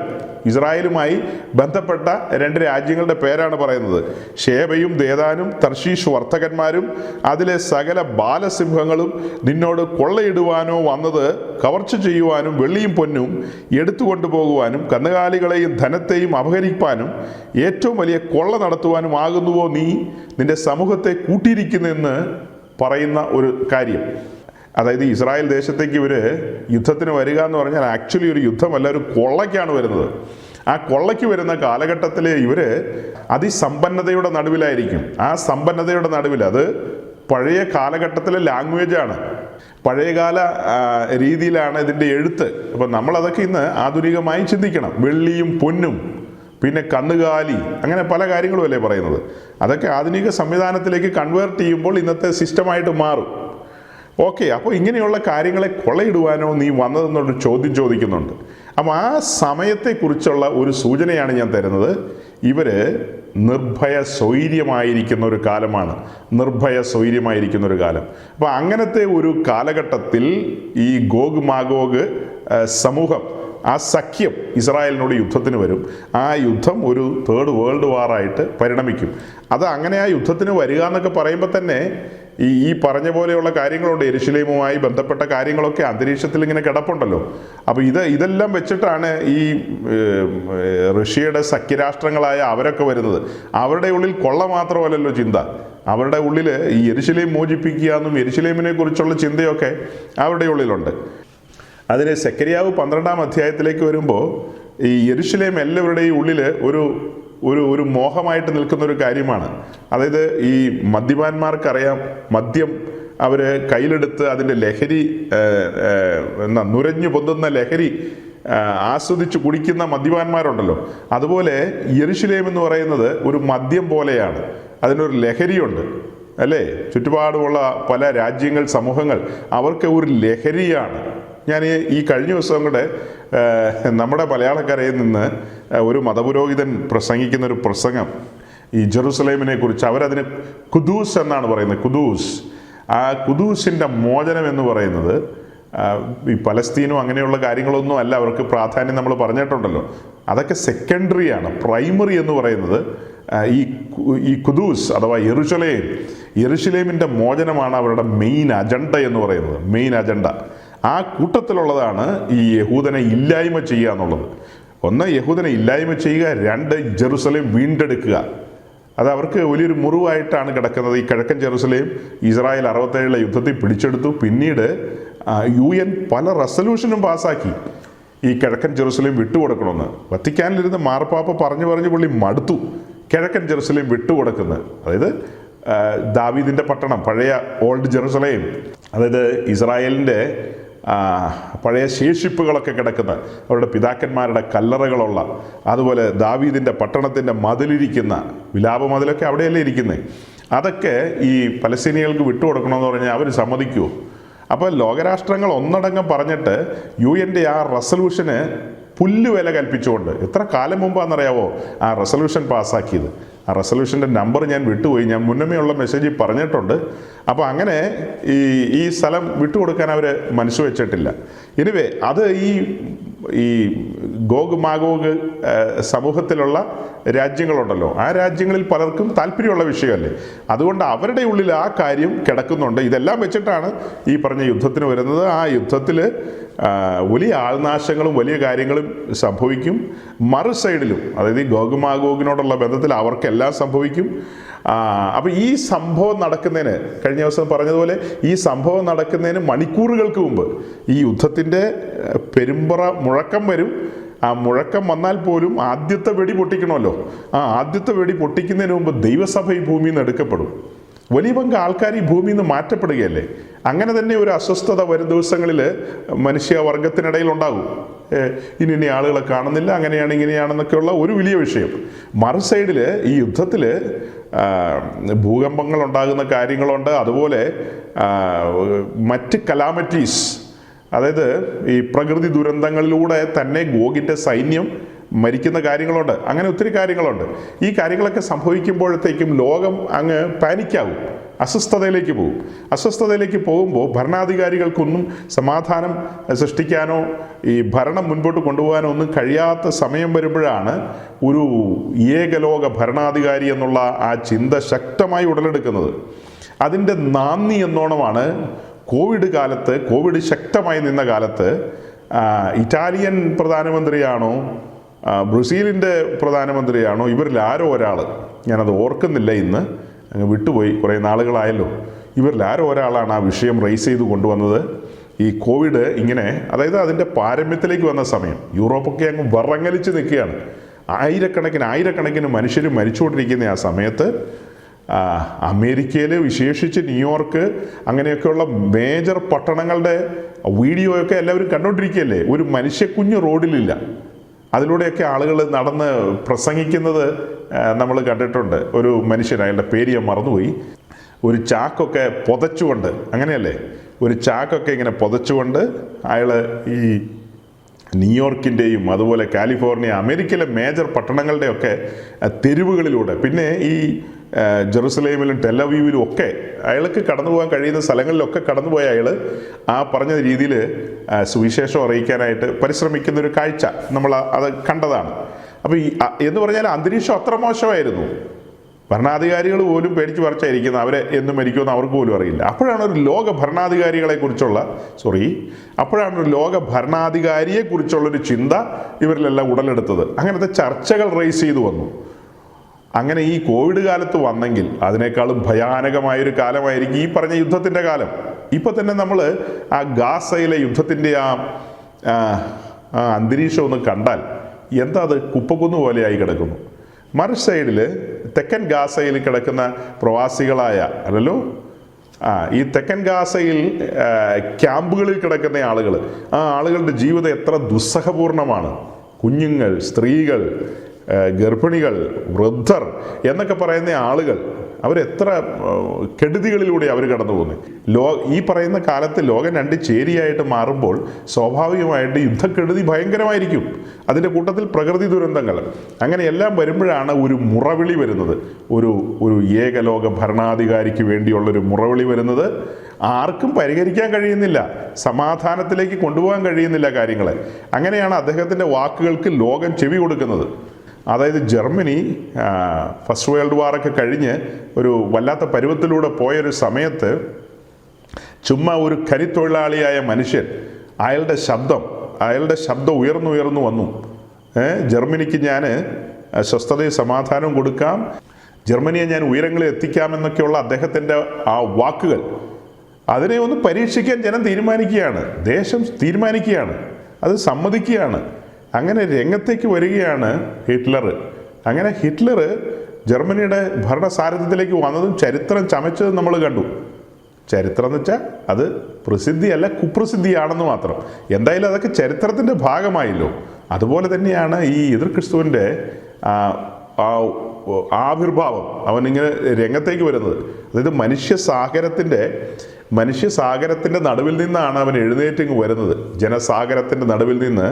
ഇസ്രായേലുമായി ബന്ധപ്പെട്ട രണ്ട് രാജ്യങ്ങളുടെ പേരാണ് പറയുന്നത്. ഷേബയും ദേദാനും തർശീഷ് വർത്തകന്മാരും അതിലെ സകല ബാലസിംഹങ്ങളും നിന്നോട് കൊള്ളയിടുവാനോ വന്നത് കവർച്ച ചെയ്യുവാനും വെള്ളിയും പൊന്നും എടുത്തുകൊണ്ടുപോകുവാനും കന്നുകാലികളെയും ധനത്തെയും അപഹരിപ്പാനും ഏറ്റവും വലിയ കൊള്ള നടത്തുവാനും ആകുന്നുവോ നീ നിന്റെ സമൂഹത്തെ കൂട്ടിയിരിക്കുന്നെന്ന് പറയുന്ന ഒരു കാര്യം. അതായത് ഇസ്രായേൽ ദേശത്തേക്ക് ഇവർ യുദ്ധത്തിന് വരിക എന്ന് പറഞ്ഞാൽ ആക്ച്വലി ഒരു യുദ്ധമല്ല, ഒരു കൊള്ളയ്ക്കാണ് വരുന്നത്. ആ കൊള്ളയ്ക്ക് വരുന്ന കാലഘട്ടത്തിൽ ഇവർ അതിസമ്പന്നതയുടെ നടുവിലായിരിക്കും. ആ സമ്പന്നതയുടെ നടുവിൽ, അത് പഴയ കാലഘട്ടത്തിലെ ലാംഗ്വേജാണ്, പഴയകാല രീതിയിലാണ് ഇതിൻ്റെ എഴുത്ത്. അപ്പം നമ്മളതൊക്കെ ഇന്ന് ആധുനികമായി ചിന്തിക്കണം. വെള്ളിയും പൊന്നും, പിന്നെ കന്നുകാലി, അങ്ങനെ പല കാര്യങ്ങളും അല്ലേ പറയുന്നത്. അതൊക്കെ ആധുനിക സംവിധാനത്തിലേക്ക് കൺവേർട്ട് ചെയ്യുമ്പോൾ ഇന്നത്തെ സിസ്റ്റമായിട്ട് മാറും. ഓക്കെ, അപ്പോൾ ഇങ്ങനെയുള്ള കാര്യങ്ങളെ കൊള്ളയിടുവാനോ നീ വന്നതെന്നൊരു ചോദ്യം ചോദിക്കുന്നുണ്ട്. അപ്പോൾ ആ സമയത്തെക്കുറിച്ചുള്ള ഒരു സൂചനയാണ് ഞാൻ തരുന്നത്. ഇവർ നിർഭയ സ്വൈര്യമായിരിക്കുന്ന ഒരു കാലമാണ്, നിർഭയ സ്വൈര്യമായിരിക്കുന്ന ഒരു കാലം. അപ്പോൾ അങ്ങനത്തെ ഒരു കാലഘട്ടത്തിൽ ഈ ഗോഗ് മാഗോഗ് സമൂഹം, ആ സഖ്യം ഇസ്രായേലിനോട് യുദ്ധത്തിന് വരും. ആ യുദ്ധം ഒരു തേർഡ് വേൾഡ് വാറായിട്ട് പരിണമിക്കും. അത് അങ്ങനെ ആ യുദ്ധത്തിന് വരിക എന്നൊക്കെ പറയുമ്പോൾ തന്നെ ഈ പറഞ്ഞ പോലെയുള്ള കാര്യങ്ങളുണ്ട്. യെരുശലേമുമായി ബന്ധപ്പെട്ട കാര്യങ്ങളൊക്കെ അന്തരീക്ഷത്തിൽ ഇങ്ങനെ കിടപ്പുണ്ടല്ലോ. അപ്പോൾ ഇതെല്ലാം വെച്ചിട്ടാണ് ഈ റഷ്യയുടെ സഖ്യരാഷ്ട്രങ്ങളായ അവരൊക്കെ വരുന്നത്. അവരുടെ ഉള്ളിൽ കൊള്ള മാത്രമല്ലല്ലോ ചിന്ത, അവരുടെ ഉള്ളിൽ ഈ യെരുശലേം മോചിപ്പിക്കുക എന്നും യെരുശലേമിനെ കുറിച്ചുള്ള ചിന്തയൊക്കെ അവരുടെ ഉള്ളിലുണ്ട്. അതിന് സെക്കരിയാവ് 12-ാം അധ്യായത്തിലേക്ക് വരുമ്പോൾ ഈ യെരുശലേം എല്ലാവരുടെയും ഉള്ളിൽ ഒരു മോഹമായിട്ട് നിൽക്കുന്ന ഒരു കാര്യമാണ്. അതായത് ഈ മദ്യപാന്മാർക്കറിയാം, മദ്യം അവർ കയ്യിലെടുത്ത് അതിൻ്റെ ലഹരി, നുരഞ്ഞു പൊന്തുന്ന ലഹരി ആസ്വദിച്ച് കുടിക്കുന്ന മദ്യപാന്മാരുണ്ടല്ലോ. അതുപോലെ യെരുശലേം എന്ന് പറയുന്നത് ഒരു മദ്യം പോലെയാണ്, അതിനൊരു ലഹരിയുണ്ട് അല്ലേ. ചുറ്റുപാടുമുള്ള പല രാജ്യങ്ങൾ, സമൂഹങ്ങൾ, അവർക്ക് ഒരു ലഹരിയാണ്. ഞാൻ ഈ കഴിഞ്ഞ ദിവസം കൂടെ നമ്മുടെ മലയാളക്കരയിൽ നിന്ന് ഒരു മതപുരോഹിതൻ പ്രസംഗിക്കുന്ന ഒരു പ്രസംഗം, ഈ ജെറുസലേമിനെ കുറിച്ച്. അവരതിന് കുദൂസ് എന്നാണ് പറയുന്നത്, കുദൂസ്. ആ കുദൂസിൻ്റെ മോചനം എന്ന് പറയുന്നത് ഈ പലസ്തീനും അങ്ങനെയുള്ള കാര്യങ്ങളൊന്നും അല്ല അവർക്ക് പ്രാധാന്യം നമ്മൾ പറഞ്ഞിട്ടുണ്ടല്ലോ. അതൊക്കെ സെക്കൻഡറിയാണ്. പ്രൈമറി എന്ന് പറയുന്നത് ഈ കുദൂസ് അഥവാ യെരുശലേമിൻ്റെ മോചനമാണ് അവരുടെ മെയിൻ അജണ്ട എന്ന് പറയുന്നത്, മെയിൻ അജണ്ട. ആ കൂട്ടത്തിലുള്ളതാണ് ഈ യഹൂദനെ ഇല്ലായ്മ ചെയ്യുക എന്നുള്ളത്. ഒന്ന്, യഹൂദനെ ഇല്ലായ്മ ചെയ്യുക. രണ്ട്, ജെറുസലേം വീണ്ടെടുക്കുക. അത് അവർക്ക് വലിയൊരു മുറിവായിട്ടാണ് കിടക്കുന്നത്. ഈ കിഴക്കൻ ജെറുസലേം ഇസ്രായേൽ 67-ലെ യുദ്ധത്തിൽ പിടിച്ചെടുത്തു. പിന്നീട് UN പല റെസൊല്യൂഷനും പാസ്സാക്കി ഈ കിഴക്കൻ ജെറുസലേം വിട്ടുകൊടുക്കണമെന്ന്. വത്തിക്കാനിലിരുന്ന് മാർപ്പാപ്പ പറഞ്ഞു പുള്ളി മടുത്തു കിഴക്കൻ ജെറുസലേം വിട്ടുകൊടുക്കുന്നത്. അതായത് ദാവീദിൻ്റെ പട്ടണം, പഴയ ഓൾഡ് ജെറുസലേം, അതായത് ഇസ്രായേലിൻ്റെ പഴയ ശേഷിപ്പുകളൊക്കെ കിടക്കുന്ന, അവരുടെ പിതാക്കന്മാരുടെ കല്ലറകളുള്ള, അതുപോലെ ദാവീദിൻ്റെ പട്ടണത്തിൻ്റെ മതിലിരിക്കുന്ന വിലാപ മതിലൊക്കെ അവിടെയല്ലേ ഇരിക്കുന്നത്. അതൊക്കെ ഈ പലസ്തീനികൾക്ക് വിട്ടുകൊടുക്കണമെന്ന് പറഞ്ഞാൽ അവർ സമ്മതിക്കുമോ? അപ്പോൾ ലോകരാഷ്ട്രങ്ങൾ ഒന്നടങ്കം പറഞ്ഞിട്ട് UN-ന്റെ ആ റെസൊല്യൂഷന് പുല്ലുവില കൽപ്പിച്ചുകൊണ്ട്, എത്ര കാലം മുമ്പാണെന്നറിയാവോ ആ റെസൊല്യൂഷൻ പാസ്സാക്കിയത്? ആ റെസൊല്യൂഷൻ്റെ നമ്പർ ഞാൻ വിട്ടുപോയി, ഞാൻ മുന്നമേ ഉള്ള മെസ്സേജിൽ പറഞ്ഞിട്ടുണ്ട്. അപ്പോൾ അങ്ങനെ ഈ സ്ഥലം വിട്ടുകൊടുക്കാൻ അവർ മനസ്സ് വെച്ചിട്ടില്ല. എനിവേ, അത് ഈ ഗോഗ് മാഗോഗ് സമൂഹത്തിലുള്ള രാജ്യങ്ങളുണ്ടല്ലോ, ആ രാജ്യങ്ങളിൽ പലർക്കും താല്പര്യമുള്ള വിഷയമല്ലേ. അതുകൊണ്ട് അവരുടെ ഉള്ളിൽ ആ കാര്യം കിടക്കുന്നുണ്ട്. ഇതെല്ലാം വെച്ചിട്ടാണ് ഈ പറഞ്ഞ യുദ്ധത്തിന് വരുന്നത്. ആ യുദ്ധത്തിൽ വലിയ ആൾനാശങ്ങളും വലിയ കാര്യങ്ങളും സംഭവിക്കും. മറു സൈഡിലും, അതായത് ഈ ഗോഗ് മാഗോഗിനോടുള്ള ബന്ധത്തിൽ അവർക്കെല്ലാം സംഭവിക്കും. അപ്പോൾ ഈ സംഭവം നടക്കുന്നതിന്, കഴിഞ്ഞ ദിവസം പറഞ്ഞതുപോലെ, ഈ സംഭവം നടക്കുന്നതിന് മണിക്കൂറുകൾക്ക് മുമ്പ് ഈ യുദ്ധത്തിൻ്റെ പെരുമ്പറ മുഴക്കം വരും. ആ മുഴക്കം വന്നാൽ പോലും ആദ്യത്തെ വെടി പൊട്ടിക്കണമല്ലോ. ആ ആദ്യത്തെ വെടി പൊട്ടിക്കുന്നതിന് മുമ്പ് ദൈവസഭ ഈ ഭൂമിയിൽ നിന്ന് എടുക്കപ്പെടും. വലിയ പങ്ക് ആൾക്കാർ ഈ ഭൂമിയിൽ നിന്ന് മാറ്റപ്പെടുകയല്ലേ. അങ്ങനെ തന്നെ ഒരു അസ്വസ്ഥത വരും ദിവസങ്ങളിൽ മനുഷ്യവർഗത്തിനിടയിൽ ഉണ്ടാകും. ഇനി ആളുകളെ കാണുന്നില്ല, അങ്ങനെയാണ് ഇങ്ങനെയാണെന്നൊക്കെയുള്ള ഒരു വലിയ വിഷയം. മറു സൈഡിൽ ഈ യുദ്ധത്തിൽ ഭൂകമ്പങ്ങൾ ഉണ്ടാകുന്ന കാര്യങ്ങളുണ്ട്. അതുപോലെ മറ്റ് കലാമിറ്റീസ്, അതായത് ഈ പ്രകൃതി ദുരന്തങ്ങളിലൂടെ തന്നെ ഗോഗിൻ്റെ സൈന്യം മരിക്കുന്ന കാര്യങ്ങളുണ്ട്, അങ്ങനെ ഒത്തിരി കാര്യങ്ങളുണ്ട്. ഈ കാര്യങ്ങളൊക്കെ സംഭവിക്കുമ്പോഴത്തേക്കും ലോകം അങ്ങ് പാനിക്കാവും, അസ്വസ്ഥതയിലേക്ക് പോകും. അസ്വസ്ഥതയിലേക്ക് പോകുമ്പോൾ ഭരണാധികാരികൾക്കൊന്നും സമാധാനം സൃഷ്ടിക്കാനോ ഈ ഭരണം മുൻപോട്ട് കൊണ്ടുപോകാനോ ഒന്നും കഴിയാത്ത സമയം വരുമ്പോഴാണ് ഒരു ഏകലോക ഭരണാധികാരി എന്നുള്ള ആ ചിന്ത ശക്തമായി ഉടലെടുക്കുന്നത്. അതിൻ്റെ നാന്ദി എന്നോണമാണ് കോവിഡ് ശക്തമായി നിന്ന കാലത്ത് ഇറ്റാലിയൻ പ്രധാനമന്ത്രിയാണോ ബ്രസീലിൻ്റെ പ്രധാനമന്ത്രിയാണോ ഇവരിൽ ആരോ ഒരാൾ, ഞാനത് ഓർക്കുന്നില്ല, ഇന്ന് അങ്ങ് വിട്ടുപോയി, കുറേ നാളുകളായല്ലോ, ഇവരിൽ ആരോ ഒരാളാണ് ആ വിഷയം റേസ് ചെയ്ത് കൊണ്ടുവന്നത്. ഈ കോവിഡ് ഇങ്ങനെ, അതായത് അതിൻ്റെ പാരമ്യത്തിലേക്ക് വന്ന സമയം യൂറോപ്പൊക്കെ അങ്ങ് വിറങ്ങലിച്ച് നിൽക്കുകയാണ്. ആയിരക്കണക്കിന് മനുഷ്യർ മരിച്ചുകൊണ്ടിരിക്കുന്ന ആ സമയത്ത് അമേരിക്കയിൽ വിശേഷിച്ച് ന്യൂയോർക്ക് അങ്ങനെയൊക്കെയുള്ള മേജർ പട്ടണങ്ങളുടെ വീഡിയോയൊക്കെ എല്ലാവരും കണ്ടുകൊണ്ടിരിക്കുകയല്ലേ. ഒരു മനുഷ്യക്കുഞ്ഞ് റോഡിലില്ല. അതിലൂടെയൊക്കെ ആളുകൾ നടന്ന് പ്രസംഗിക്കുന്നത് നമ്മൾ കണ്ടിട്ടുണ്ട്. ഒരു മനുഷ്യൻ, അയാളുടെ പേര് ഞാൻ മറന്നുപോയി, ഒരു ചാക്കൊക്കെ പുതച്ചുകൊണ്ട്, അങ്ങനെയല്ലേ, ഒരു ചാക്കൊക്കെ ഇങ്ങനെ പുതച്ചുകൊണ്ട് അയാൾ ഈ ന്യൂയോർക്കിൻ്റെയും അതുപോലെ കാലിഫോർണിയ, അമേരിക്കയിലെ മേജർ പട്ടണങ്ങളുടെയൊക്കെ തെരുവുകളിലൂടെ, പിന്നെ ഈ ജെറുസലേമിലും ടെലവീവിലും ഒക്കെ അയാൾക്ക് കടന്നു പോകാൻ കഴിയുന്ന സ്ഥലങ്ങളിലൊക്കെ കടന്നുപോയ അയാൾ ആ പറഞ്ഞ രീതിയിൽ സുവിശേഷം അറിയിക്കാനായിട്ട് പരിശ്രമിക്കുന്ന ഒരു കാഴ്ച നമ്മൾ അത് കണ്ടതാണ്. അപ്പോൾ എന്ന് പറഞ്ഞാൽ അന്തരീക്ഷം അത്ര മോശമായിരുന്നു. ഭരണാധികാരികൾ പോലും പേടിച്ച് പറിച്ചായിരിക്കുന്ന, അവരെ എന്നും മരിക്കുമെന്ന് അവർക്ക് പോലും അറിയില്ല. അപ്പോഴാണ് ഒരു ലോക ഭരണാധികാരിയെക്കുറിച്ചുള്ളൊരു ചിന്ത ഇവരിലെല്ലാം ഉടലെടുത്തത്. അങ്ങനത്തെ ചർച്ചകൾ റേസ് ചെയ്തു വന്നു. അങ്ങനെ ഈ കോവിഡ് കാലത്ത് വന്നെങ്കിൽ അതിനേക്കാളും ഭയാനകമായൊരു കാലമായിരിക്കും ഈ പറഞ്ഞ യുദ്ധത്തിൻ്റെ കാലം. ഇപ്പം തന്നെ നമ്മൾ ആ ഗാസയിലെ യുദ്ധത്തിൻ്റെ ആ അന്തരീക്ഷം ഒന്ന് കണ്ടാൽ എന്താ, അത് കുപ്പക്കുന്ന് പോലെയായി കിടക്കുന്നു. മറു സൈഡിൽ തെക്കൻ ഗാസയിൽ കിടക്കുന്ന പ്രവാസികളായ അല്ലല്ലോ ഈ തെക്കൻ ഗാസയിൽ ക്യാമ്പുകളിൽ കിടക്കുന്ന ആളുകൾ, ആ ആളുകളുടെ ജീവിതം എത്ര ദുസ്സഹപൂർണമാണ്. കുഞ്ഞുങ്ങൾ, സ്ത്രീകൾ, ഗർഭിണികൾ, വൃദ്ധർ എന്നൊക്കെ പറയുന്ന ആളുകൾ, അവരെത്ര കെടുതികളിലൂടെ അവർ കടന്നു പോകുന്നത്. ഈ പറയുന്ന കാലത്ത് ലോകം രണ്ട് ചേരിയായിട്ട് മാറുമ്പോൾ സ്വാഭാവികമായിട്ട് യുദ്ധക്കെടുതി ഭയങ്കരമായിരിക്കും. അതിൻ്റെ കൂട്ടത്തിൽ പ്രകൃതി ദുരന്തങ്ങൾ, അങ്ങനെ എല്ലാം വരുമ്പോഴാണ് ഒരു മുറവിളി വരുന്നത്. ഒരു ഏകലോക ഭരണാധികാരിക്ക് വേണ്ടിയുള്ളൊരു മുറവിളി വരുന്നത്. ആർക്കും പരിഹരിക്കാൻ കഴിയുന്നില്ല, സമാധാനത്തിലേക്ക് കൊണ്ടുപോകാൻ കഴിയുന്നില്ല കാര്യങ്ങളെ. അങ്ങനെയാണ് അദ്ദേഹത്തിൻ്റെ വാക്കുകൾക്ക് ലോകം ചെവി കൊടുക്കുന്നത്. അതായത് ജർമ്മനി ഫസ്റ്റ് വേൾഡ് വാറൊക്കെ കഴിഞ്ഞ് ഒരു വല്ലാത്ത പരുവത്തിലൂടെ പോയൊരു സമയത്ത് ചുമ്മാ ഒരു ഖനിത്തൊഴിലാളിയായ മനുഷ്യൻ അയാളുടെ ശബ്ദം ഉയർന്നു വന്നു. ജർമ്മനിക്ക് ഞാൻ സ്വസ്ഥതയും സമാധാനവും കൊടുക്കാം, ജർമ്മനിയെ ഞാൻ ഉയരങ്ങളിൽ എത്തിക്കാമെന്നൊക്കെയുള്ള അദ്ദേഹത്തിൻ്റെ ആ വാക്കുകൾ, അതിനെ ഒന്ന് പരീക്ഷിക്കാൻ ജനം തീരുമാനിക്കുകയാണ്, ദേശം തീരുമാനിക്കുകയാണ്, അത് സമ്മതിക്കുകയാണ്. അങ്ങനെ രംഗത്തേക്ക് വരികയാണ് ഹിറ്റ്ലർ. അങ്ങനെ ഹിറ്റ്ലർ ജർമ്മനിയുടെ ഭരണസാരഥ്യത്തിലേക്ക് വന്നതും ചരിത്രം ചമച്ചതും നമ്മൾ കണ്ടു. ചരിത്രം എന്ന് വെച്ചാൽ അത് പ്രസിദ്ധിയല്ല, കുപ്രസിദ്ധിയാണെന്ന് മാത്രം. എന്തായാലും അതൊക്കെ ചരിത്രത്തിൻ്റെ ഭാഗമായല്ലോ. അതുപോലെ തന്നെയാണ് ഈ എതിർ ക്രിസ്തുവിൻ്റെ ആവിർഭാവം, അവനിങ്ങനെ രംഗത്തേക്ക് വരുന്നത്. അതായത് മനുഷ്യസാഗരത്തിൻ്റെ നടുവിൽ നിന്നാണ് അവൻ എഴുന്നേറ്റിങ് വരുന്നത്. ജനസാഗരത്തിൻ്റെ നടുവിൽ നിന്ന്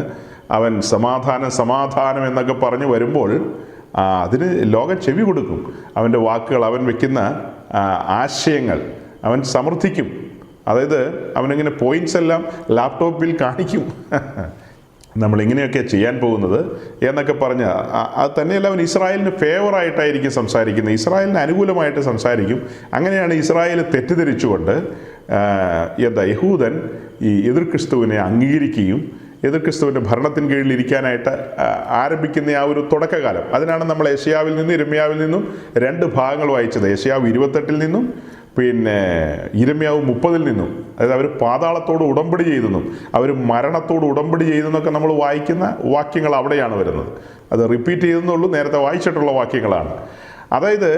അവൻ സമാധാനം എന്നൊക്കെ പറഞ്ഞു വരുമ്പോൾ അതിന് ലോകം ചെവി കൊടുക്കും. അവൻ്റെ വാക്കുകൾ, അവൻ വയ്ക്കുന്ന ആശയങ്ങൾ അവൻ സമർത്ഥിക്കും. അതായത് അവനിങ്ങനെ പോയിൻറ്റ്സ് എല്ലാം ലാപ്ടോപ്പിൽ കാണിക്കും. നമ്മളിങ്ങനെയൊക്കെ ചെയ്യാൻ പോകുന്നത് എന്നൊക്കെ പറഞ്ഞ്, അത് തന്നെയല്ല അവൻ ഇസ്രായേലിന് ഫേവറായിട്ടായിരിക്കും സംസാരിക്കുന്നത്, ഇസ്രായേലിന് അനുകൂലമായിട്ട് സംസാരിക്കും. അങ്ങനെയാണ് ഇസ്രായേൽ തെറ്റിദ്ധരിച്ചുകൊണ്ട് യഹൂദൻ ഈ എതിർ ക്രിസ്തുവിനെ അംഗീകരിക്കുകയും എതിർ ക്രിസ്തുവിൻ്റെ ഭരണത്തിന് കീഴിൽ ഇരിക്കാനായിട്ട് ആരംഭിക്കുന്ന ആ ഒരു തുടക്കകാലം. അതിനാണ് നമ്മൾ യെശയ്യാവിൽ നിന്നും യിരെമ്യാവിൽ നിന്നും 2 ഭാഗങ്ങൾ വായിച്ചത്. യെശയ്യാവ് 28 നിന്നും പിന്നെ യിരെമ്യാവ് 30 നിന്നും. അതായത് അവർ പാതാളത്തോട് ഉടമ്പടി ചെയ്തെന്നും അവർ മരണത്തോട് ഉടമ്പടി ചെയ്തെന്നൊക്കെ നമ്മൾ വായിക്കുന്ന വാക്യങ്ങൾ അവിടെയാണ് വരുന്നത്. അത് റിപ്പീറ്റ് ചെയ്തെന്നുള്ളൂ, നേരത്തെ വായിച്ചിട്ടുള്ള വാക്യങ്ങളാണ്. അതായത്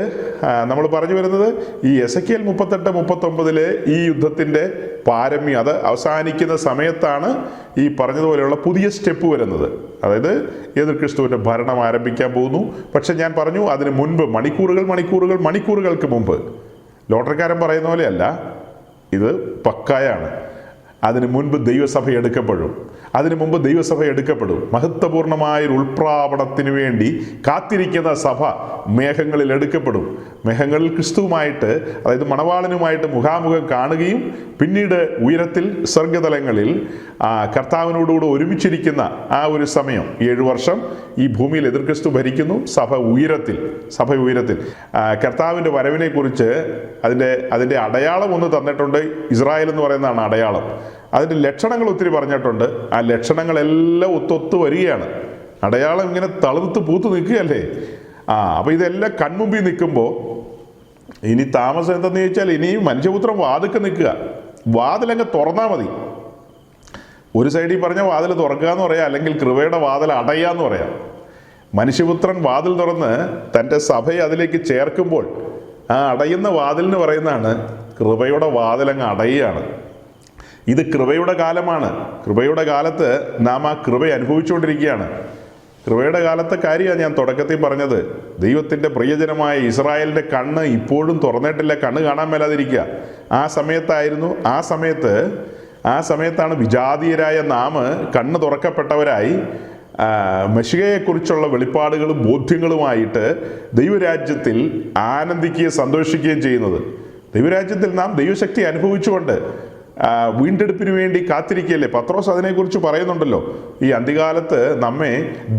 നമ്മൾ പറഞ്ഞു വരുന്നത് ഈ എസെക്കിയേൽ 38-39 ഈ യുദ്ധത്തിൻ്റെ പാരമ്യം അത് അവസാനിക്കുന്ന സമയത്താണ് ഈ പറഞ്ഞതുപോലെയുള്ള പുതിയ സ്റ്റെപ്പ് വരുന്നത്. അതായത് എതിർ ക്രിസ്തുവിൻ്റെ ഭരണം ആരംഭിക്കാൻ പോകുന്നു. പക്ഷെ ഞാൻ പറഞ്ഞു അതിന് മുൻപ് മണിക്കൂറുകൾക്ക് മുമ്പ്, ലോട്ടറിക്കാരൻ പറയുന്ന പോലെയല്ല, ഇത് പക്കായാണ്. അതിനു മുൻപ് ദൈവസഭ എടുക്കപ്പെടും. അതിനു മുമ്പ് ദൈവസഭ എടുക്കപ്പെടും. മഹത്വപൂർണമായൊരു ഉൾപ്രാവണത്തിന് വേണ്ടി കാത്തിരിക്കുന്ന സഭ മേഘങ്ങളിൽ എടുക്കപ്പെടും. മേഘങ്ങളിൽ ക്രിസ്തുവുമായിട്ട്, അതായത് മണവാളനുമായിട്ട് മുഖാമുഖം കാണുകയും പിന്നീട് ഉയരത്തിൽ സ്വർഗതലങ്ങളിൽ കർത്താവിനോടുകൂടെ ഒരുമിച്ചിരിക്കുന്ന ആ ഒരു സമയം, 7 വർഷം ഈ ഭൂമിയിൽ എതിർ ക്രിസ്തു ഭരിക്കുന്നു. സഭ ഉയരത്തിൽ. കർത്താവിൻ്റെ വരവിനെ കുറിച്ച് അതിൻ്റെ അടയാളം ഒന്ന് തന്നിട്ടുണ്ട്. ഇസ്രായേൽ എന്ന് പറയുന്നതാണ് അടയാളം. അതിൻ്റെ ലക്ഷണങ്ങൾ ഒത്തിരി പറഞ്ഞിട്ടുണ്ട്. ആ ലക്ഷണങ്ങളെല്ലാം ഒത്തൊത്ത് വരികയാണ്. അടയാളം ഇങ്ങനെ തളുത്ത് പൂത്ത് നിൽക്കുകയല്ലേ. അപ്പോൾ ഇതെല്ലാം കൺമുമ്പിൽ നിൽക്കുമ്പോൾ ഇനി താമസം എന്തെന്ന് ചോദിച്ചാൽ, ഇനി മനുഷ്യപുത്രം വാതിൽക്ക് നിൽക്കുക. വാതിലങ്ങ് തുറന്നാൽ മതി. ഒരു സൈഡിൽ പറഞ്ഞ വാതിൽ തുറക്കുക എന്ന് പറയാം, അല്ലെങ്കിൽ കൃപയുടെ വാതിൽ അടയുക എന്ന് പറയാം. മനുഷ്യപുത്രൻ വാതിൽ തുറന്ന് തൻ്റെ സഭയെ അതിലേക്ക് ചേർക്കുമ്പോൾ ആ അടയുന്ന വാതിലിന് പറയുന്നതാണ് കൃപയുടെ വാതിലങ്ങ് അടയുകയാണ്. ഇത് കൃപയുടെ കാലമാണ്. കൃപയുടെ കാലത്ത് നാം ആ കൃപ അനുഭവിച്ചുകൊണ്ടിരിക്കുകയാണ്. കൃപയുടെ കാലത്തെ കാര്യമാണ് ഞാൻ തുടക്കത്തിൽ പറഞ്ഞത്. ദൈവത്തിൻ്റെ പ്രിയജനമായ ഇസ്രായേലിൻ്റെ കണ്ണ് ഇപ്പോഴും തുറന്നിട്ടില്ല, കണ്ണ് കാണാൻ മേലാതിരിക്കുക. ആ സമയത്താണ് വിജാതീയരായ നാം കണ്ണ് തുറക്കപ്പെട്ടവരായി മെശിഹയെക്കുറിച്ചുള്ള വെളിപ്പാടുകളും ബോധ്യങ്ങളുമായിട്ട് ദൈവരാജ്യത്തിൽ ആനന്ദിക്കുകയും സന്തോഷിക്കുകയും ചെയ്യുന്നത്. ദൈവരാജ്യത്തിൽ നാം ദൈവശക്തി അനുഭവിച്ചുകൊണ്ട് വീണ്ടെടുപ്പിന് വേണ്ടി കാത്തിരിക്കുകയല്ലേ. പത്രോസ് അതിനെക്കുറിച്ച് പറയുന്നുണ്ടല്ലോ, ഈ അന്ത്യകാലത്ത് നമ്മെ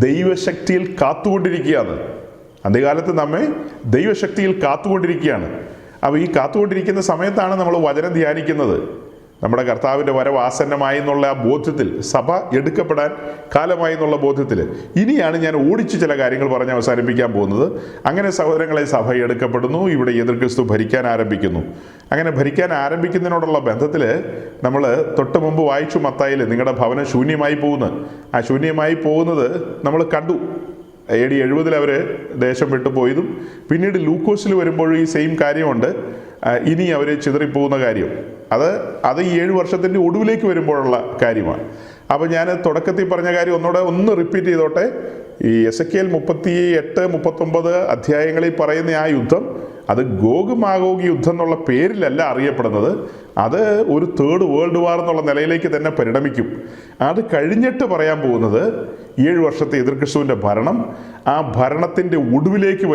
ദൈവശക്തിയിൽ കാത്തുകൊണ്ടിരിക്കുകയാണ്. അന്ത്യകാലത്ത് നമ്മെ ദൈവശക്തിയിൽ കാത്തുകൊണ്ടിരിക്കുകയാണ്. അപ്പോൾ ഈ കാത്തുകൊണ്ടിരിക്കുന്ന സമയത്താണ് നമ്മൾ വചനം ധ്യാനിക്കുന്നത്. നമ്മുടെ കർത്താവിൻ്റെ വരവ് ആസന്നമായി എന്നുള്ള ആ ബോധ്യത്തിൽ, സഭ എടുക്കപ്പെടാൻ കാലമായി എന്നുള്ള ബോധ്യത്തിൽ ഇനിയാണ് ഞാൻ ഓടിച്ച് ചില കാര്യങ്ങൾ പറഞ്ഞ് അവസാനിപ്പിക്കാൻ പോകുന്നത്. അങ്ങനെ സഹോദരങ്ങളെ, സഭ എടുക്കപ്പെടുന്നു. ഇവിടെ എതിർ ക്രിസ്തു ഭരിക്കാൻ ആരംഭിക്കുന്നു. അങ്ങനെ ഭരിക്കാൻ ആരംഭിക്കുന്നതിനോടുള്ള ബന്ധത്തിൽ നമ്മൾ തൊട്ട് മുമ്പ് വായിച്ചു മത്തായിയിൽ നിങ്ങളുടെ ഭവനം ശൂന്യമായി പോകുന്നത്. ആ ശൂന്യമായി പോകുന്നത് നമ്മൾ കണ്ടു. AD 70 അവർ ദേശം വിട്ടുപോയതും, പിന്നീട് ലൂക്കോസിൽ വരുമ്പോഴും ഈ സെയിം കാര്യമുണ്ട്. ഇനി അവർ ചിതറിപ്പോകുന്ന കാര്യം അത് ഈ 7 വർഷത്തിൻ്റെ ഒടുവിലേക്ക് വരുമ്പോഴുള്ള കാര്യമാണ്. അപ്പോൾ ഞാൻ തുടക്കത്തിൽ പറഞ്ഞ കാര്യം ഒന്ന് റിപ്പീറ്റ് ചെയ്തോട്ടെ. ഈ എസെക്കിയേൽ 38, 39 അധ്യായങ്ങളിൽ പറയുന്ന ആ യുദ്ധം, അത് ഗോഗ് മാഗോഗ് യുദ്ധം എന്നുള്ള പേരിലല്ല അറിയപ്പെടുന്നത്. അത് ഒരു 3rd വേൾഡ് വാർ എന്നുള്ള നിലയിലേക്ക് തന്നെ പരിണമിക്കും. അത് കഴിഞ്ഞിട്ട് പറയാൻ പോകുന്നത് 7 വർഷത്തെ എതിർ ക്രിസ്തുവിൻ്റെ ഭരണം. ആ ഭരണത്തിൻ്റെ ഒടുവിലേക്ക്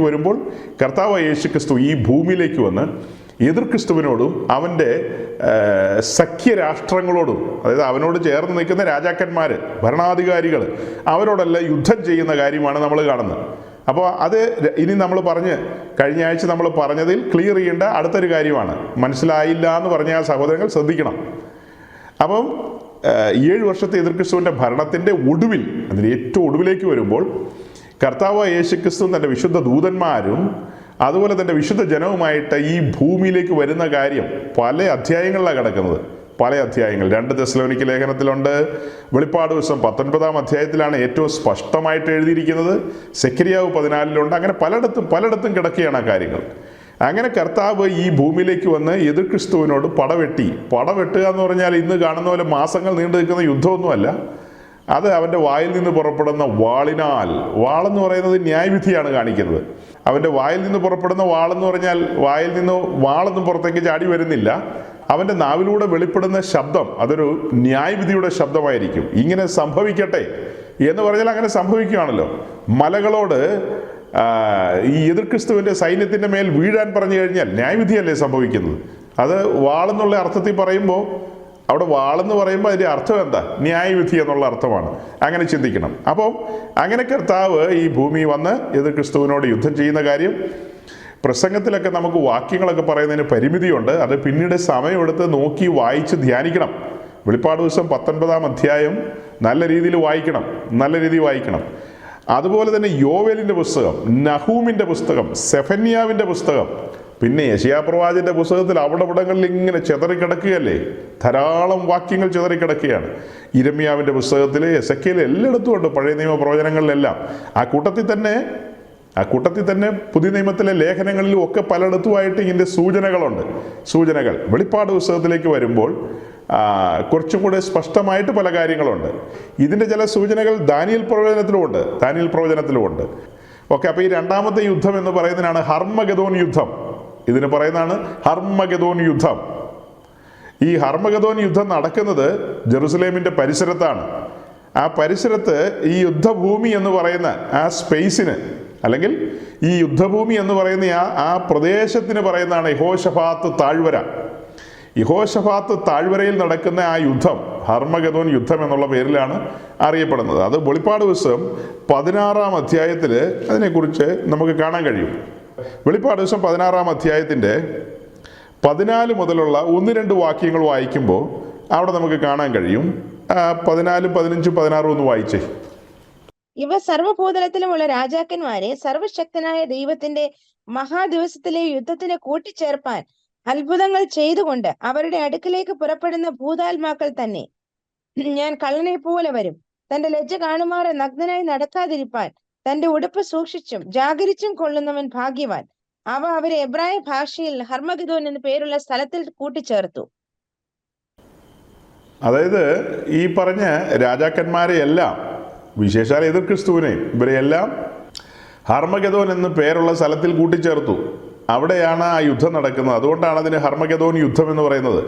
വരുമ്പോൾ കർത്താവ് യേശു ക്രിസ്തു ഈ ഭൂമിയിലേക്ക് വന്ന് എതിർ ക്രിസ്തുവിനോടും അവൻ്റെ സഖ്യരാഷ്ട്രങ്ങളോടും, അതായത് അവനോട് ചേർന്ന് നിൽക്കുന്ന രാജാക്കന്മാർ, ഭരണാധികാരികൾ, അവരോടെല്ലാം യുദ്ധം ചെയ്യുന്ന കാര്യമാണ് നമ്മൾ കാണുന്നത്. അപ്പോൾ അത് ഇനി നമ്മൾ കഴിഞ്ഞ ആഴ്ച നമ്മൾ പറഞ്ഞതിൽ ക്ലിയർ ചെയ്യേണ്ട അടുത്തൊരു കാര്യമാണ്. മനസ്സിലായില്ല എന്ന് പറഞ്ഞ ആ സഹോദരങ്ങൾ ശ്രദ്ധിക്കണം. അപ്പം 7 വർഷത്തെ എതിർ ക്രിസ്തുവിൻ്റെ ഭരണത്തിൻ്റെ ഒടുവിൽ, അതിന് ഏറ്റവും ഒടുവിലേക്ക് വരുമ്പോൾ കർത്താവ് യേശു ക്രിസ്തു തൻ്റെ വിശുദ്ധ ദൂതന്മാരും അതുപോലെ തന്നെ വിശുദ്ധ ജനവുമായിട്ട് ഈ ഭൂമിയിലേക്ക് വരുന്ന കാര്യം പല അധ്യായങ്ങളിലാണ് കിടക്കുന്നത്. പല അധ്യായങ്ങൾ 2 തെസ്സലോനിക്ക ലേഖനത്തിലുണ്ട്. വെളിപ്പാട് ദിവസം 19-ാം അധ്യായത്തിലാണ് ഏറ്റവും സ്പഷ്ടമായിട്ട് എഴുതിയിരിക്കുന്നത്. സെക്കരിയാവ് 14-ലുണ്ട്. അങ്ങനെ പലയിടത്തും കിടക്കുകയാണ് ആ കാര്യങ്ങൾ. അങ്ങനെ കർത്താവ് ഈ ഭൂമിയിലേക്ക് വന്ന് എതിർ ക്രിസ്തുവിനോട് പടവെട്ടുക എന്ന് പറഞ്ഞാൽ ഇന്ന് കാണുന്ന പോലെ മാസങ്ങൾ നീണ്ടു നിൽക്കുന്ന യുദ്ധമൊന്നുമല്ല. അത് അവൻ്റെ വായിൽ നിന്ന് പുറപ്പെടുന്ന വാളെന്ന് പറയുന്നത് ന്യായവിധിയാണ് കാണിക്കുന്നത്. അവൻ്റെ വായിൽ നിന്ന് പുറപ്പെടുന്ന വാളെന്ന് പറഞ്ഞാൽ വായിൽ നിന്ന് വാളൊന്നും പുറത്തേക്ക് ചാടി വരുന്നില്ല. അവൻ്റെ നാവിലൂടെ വെളിപ്പെടുന്ന ശബ്ദം അതൊരു ന്യായവിധിയുടെ ശബ്ദമായിരിക്കും. ഇങ്ങനെ സംഭവിക്കട്ടെ എന്ന് പറഞ്ഞാൽ അങ്ങനെ സംഭവിക്കുകയാണല്ലോ. മലകളോട് ഈ എതിർ ക്രിസ്തുവിൻ്റെ സൈന്യത്തിൻ്റെ മേൽ വീഴാൻ പറഞ്ഞു കഴിഞ്ഞാൽ ന്യായവിധിയല്ലേ സംഭവിക്കുന്നത്. അത് വാളെന്നുള്ള അർത്ഥത്തിൽ പറയുമ്പോൾ, അവിടെ വാളെന്ന് പറയുമ്പോൾ അതിൻ്റെ അർത്ഥം എന്താ? ന്യായവിധി എന്നുള്ള അർത്ഥമാണ്. അങ്ങനെ ചിന്തിക്കണം. അപ്പോൾ അങ്ങനെ കർത്താവ് ഈ ഭൂമി വന്ന് എതിർ ക്രിസ്തുവിനോട് യുദ്ധം ചെയ്യുന്ന കാര്യം പ്രസംഗത്തിലൊക്കെ നമുക്ക് വാക്യങ്ങളൊക്കെ പറയുന്നതിന് പരിമിതിയുണ്ട്. അത് പിന്നീട് സമയമെടുത്ത് നോക്കി വായിച്ച് ധ്യാനിക്കണം. വെളിപ്പാട് ദിവസം 19-ാം അധ്യായം നല്ല രീതിയിൽ വായിക്കണം. അതുപോലെ തന്നെ യോവേലിൻ്റെ പുസ്തകം, നഹൂമിൻ്റെ പുസ്തകം, സെഫന്യാവിൻ്റെ പുസ്തകം, പിന്നെ യെശയ്യാ പ്രവാചകന്റെ പുസ്തകത്തിൽ അവിടങ്ങളിൽ ഇങ്ങനെ ചിതറിക്കിടക്കുകയല്ലേ, ധാരാളം വാക്യങ്ങൾ ചിതറിക്കിടക്കുകയാണ്. ഇരമ്യാവിൻ്റെ പുസ്തകത്തിൽ, എസെക്കിയേൽ, എല്ലായിടത്തും ഉണ്ട്, പഴയ നിയമ പ്രവചനങ്ങളിലെല്ലാം. ആ കൂട്ടത്തിൽ തന്നെ പുതിയ നിയമത്തിലെ ലേഖനങ്ങളിലും ഒക്കെ പലയിടത്തുമായിട്ട് ഇതിൻ്റെ സൂചനകൾ വെളിപ്പാട് പുസ്തകത്തിലേക്ക് വരുമ്പോൾ കുറച്ചും കൂടെ സ്പഷ്ടമായിട്ട് പല കാര്യങ്ങളുണ്ട്. ഇതിൻ്റെ ചില സൂചനകൾ ദാനിയേൽ പ്രവചനത്തിലുമുണ്ട്. ഓക്കെ, അപ്പോൾ ഈ 2ാമത്തെ യുദ്ധം എന്ന് പറയുന്നതിനാണ് ഹർമഗദോൻ യുദ്ധം. ഇതിന് പറയുന്നതാണ് ഹർമഗദോൻ യുദ്ധം. ഈ ഹർമഗദോൻ യുദ്ധം നടക്കുന്നത് ജെറുസലേമിൻ്റെ പരിസരത്താണ്. ആ പരിസരത്ത് ഈ യുദ്ധഭൂമി എന്ന് പറയുന്ന ആ സ്പേസിന്, അല്ലെങ്കിൽ ഈ യുദ്ധഭൂമി എന്ന് പറയുന്ന ആ പ്രദേശത്തിന് പറയുന്നതാണ് യഹോശഫാത്ത് താഴ്വര. യഹോശഫാത്ത് താഴ്വരയിൽ നടക്കുന്ന ആ യുദ്ധം ഹർമഗദോൻ യുദ്ധം എന്നുള്ള പേരിലാണ് അറിയപ്പെടുന്നത്. അത് വെളിപ്പാട് പുസ്തകം 16-ാം അധ്യായത്തിൽ അതിനെക്കുറിച്ച് നമുക്ക് കാണാൻ കഴിയും. വെളിപ്പാട് പുസ്തകം 16-ാം അധ്യായത്തിൻ്റെ 14 മുതലുള്ള 1-2 വാക്യങ്ങൾ വായിക്കുമ്പോൾ അവിടെ നമുക്ക് കാണാൻ കഴിയും. 14, 15, 16 ഒന്ന് വായിച്ചേ. ഇവ സർവഭൂതലത്തിലുമുള്ള രാജാക്കന്മാരെ സർവശക്തനായ ദൈവത്തിന്റെ മഹാദിവസത്തിലെ യുദ്ധത്തിന് കൂട്ടിച്ചേർപ്പാൻ അത്ഭുതങ്ങൾ ചെയ്തുകൊണ്ട് അവരുടെ അടുക്കിലേക്ക് പുറപ്പെടുന്ന ഭൂതാത്മാക്കൾ തന്നെ. ഞാൻ കള്ളനെ പോലെ വരും. തന്റെ ലജ്ജ കാണുമാറ് നഗ്നനായി നടക്കാതിരിപ്പാൻ തന്റെ ഉടുപ്പ് സൂക്ഷിച്ചും ജാഗരിച്ചും കൊള്ളുന്നവൻ ഭാഗ്യവാൻ. അവ അവരെ എബ്രായ ഭാഷയിൽ ഹർമഗദോൻ എന്ന് പേരുള്ള സ്ഥലത്തിൽ കൂട്ടിച്ചേർത്തു. അതായത് ഈ പറഞ്ഞ രാജാക്കന്മാരെ എല്ലാം, വിശേഷാൽ എതിർ ക്രിസ്തുവിനെ, ഇവരെയെല്ലാം ഹർമഗദോൻ എന്ന് പേരുള്ള സ്ഥലത്തിൽ കൂട്ടിച്ചേർത്തു. അവിടെയാണ് ആ യുദ്ധം നടക്കുന്നത്. അതുകൊണ്ടാണ് അതിന് ഹർമഗദോൻ യുദ്ധം എന്ന് പറയുന്നത്.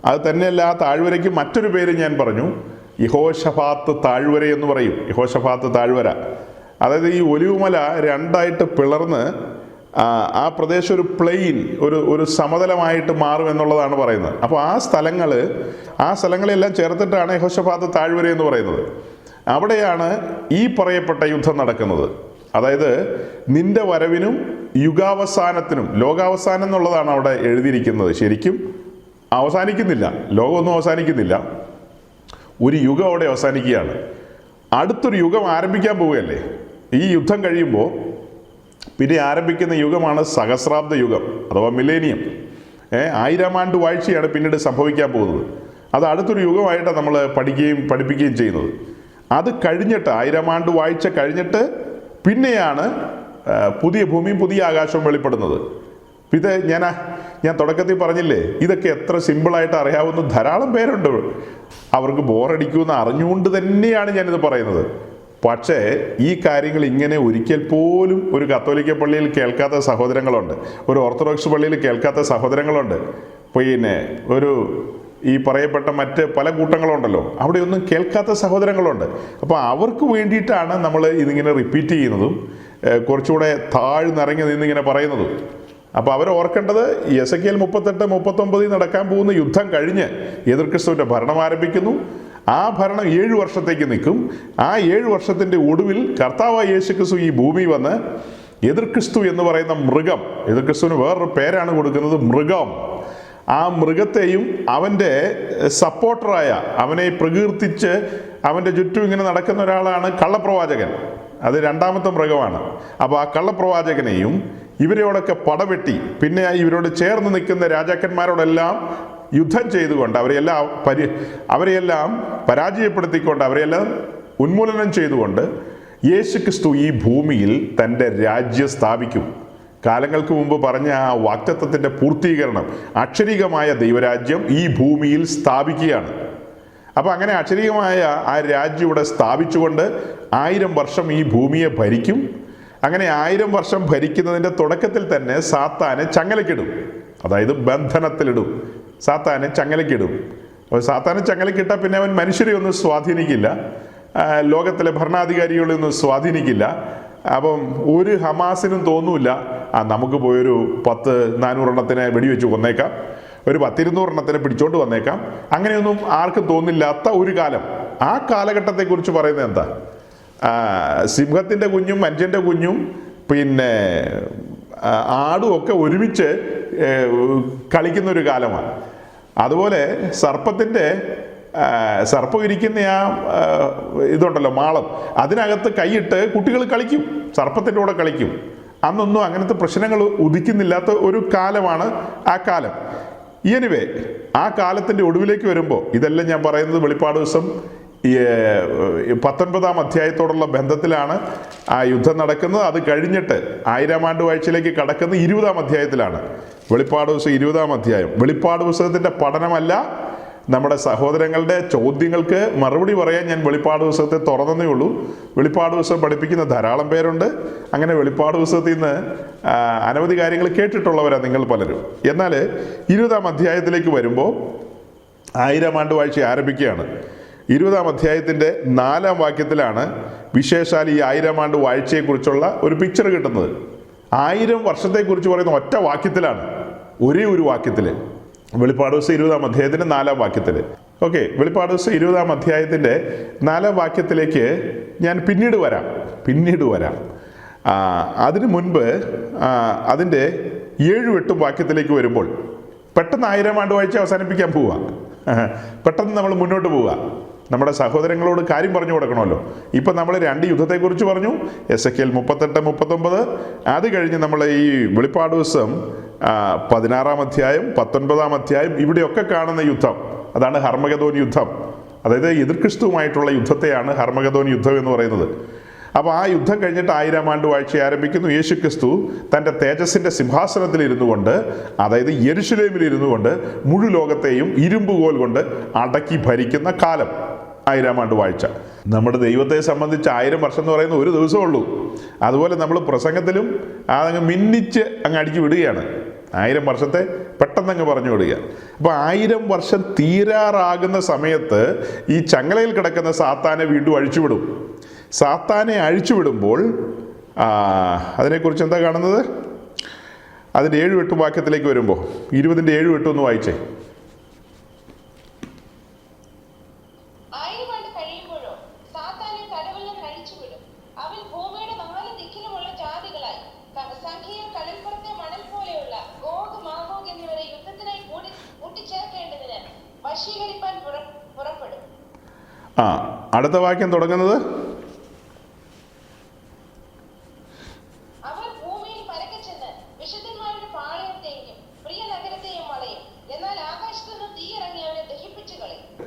അത് തന്നെയല്ല, ആ താഴ്വരയ്ക്ക് മറ്റൊരു പേര് ഞാൻ പറഞ്ഞു, യഹോശഫാത്ത് താഴ്വര എന്ന് പറയും. യഹോശഫാത്ത് താഴ്വര, അതായത് ഈ ഒലിവുമല രണ്ടായിട്ട് പിളർന്ന് ആ പ്രദേശം ഒരു പ്ലെയിൻ, ഒരു സമതലമായിട്ട് മാറും എന്നുള്ളതാണ് പറയുന്നത്. അപ്പോൾ ആ സ്ഥലങ്ങളെല്ലാം ചേർത്തിട്ടാണ് യഹോശഫാത്ത് താഴ്വര എന്ന് പറയുന്നത്. അവിടെയാണ് ഈ പറയപ്പെട്ട യുദ്ധം നടക്കുന്നത്. അതായത് നിന്റെ വരവിനും യുഗാവസാനത്തിനും, ലോകാവസാനം എന്നുള്ളതാണ് അവിടെ എഴുതിയിരിക്കുന്നത്. ശരിക്കും അവസാനിക്കുന്നില്ല, ലോകമൊന്നും അവസാനിക്കുന്നില്ല. ഒരു യുഗം അവിടെ അവസാനിക്കുകയാണ്. അടുത്തൊരു യുഗം ആരംഭിക്കാൻ പോവുകയല്ലേ. ഈ യുദ്ധം കഴിയുമ്പോൾ പിന്നെ ആരംഭിക്കുന്ന യുഗമാണ് സഹസ്രാബ്ദ യുഗം അഥവാ മില്ലേനിയം. 1000 ആണ്ട് വാഴ്ചയാണ് പിന്നീട് സംഭവിക്കാൻ പോകുന്നത്. അത് അടുത്തൊരു യുഗമായിട്ടാണ് നമ്മൾ പഠിപ്പിക്കുകയും ചെയ്യുന്നത്. അത് കഴിഞ്ഞിട്ട് 1000 ആണ്ട് വാഴ്ച കഴിഞ്ഞിട്ട് പിന്നെയാണ് പുതിയ ഭൂമിയും പുതിയ ആകാശവും വെളിപ്പെടുന്നത്. ഇത് ഞാൻ തുടക്കത്തിൽ പറഞ്ഞില്ലേ, ഇതൊക്കെ എത്ര സിമ്പിളായിട്ട് അറിയാവുന്ന ധാരാളം പേരുണ്ട്. അവർക്ക് ബോറടിക്കുമെന്ന് അറിഞ്ഞുകൊണ്ട് തന്നെയാണ് ഞാനിത് പറയുന്നത്. പക്ഷേ ഈ കാര്യങ്ങൾ ഇങ്ങനെ ഒരിക്കൽ പോലും ഒരു കത്തോലിക്ക പള്ളിയിൽ കേൾക്കാത്ത സഹോദരങ്ങളുണ്ട്, ഒരു ഓർത്തഡോക്സ് പള്ളിയിൽ കേൾക്കാത്ത സഹോദരങ്ങളുണ്ട്, പിന്നെ ഈ പറയപ്പെട്ട മറ്റ് പല കൂട്ടങ്ങളുണ്ടല്ലോ, അവിടെയൊന്നും കേൾക്കാത്ത സഹോദരങ്ങളുണ്ട്. അപ്പോൾ അവർക്ക് വേണ്ടിയിട്ടാണ് നമ്മൾ ഇതിങ്ങനെ റിപ്പീറ്റ് ചെയ്യുന്നതും കുറച്ചുകൂടെ താഴ്ന്നിറങ്ങി നിന്നിങ്ങനെ പറയുന്നതും. അപ്പോൾ അവർ ഓർക്കേണ്ടത് എസെക്കിയേൽ 38, 39 നടക്കാൻ പോകുന്ന യുദ്ധം കഴിഞ്ഞ് എതിർ ക്രിസ്തുവിൻ്റെ ഭരണം ആരംഭിക്കുന്നു. ആ ഭരണം 7 വർഷത്തേക്ക് നിൽക്കും. ആ 7 വർഷത്തിൻ്റെ ഒടുവിൽ കർത്താവായ യേശു ക്രിസ്തു ഈ ഭൂമി വന്ന് എതിർ ക്രിസ്തു എന്ന് പറയുന്ന മൃഗം, എതിർ ക്രിസ്തുവിന് വേറൊരു പേരാണ് കൊടുക്കുന്നത്, മൃഗം. ആ മൃഗത്തെയും അവൻ്റെ സപ്പോർട്ടറായ, അവനെ പ്രകീർത്തിച്ച് അവൻ്റെ ചുറ്റും ഇങ്ങനെ നടക്കുന്ന ഒരാളാണ് കള്ളപ്രവാചകൻ. അത് 2ാമത്തെ മൃഗമാണ്. അപ്പോൾ ആ കള്ളപ്രവാചകനെയും ഇവരോടൊക്കെ പടവെട്ടി പിന്നെ ഇവരോട് ചേർന്ന് നിൽക്കുന്ന രാജാക്കന്മാരോടെല്ലാം യുദ്ധം ചെയ്തുകൊണ്ട് അവരെയെല്ലാം പരാജയപ്പെടുത്തിക്കൊണ്ട് അവരെയെല്ലാം ഉന്മൂലനം ചെയ്തുകൊണ്ട് യേശു ക്രിസ്തു ഈ ഭൂമിയിൽ തൻ്റെ രാജ്യം സ്ഥാപിക്കും. കാലങ്ങൾക്ക് മുമ്പ് പറഞ്ഞ ആ വാഗ്ദത്തത്തിൻ്റെ പൂർത്തീകരണം, അക്ഷരികമായ ദൈവരാജ്യം ഈ ഭൂമിയിൽ സ്ഥാപിക്കുകയാണ്. അപ്പോൾ അങ്ങനെ അക്ഷരികമായ ആ രാജ്യം ഇവിടെ സ്ഥാപിച്ചുകൊണ്ട് 1000 വർഷം ഈ ഭൂമിയെ ഭരിക്കും. അങ്ങനെ 1000 വർഷം ഭരിക്കുന്നതിൻ്റെ തുടക്കത്തിൽ തന്നെ സാത്താനെ ചങ്ങലക്കിടും, അതായത് ബന്ധനത്തിലിടും. സാത്താനെ ചങ്ങലക്കിടും. അപ്പോൾ സാത്താനെ ചങ്ങലക്കിട്ടാൽ പിന്നെ അവൻ മനുഷ്യരെ ഒന്നും സ്വാധീനിക്കില്ല, ലോകത്തിലെ ഭരണാധികാരികളെ ഒന്നും സ്വാധീനിക്കില്ല. അപ്പം ഒരു ഹമാസിനും തോന്നൂല നമുക്ക് പോയൊരു 10-400 എണ്ണത്തിനെ വെടിവെച്ച് കൊന്നേക്കാം, ഒരു 10-200 എണ്ണത്തിനെ പിടിച്ചോണ്ട് വന്നേക്കാം. അങ്ങനെയൊന്നും ആർക്കും തോന്നില്ലാത്ത ഒരു കാലം. ആ കാലഘട്ടത്തെക്കുറിച്ച് പറയുന്നത് എന്താ? സിംഹത്തിൻ്റെ കുഞ്ഞും മനുഷ്യൻ്റെ കുഞ്ഞും പിന്നെ ആടും ഒക്കെ ഒരുമിച്ച് കളിക്കുന്നൊരു കാലമാണ്. അതുപോലെ സർപ്പം ഇരിക്കുന്ന ഇതുണ്ടല്ലോ, മാളം, അതിനകത്ത് കൈയിട്ട് കുട്ടികൾ കളിക്കും, സർപ്പത്തിൻ്റെ കൂടെ കളിക്കും. അന്നൊന്നും അങ്ങനത്തെ പ്രശ്നങ്ങൾ ഉദിക്കുന്നില്ലാത്ത ഒരു കാലമാണ് ആ കാലം. എനിവേ, ആ കാലത്തിൻ്റെ ഒടുവിലേക്ക് വരുമ്പോൾ, ഇതെല്ലാം ഞാൻ പറയുന്നത് വെളിപ്പാട് ദിവസം 19-ാം അധ്യായത്തോടുള്ള ബന്ധത്തിലാണ് ആ യുദ്ധം നടക്കുന്നത്. അത് കഴിഞ്ഞിട്ട് 1000 ആണ്ട് വാഴ്ചയിലേക്ക് കടക്കുന്നത് 20-ാം അധ്യായത്തിലാണ്. വെളിപ്പാട് ദിവസം 20-ാം അധ്യായം. വെളിപ്പാട് പുസ്തകത്തിൻ്റെ പഠനമല്ല, നമ്മുടെ സഹോദരങ്ങളുടെ ചോദ്യങ്ങൾക്ക് മറുപടി പറയാൻ ഞാൻ വെളിപ്പാട് പുസ്തകത്തെ തുറന്നേ ഉള്ളൂ. വെളിപ്പാട് പുസ്തകം പഠിപ്പിക്കുന്ന ധാരാളം പേരുണ്ട്. അങ്ങനെ വെളിപ്പാട് പുസ്തകത്തിൽ നിന്ന് അനവധി കാര്യങ്ങൾ കേട്ടിട്ടുള്ളവരാണ് നിങ്ങൾ പലരും. എന്നാൽ 20-ാം അധ്യായത്തിലേക്ക് വരുമ്പോൾ 1000 ആണ്ട് വാഴ്ച ആരംഭിക്കുകയാണ്. 20-ാം അധ്യായത്തിൻ്റെ 4-ാം വാക്യത്തിലാണ് വിശേഷാൽ ഈ 1000 ആണ്ട് വാഴ്ചയെക്കുറിച്ചുള്ള ഒരു പിക്ചർ കിട്ടുന്നത്. 1000 വർഷത്തെക്കുറിച്ച് പറയുന്ന ഒറ്റ വാക്യത്തിലാണ്, ഒരേ ഒരു വാക്യത്തിൽ. വെളിപ്പാട് ദിവസം 20-ാം അധ്യായത്തിൻ്റെ 4-ാം വാക്യത്തിൽ. ഓക്കെ, വെളിപ്പാട് ദിവസം 20-ാം അധ്യായത്തിൻ്റെ 4-ാം വാക്യത്തിലേക്ക് ഞാൻ പിന്നീട് വരാം. അതിനു മുൻപ് അതിൻ്റെ 7-8 വാക്യത്തിലേക്ക് വരുമ്പോൾ പെട്ടെന്ന് 1000 ആണ്ട് വാഴ്ച അവസാനിപ്പിക്കാൻ പോവുക. പെട്ടെന്ന് നമ്മൾ മുന്നോട്ട് പോവുക. നമ്മുടെ സഹോദരങ്ങളോട് കാര്യം പറഞ്ഞു കൊടുക്കണമല്ലോ. ഇപ്പം നമ്മൾ 2 യുദ്ധത്തെക്കുറിച്ച് പറഞ്ഞു, എസെക്കിയേൽ 38-39. അത് കഴിഞ്ഞ് നമ്മൾ ഈ വെളിപ്പാട് ദിവസം 16-ാം അധ്യായം, 19-ാം അധ്യായം, ഇവിടെയൊക്കെ കാണുന്ന യുദ്ധം അതാണ് ഹർമഗദോൻ യുദ്ധം. അതായത് എതിർക്രിസ്തുവുമായിട്ടുള്ള യുദ്ധത്തെയാണ് ഹർമഗദോൻ യുദ്ധം എന്ന് പറയുന്നത്. അപ്പോൾ ആ യുദ്ധം കഴിഞ്ഞിട്ട് 1000 ആണ്ട് വാഴ്ച ആരംഭിക്കുന്നു. യേശുക്രിസ്തു തൻ്റെ തേജസ്സിൻ്റെ സിംഹാസനത്തിൽ ഇരുന്നു കൊണ്ട്, അതായത് യെരുശലേമിൽ ഇരുന്നു കൊണ്ട് മുഴു ലോകത്തെയും ഇരുമ്പുകോൽ കൊണ്ട് അടക്കി ഭരിക്കുന്ന കാലം 1000 ആണ്ട് വാഴ്ച. നമ്മുടെ ദൈവത്തെ സംബന്ധിച്ച് 1000 വർഷം എന്ന് പറയുന്ന ഒരു ദിവസമേ ഉള്ളൂ. അതുപോലെ നമ്മൾ പ്രസംഗത്തിലും അതങ്ങ് മിന്നിച്ച് അങ്ങ് അടിച്ചു വിടുകയാണ്. 1000 വർഷത്തെ പെട്ടെന്നങ്ങ് പറഞ്ഞു വിടുക. അപ്പോൾ 1000 വർഷം തീരാറാകുന്ന സമയത്ത് ഈ ചങ്ങലയിൽ കിടക്കുന്ന സാത്താനെ വീണ്ടും അഴിച്ചുവിടും. സാത്താനെ അഴിച്ചുവിടുമ്പോൾ അതിനെക്കുറിച്ച് എന്താ കാണുന്നത്? അതിൻ്റെ 7-8 വാക്യത്തിലേക്ക് വരുമ്പോൾ 20-ന്റെ 7-8 ഒന്ന് വായിച്ചേ. അടുത്ത വാക്യം തുടങ്ങുന്നത്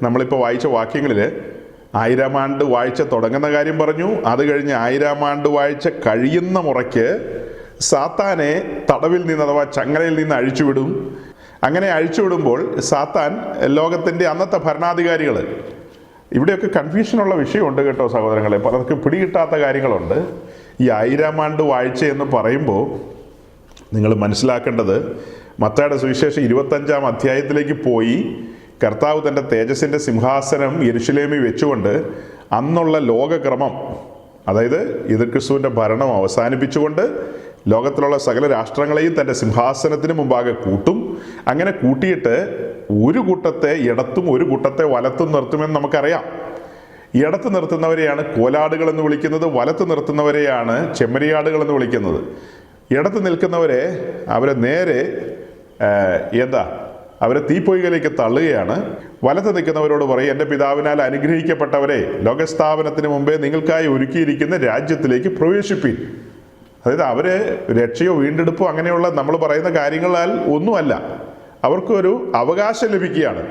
നമ്മളിപ്പോൾ വായിച്ച വാക്യങ്ങളിൽ 1000 ആണ്ട് വാഴ്ച തുടങ്ങുന്ന കാര്യം പറഞ്ഞു. അത് കഴിഞ്ഞ് 1000 ആണ്ട് വാഴ്ച കഴിയുന്ന മുറയ്ക്ക് സാത്താനെ തടവിൽ നിന്ന് അഥവാ ചങ്ങലയിൽ നിന്ന് അഴിച്ചുവിടും. അങ്ങനെ അഴിച്ചുവിടുമ്പോൾ സാത്താൻ ലോകത്തിൻ്റെ അന്നത്തെ ഭരണാധികാരികൾ, ഇവിടെയൊക്കെ കൺഫ്യൂഷനുള്ള വിഷയമുണ്ട് കേട്ടോ സഹോദരങ്ങളെ, പലർക്കും പിടികിട്ടാത്ത കാര്യങ്ങളുണ്ട്. ഈ 1000 ആണ്ട് വാഴ്ച എന്ന് പറയുമ്പോൾ നിങ്ങൾ മനസ്സിലാക്കേണ്ടത്, മത്തായിയുടെ സുവിശേഷം 25-ാം അധ്യായത്തിലേക്ക് പോയി കർത്താവ് തൻ്റെ തേജസ്സിൻ്റെ സിംഹാസനം യെരുശലേമിൽ വെച്ചുകൊണ്ട് അന്നുള്ള ലോകക്രമം, അതായത് എതിർക്രിസ്തുവിൻ്റെ ഭരണം അവസാനിപ്പിച്ചുകൊണ്ട് ലോകത്തിലുള്ള സകല രാഷ്ട്രങ്ങളെയും തൻ്റെ സിംഹാസനത്തിന് മുമ്പാകെ കൂട്ടും. അങ്ങനെ കൂട്ടിയിട്ട് ഒരു കൂട്ടത്തെ ഇടത്തും ഒരു കൂട്ടത്തെ വലത്തും നിർത്തുമെന്ന് നമുക്കറിയാം. ഇടത്ത് നിർത്തുന്നവരെയാണ് കോലാടുകൾ എന്ന് വിളിക്കുന്നത്, വലത്ത് നിർത്തുന്നവരെയാണ് ചെമ്മരിയാടുകൾ എന്ന് വിളിക്കുന്നത്. ഇടത്ത് നിൽക്കുന്നവരെ അവരെ നേരെ അവരെ തീപ്പൊയ്കയിലേക്ക് തള്ളുകയാണ്. വലത്ത് നിൽക്കുന്നവരോട് പറയും, എൻ്റെ പിതാവിനാൽ അനുഗ്രഹിക്കപ്പെട്ടവരെ, ലോകസ്ഥാപനത്തിന് മുമ്പേ നിങ്ങൾക്കായി ഒരുക്കിയിരിക്കുന്ന രാജ്യത്തിലേക്ക് പ്രവേശിപ്പിൻ. അതായത് അവര് രക്ഷയോ വീണ്ടെടുപ്പോ അങ്ങനെയുള്ള നമ്മൾ പറയുന്ന കാര്യങ്ങളാൽ ഒന്നുമല്ല, അവർക്കൊരു അവകാശം ലഭിക്കുകയാണ്.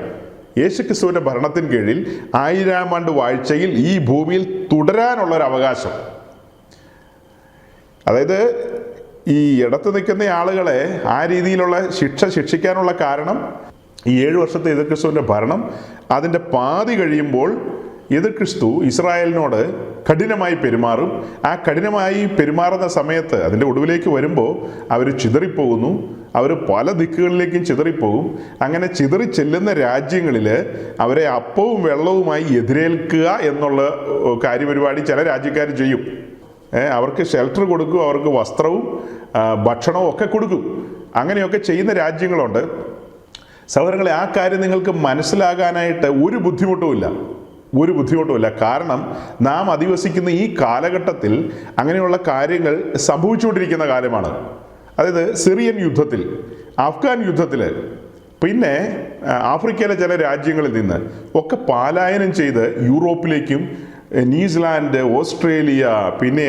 യേശുക്രിസ്തുവിൻ്റെ ഭരണത്തിന് കീഴിൽ 1000 ആണ്ട് വാഴ്ചയിൽ ഈ ഭൂമിയിൽ തുടരാനുള്ളൊരു അവകാശം. അതായത് ഈ ഇടത്ത് നിൽക്കുന്ന ആളുകളെ ആ രീതിയിലുള്ള ശിക്ഷിക്കാനുള്ള കാരണം, ഈ 7 വർഷത്തെ എതിർക്രിസ്തുവിൻ്റെ ഭരണം അതിൻ്റെ പാതി കഴിയുമ്പോൾ എതിർക്രിസ്തു ഇസ്രായേലിനോട് കഠിനമായി പെരുമാറും. ആ കഠിനമായി പെരുമാറുന്ന സമയത്ത് അതിൻ്റെ ഒടുവിലേക്ക് വരുമ്പോൾ അവർ ചിതറിപ്പോകുന്നു. അവർ പല ദിക്കുകളിലേക്കും ചിതറിപ്പോകും. അങ്ങനെ ചിതറി ചെല്ലുന്ന രാജ്യങ്ങളിൽ അവരെ അപ്പവും വെള്ളവുമായി എതിരേൽക്കുക എന്നുള്ള കാര്യപരിപാടി ചില രാജ്യക്കാർ ചെയ്യും. അവർക്ക് ഷെൽട്ടർ കൊടുക്കും, അവർക്ക് വസ്ത്രവും ഭക്ഷണവും ഒക്കെ കൊടുക്കും. അങ്ങനെയൊക്കെ ചെയ്യുന്ന രാജ്യങ്ങളുണ്ട്. സഹോദരങ്ങളെ, ആ കാര്യം നിങ്ങൾക്ക് മനസ്സിലാകാനായിട്ട് ഒരു ബുദ്ധിമുട്ടുമില്ല. കാരണം നാം അധിവസിക്കുന്ന ഈ കാലഘട്ടത്തിൽ അങ്ങനെയുള്ള കാര്യങ്ങൾ സംഭവിച്ചുകൊണ്ടിരിക്കുന്ന കാലമാണ്. അതായത് സിറിയൻ യുദ്ധത്തിൽ, അഫ്ഗാൻ യുദ്ധത്തിൽ, പിന്നെ ആഫ്രിക്കയിലെ ചില രാജ്യങ്ങളിൽ നിന്ന് ഒക്കെ പലായനം ചെയ്ത് യൂറോപ്പിലേക്കും ന്യൂസിലാൻഡ്, ഓസ്ട്രേലിയ, പിന്നെ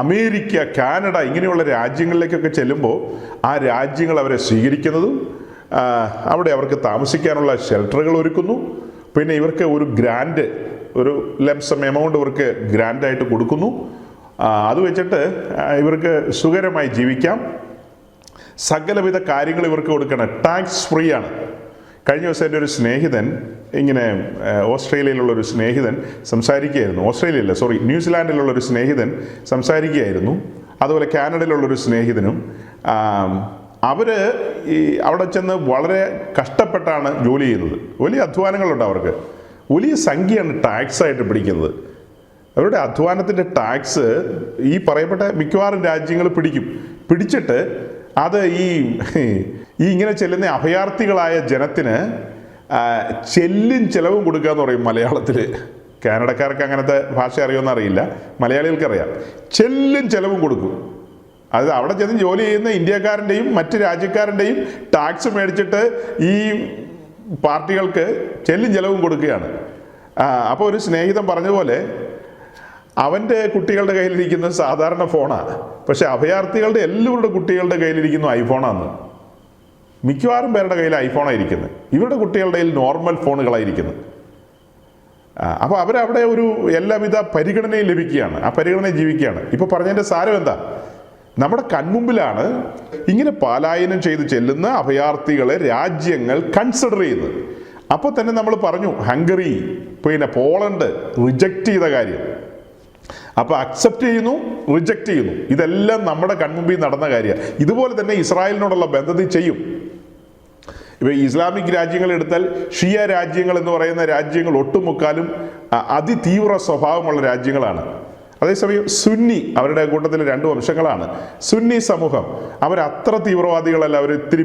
അമേരിക്ക, കാനഡ ഇങ്ങനെയുള്ള രാജ്യങ്ങളിലേക്കൊക്കെ ചെല്ലുമ്പോൾ ആ രാജ്യങ്ങൾ അവരെ സ്വീകരിക്കുന്നതും അവിടെ അവർക്ക് താമസിക്കാനുള്ള ഷെൽട്ടറുകൾ ഒരുക്കുന്നു. പിന്നെ ഇവർക്ക് ഒരു ഗ്രാൻഡ്, ഒരു ലംസം എമൗണ്ട് ഇവർക്ക് ഗ്രാൻഡായിട്ട് കൊടുക്കുന്നു. അത് വെച്ചിട്ട് ഇവർക്ക് സുഖകരമായി ജീവിക്കാം. സകലവിധ കാര്യങ്ങൾ ഇവർക്ക് കൊടുക്കണം. ടാക്സ് ഫ്രീ ആണ്. കഴിഞ്ഞ ദിവസം എൻ്റെ ഒരു സ്നേഹിതൻ, ഇങ്ങനെ ഓസ്ട്രേലിയയിലുള്ളൊരു സ്നേഹിതൻ സംസാരിക്കുകയായിരുന്നു. ന്യൂസിലാൻഡിലുള്ളൊരു സ്നേഹിതൻ സംസാരിക്കുകയായിരുന്നു. അതുപോലെ കാനഡയിലുള്ളൊരു സ്നേഹിതനും അവർ ഈ അവിടെ ചെന്ന് വളരെ കഷ്ടപ്പെട്ടാണ് ജോലി ചെയ്യുന്നത്. വലിയ അധ്വാനങ്ങളുണ്ട് അവർക്ക്. വലിയ സംഖ്യയാണ് ടാക്സായിട്ട് പിടിക്കുന്നത്. അവരുടെ അധ്വാനത്തിൻ്റെ ടാക്സ് ഈ പറയപ്പെട്ട മിക്കവാറും രാജ്യങ്ങൾ പിടിച്ചിട്ട് അത് ഈ ഇങ്ങനെ ചെല്ലുന്ന അഭയാർത്ഥികളായ ജനത്തിന് ചെല്ലും ചെലവും കൊടുക്കുക എന്ന് പറയും മലയാളത്തിൽ. കാനഡക്കാർക്ക് അങ്ങനത്തെ ഭാഷ അറിയുമെന്ന് അറിയില്ല, മലയാളികൾക്കറിയാം. ചെല്ലും ചെലവും കൊടുക്കും. അത് അവിടെ ചെന്ന് ജോലി ചെയ്യുന്ന ഇന്ത്യക്കാരൻ്റെയും മറ്റ് രാജ്യക്കാരൻ്റെയും ടാക്സ് മേടിച്ചിട്ട് ഈ പാർട്ടികൾക്ക് ചെല്ലും ചെലവും കൊടുക്കുകയാണ്. അപ്പോൾ ഒരു സ്നേഹിതൻ പറഞ്ഞതുപോലെ അവൻ്റെ കുട്ടികളുടെ കയ്യിലിരിക്കുന്നത് സാധാരണ ഫോണാണ്, പക്ഷെ അഭയാർത്ഥികളുടെ എല്ലാവരുടെ കുട്ടികളുടെ കയ്യിലിരിക്കുന്നു ഐഫോണാണ്. മിക്കവാറും പേരുടെ കയ്യിൽ ഐഫോണാണ് ഇരിക്കുന്നത്. ഇവരുടെ കുട്ടികളുടെ കയ്യിൽ നോർമൽ ഫോണുകളായിരിക്കുന്നത്. അപ്പോൾ അവരവിടെ ഒരു എല്ലാവിധ പരിഗണനയും ലഭിക്കുകയാണ്, ആ പരിഗണന ജീവിക്കുകയാണ്. ഇപ്പോൾ പറഞ്ഞതിൻ്റെ സാരം എന്താ? നമ്മുടെ കൺമുമ്പിലാണ് ഇങ്ങനെ പലായനം ചെയ്ത് ചെല്ലുന്ന അഭയാർത്ഥികളെ രാജ്യങ്ങൾ കൺസിഡർ ചെയ്യുന്നത്. അപ്പോൾ തന്നെ നമ്മൾ പറഞ്ഞു, ഹംഗറി, പിന്നെ പോളണ്ട് റിജക്റ്റ് ചെയ്ത കാര്യം. അപ്പോൾ അക്സെപ്റ്റ് ചെയ്യുന്നു, റിജക്റ്റ് ചെയ്യുന്നു. ഇതെല്ലാം നമ്മുടെ കൺമുമ്പിൽ നടന്ന കാര്യമാണ്. ഇതുപോലെ തന്നെ ഇസ്രായേലിനോടുള്ള ബന്ധത്തിൽ ചെയ്യും. ഇപ്പോൾ ഇസ്ലാമിക് രാജ്യങ്ങൾ എടുത്താൽ ഷിയ രാജ്യങ്ങൾ എന്ന് പറയുന്ന രാജ്യങ്ങൾ ഒട്ടുമുക്കാലും അതിതീവ്ര സ്വഭാവമുള്ള രാജ്യങ്ങളാണ്. അതേസമയം സുന്നി, അവരുടെ കൂട്ടത്തിൽ 2 വംശങ്ങളാണ്. സുന്നി സമൂഹം അവരത്ര തീവ്രവാദികളല്ല, അവർ ഇത്തിരി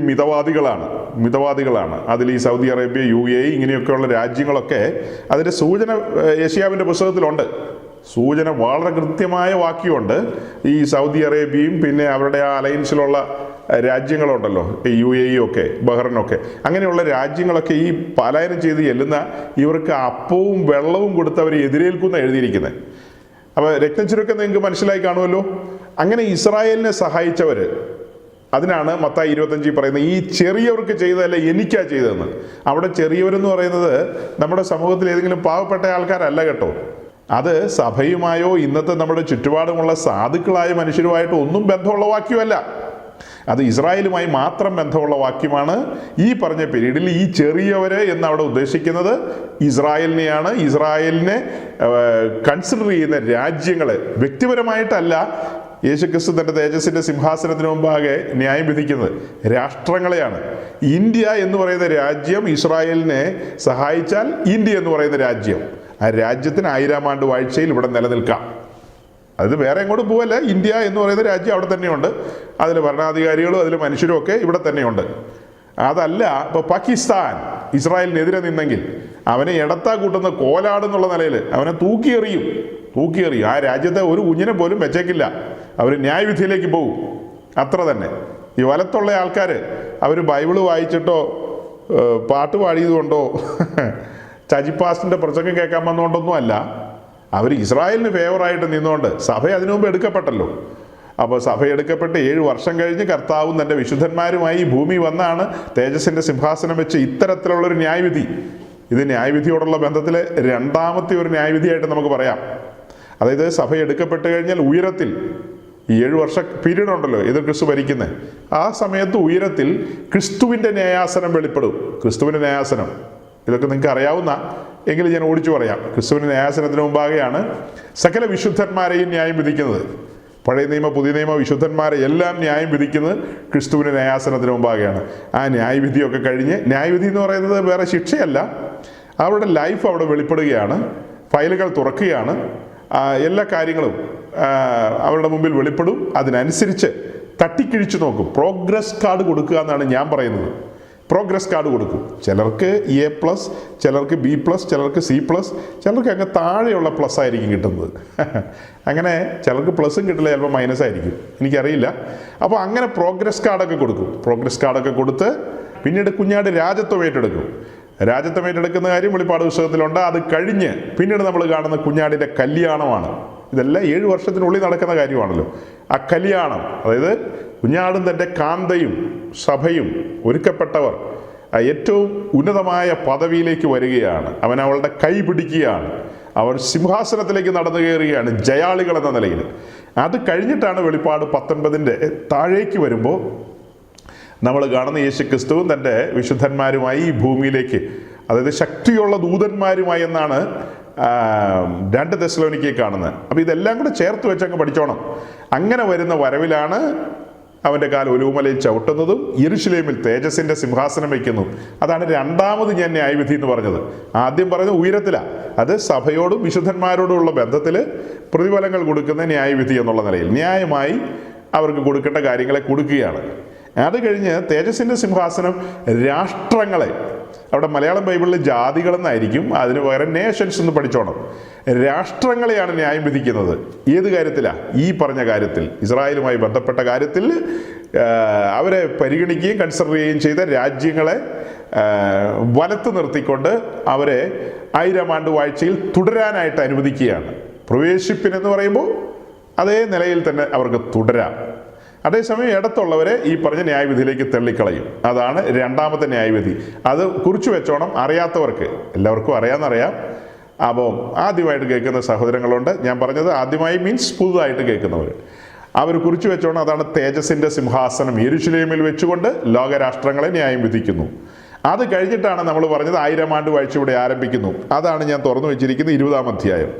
മിതവാദികളാണ്. അതിൽ ഈ സൗദി അറേബ്യ, UAE ഇങ്ങനെയൊക്കെയുള്ള രാജ്യങ്ങളൊക്കെ അതിൻ്റെ സൂചന യേശയ്യാവിൻ്റെ പുസ്തകത്തിലുണ്ട്. സൂചന വളരെ കൃത്യമായ വാക്യമുണ്ട്. ഈ സൗദി അറേബ്യയും പിന്നെ അവരുടെ ആ അലയൻസിലുള്ള രാജ്യങ്ങളുണ്ടല്ലോ, UAE ഒക്കെ, ബഹ്റൈനൊക്കെ, അങ്ങനെയുള്ള രാജ്യങ്ങളൊക്കെ ഈ പലായനം ചെയ്ത് ചെല്ലുന്ന ഇവർക്ക് അപ്പവും വെള്ളവും കൊടുത്ത് അവരെ എതിരേൽക്കുന്ന എഴുതിയിരിക്കുന്നത്. അപ്പോൾ രക്തച്ചുരുക്കം നിങ്ങൾക്ക് മനസ്സിലായി കാണുമല്ലോ. അങ്ങനെ ഇസ്രായേലിനെ സഹായിച്ചവർ, അതിനാണ് മത്തായി 25 പറയുന്നത്, ഈ ചെറിയവർക്ക് ചെയ്തതല്ല എനിക്കാ ചെയ്തതെന്ന്. അവിടെ ചെറിയവരെന്ന് പറയുന്നത് നമ്മുടെ സമൂഹത്തിൽ ഏതെങ്കിലും പാവപ്പെട്ട ആൾക്കാരല്ല കേട്ടോ. അത് സഭയുമായോ ഇന്നത്തെ നമ്മുടെ ചുറ്റുപാടുമുള്ള സാധുക്കളായ മനുഷ്യരുമായിട്ട് ഒന്നും ബന്ധമുള്ള വാക്യമല്ല. അത് ഇസ്രായേലുമായി മാത്രം ബന്ധമുള്ള വാക്യമാണ്. ഈ പറഞ്ഞ പീരീഡിൽ ഈ ചെറിയവരെ എന്ന് അവിടെ ഉദ്ദേശിക്കുന്നത് ഇസ്രായേലിനെയാണ്. ഇസ്രായേലിനെ കൺസിഡർ ചെയ്യുന്ന രാജ്യങ്ങളെ വ്യക്തിപരമായിട്ടല്ല യേശുക്രിസ്തു തൻ്റെ തേജസ്സിൻ്റെ സിംഹാസനത്തിന് മുമ്പാകെ ന്യായം വിധിക്കുന്നത്, രാഷ്ട്രങ്ങളെയാണ്. ഇന്ത്യ എന്ന് പറയുന്ന രാജ്യം ഇസ്രായേലിനെ സഹായിച്ചാൽ ഇന്ത്യ എന്ന് പറയുന്ന രാജ്യം, ആ രാജ്യത്തിന് 1000 ആണ്ട് വാഴ്ചയിൽ ഇവിടെ നിലനിൽക്കാം. അത് വേറെ എങ്ങോട്ടും പോവല്ല. ഇന്ത്യ എന്ന് പറയുന്ന രാജ്യം അവിടെ തന്നെയുണ്ട്. അതിൽ ഭരണാധികാരികളും അതിൽ മനുഷ്യരും ഒക്കെ ഇവിടെ തന്നെയുണ്ട്. അതല്ല ഇപ്പോൾ പാകിസ്ഥാൻ ഇസ്രായേലിനെതിരെ നിന്നെങ്കിൽ അവനെ ഇടത്താ കൂട്ടുന്ന കോലാടെന്നുള്ള നിലയിൽ അവനെ തൂക്കിയെറിയും. ആ രാജ്യത്തെ ഒരു കുഞ്ഞിനെ പോലും വെച്ചേക്കില്ല. അവർ ന്യായവിധിയിലേക്ക് പോകും. അത്ര തന്നെ. ഈ വലത്തുള്ള ആൾക്കാർ അവർ ബൈബിള് വായിച്ചിട്ടോ പാട്ട് പാടിയതുകൊണ്ടോ ചജിപ്പാസിൻ്റെ പ്രസംഗം കേൾക്കാൻ വന്നുകൊണ്ടൊന്നും അല്ല. അവർ ഇസ്രായേലിന് ഫേവറായിട്ട് നിന്നുകൊണ്ട് സഭ അതിനു മുമ്പ് എടുക്കപ്പെട്ടല്ലോ. അപ്പോൾ സഭ എടുക്കപ്പെട്ട് 7 വർഷം കഴിഞ്ഞ് കർത്താവും തൻ്റെ വിശുദ്ധന്മാരുമായി ഈ ഭൂമി വന്നാണ് തേജസ്സിൻ്റെ സിംഹാസനം വെച്ച് ഇത്തരത്തിലുള്ളൊരു ന്യായവിധി. ഇത് ന്യായവിധിയോടുള്ള ബന്ധത്തിലെ 2ാമത്തെ ഒരു ന്യായവിധിയായിട്ട് നമുക്ക് പറയാം. അതായത് സഭ എടുക്കപ്പെട്ട് കഴിഞ്ഞാൽ ഉയരത്തിൽ ഈ 7 വർഷ പീരീഡ് ഉണ്ടല്ലോ എതിർ ക്രിസ്തു ഭരിക്കുന്നത്, ആ സമയത്ത് ഉയരത്തിൽ ക്രിസ്തുവിൻ്റെ ന്യായാസനം വെളിപ്പെടും. ക്രിസ്തുവിൻ്റെ ന്യായാസനം ഇതൊക്കെ നിങ്ങൾക്ക് അറിയാവുന്ന എങ്കിലും ഞാൻ ഓടിച്ചു പറയാം. ക്രിസ്തുവിൻ്റെ ന്യായാസനത്തിന് മുമ്പാകെയാണ് സകല വിശുദ്ധന്മാരെയും ന്യായം വിധിക്കുന്നത്. പഴയ നിയമ പുതിയ നിയമ വിശുദ്ധന്മാരെ എല്ലാം ന്യായം വിധിക്കുന്നത് ക്രിസ്തുവിൻ്റെ ന്യായാസനത്തിന് മുമ്പാകെയാണ്. ആ ന്യായവിധിയൊക്കെ കഴിഞ്ഞ്, ന്യായവിധി എന്ന് പറയുന്നത് വേറെ ശിക്ഷയല്ല, അവരുടെ ലൈഫ് അവിടെ വെളിപ്പെടുകയാണ്, ഫയലുകൾ തുറക്കുകയാണ്, എല്ലാ കാര്യങ്ങളും അവരുടെ മുമ്പിൽ വെളിപ്പെടും. അതിനനുസരിച്ച് തട്ടിക്കിഴിച്ചു നോക്കും. പ്രോഗ്രസ് കാർഡ് കൊടുക്കുക എന്നാണ് ഞാൻ പറയുന്നത്. പ്രോഗ്രസ് കാർഡ് കൊടുക്കും. ചിലർക്ക് A+, ചിലർക്ക് B+, ചിലർക്ക് C+, ചിലർക്ക് അങ്ങ് താഴെയുള്ള പ്ലസ് ആയിരിക്കും കിട്ടുന്നത്. അങ്ങനെ ചിലർക്ക് പ്ലസും കിട്ടില്ല, ചിലപ്പോൾ മൈനസ് ആയിരിക്കും, എനിക്കറിയില്ല. അപ്പോൾ അങ്ങനെ പ്രോഗ്രസ് കാർഡൊക്കെ കൊടുക്കും. പ്രോഗ്രസ് കാർഡൊക്കെ കൊടുത്ത് പിന്നീട് കുഞ്ഞാട് രാജത്വം ഏറ്റെടുക്കും. രാജത്വം ഏറ്റെടുക്കുന്ന കാര്യം വെളിപ്പാട് പുസ്തകത്തിലുണ്ട്. അത് കഴിഞ്ഞ് പിന്നീട് നമ്മൾ കാണുന്ന കുഞ്ഞാടിൻ്റെ കല്യാണമാണ്. ഇതെല്ലാം 7 വർഷത്തിനുള്ളിൽ നടക്കുന്ന കാര്യമാണല്ലോ. ആ കല്യാണം, അതായത് കുഞ്ഞാടും തൻ്റെ കാന്തയും സഭയും ഒരുക്കപ്പെട്ടവർ ഏറ്റവും ഉന്നതമായ പദവിയിലേക്ക് വരികയാണ്. അവൻ അവളുടെ കൈ പിടിക്കുകയാണ്. അവർ സിംഹാസനത്തിലേക്ക് നടന്നു കയറുകയാണ് ജയാളികൾ എന്ന നിലയിൽ. അത് കഴിഞ്ഞിട്ടാണ് വെളിപ്പാട് 19 താഴേക്ക് വരുമ്പോൾ നമ്മൾ കാണുന്ന യേശുക്രിസ്തുവും തൻ്റെ വിശുദ്ധന്മാരുമായി ഈ ഭൂമിയിലേക്ക്, അതായത് ശക്തിയുള്ള ദൂതന്മാരുമായി എന്നാണ് 2 തെസ്സലോനിക്കയിൽ കാണുന്നത്. അപ്പോൾ ഇതെല്ലാം കൂടെ ചേർത്ത് വെച്ചങ്ങ് പഠിച്ചോണം. അങ്ങനെ വരുന്ന വരവിലാണ് അവൻ്റെ കാൽ ഒലിവുമലയിൽ ചവിട്ടുന്നതും യെരൂശലേമിൽ തേജസ്സിൻ്റെ സിംഹാസനം വയ്ക്കുന്നു. അതാണ് രണ്ടാമത് ഞാൻ ന്യായവിധി എന്ന് പറഞ്ഞത്. ആദ്യം പറഞ്ഞത് ഉയരത്തിലാണ്, അത് സഭയോടും വിശുദ്ധന്മാരോടുമുള്ള ബന്ധത്തിൽ പ്രതിഫലങ്ങൾ കൊടുക്കുന്ന ന്യായവിധി എന്നുള്ള നിലയിൽ ന്യായമായി അവർക്ക് കൊടുക്കേണ്ട കാര്യങ്ങളെ കൊടുക്കുകയാണ്. അത് കഴിഞ്ഞ് തേജസ്സിൻ്റെ സിംഹാസനം രാഷ്ട്രങ്ങളെ, അവിടെ മലയാളം ബൈബിളിൽ ജാതികളെന്നായിരിക്കും, അതിന് പകരം നേഷൻസ് എന്ന് പഠിച്ചോണം. രാഷ്ട്രങ്ങളെയാണ് ന്യായം വിധിക്കുന്നത്. ഏത് കാര്യത്തിലാണ്? ഈ പറഞ്ഞ കാര്യത്തിൽ, ഇസ്രായേലുമായി ബന്ധപ്പെട്ട കാര്യത്തിൽ അവരെ പരിഗണിക്കുകയും കൺസിഡർ ചെയ്യുകയും ചെയ്ത രാജ്യങ്ങളെ വലത്ത് നിർത്തിക്കൊണ്ട് അവരെ 1000 ആണ്ട് വാഴ്ചയിൽ തുടരാനായിട്ട് അനുവദിക്കുകയാണ്. പ്രവേശിപ്പിനെന്ന് പറയുമ്പോൾ അതേ നിലയിൽ തന്നെ അവർക്ക് തുടരാം. അതേസമയം ഇടത്തുള്ളവരെ ഈ പറഞ്ഞ ന്യായവിധിയിലേക്ക് തള്ളിക്കളയും. അതാണ് രണ്ടാമത്തെ ന്യായവിധി. അത് കുറിച്ചു വെച്ചോണം, അറിയാത്തവർക്ക്. എല്ലാവർക്കും അറിയാമെന്നറിയാം. അപ്പോൾ ആദ്യമായിട്ട് കേൾക്കുന്ന സഹോദരങ്ങളുണ്ട്. ഞാൻ പറഞ്ഞത് ആദ്യമായി മീൻസ് പുതുതായിട്ട് കേൾക്കുന്നവർ, അവർ കുറിച്ചു വെച്ചോണം. അതാണ് തേജസ്സിൻ്റെ സിംഹാസനം യെരൂശലേമിൽ വെച്ചുകൊണ്ട് ലോകരാഷ്ട്രങ്ങളെ ന്യായം വിധിക്കുന്നു. അത് കഴിഞ്ഞിട്ടാണ് നമ്മൾ പറഞ്ഞത് 1000 ആണ്ട് വാഴ്ച ഇവിടെ ആരംഭിക്കുന്നു. അതാണ് ഞാൻ തുറന്നു വെച്ചിരിക്കുന്ന 20-ാം അധ്യായം.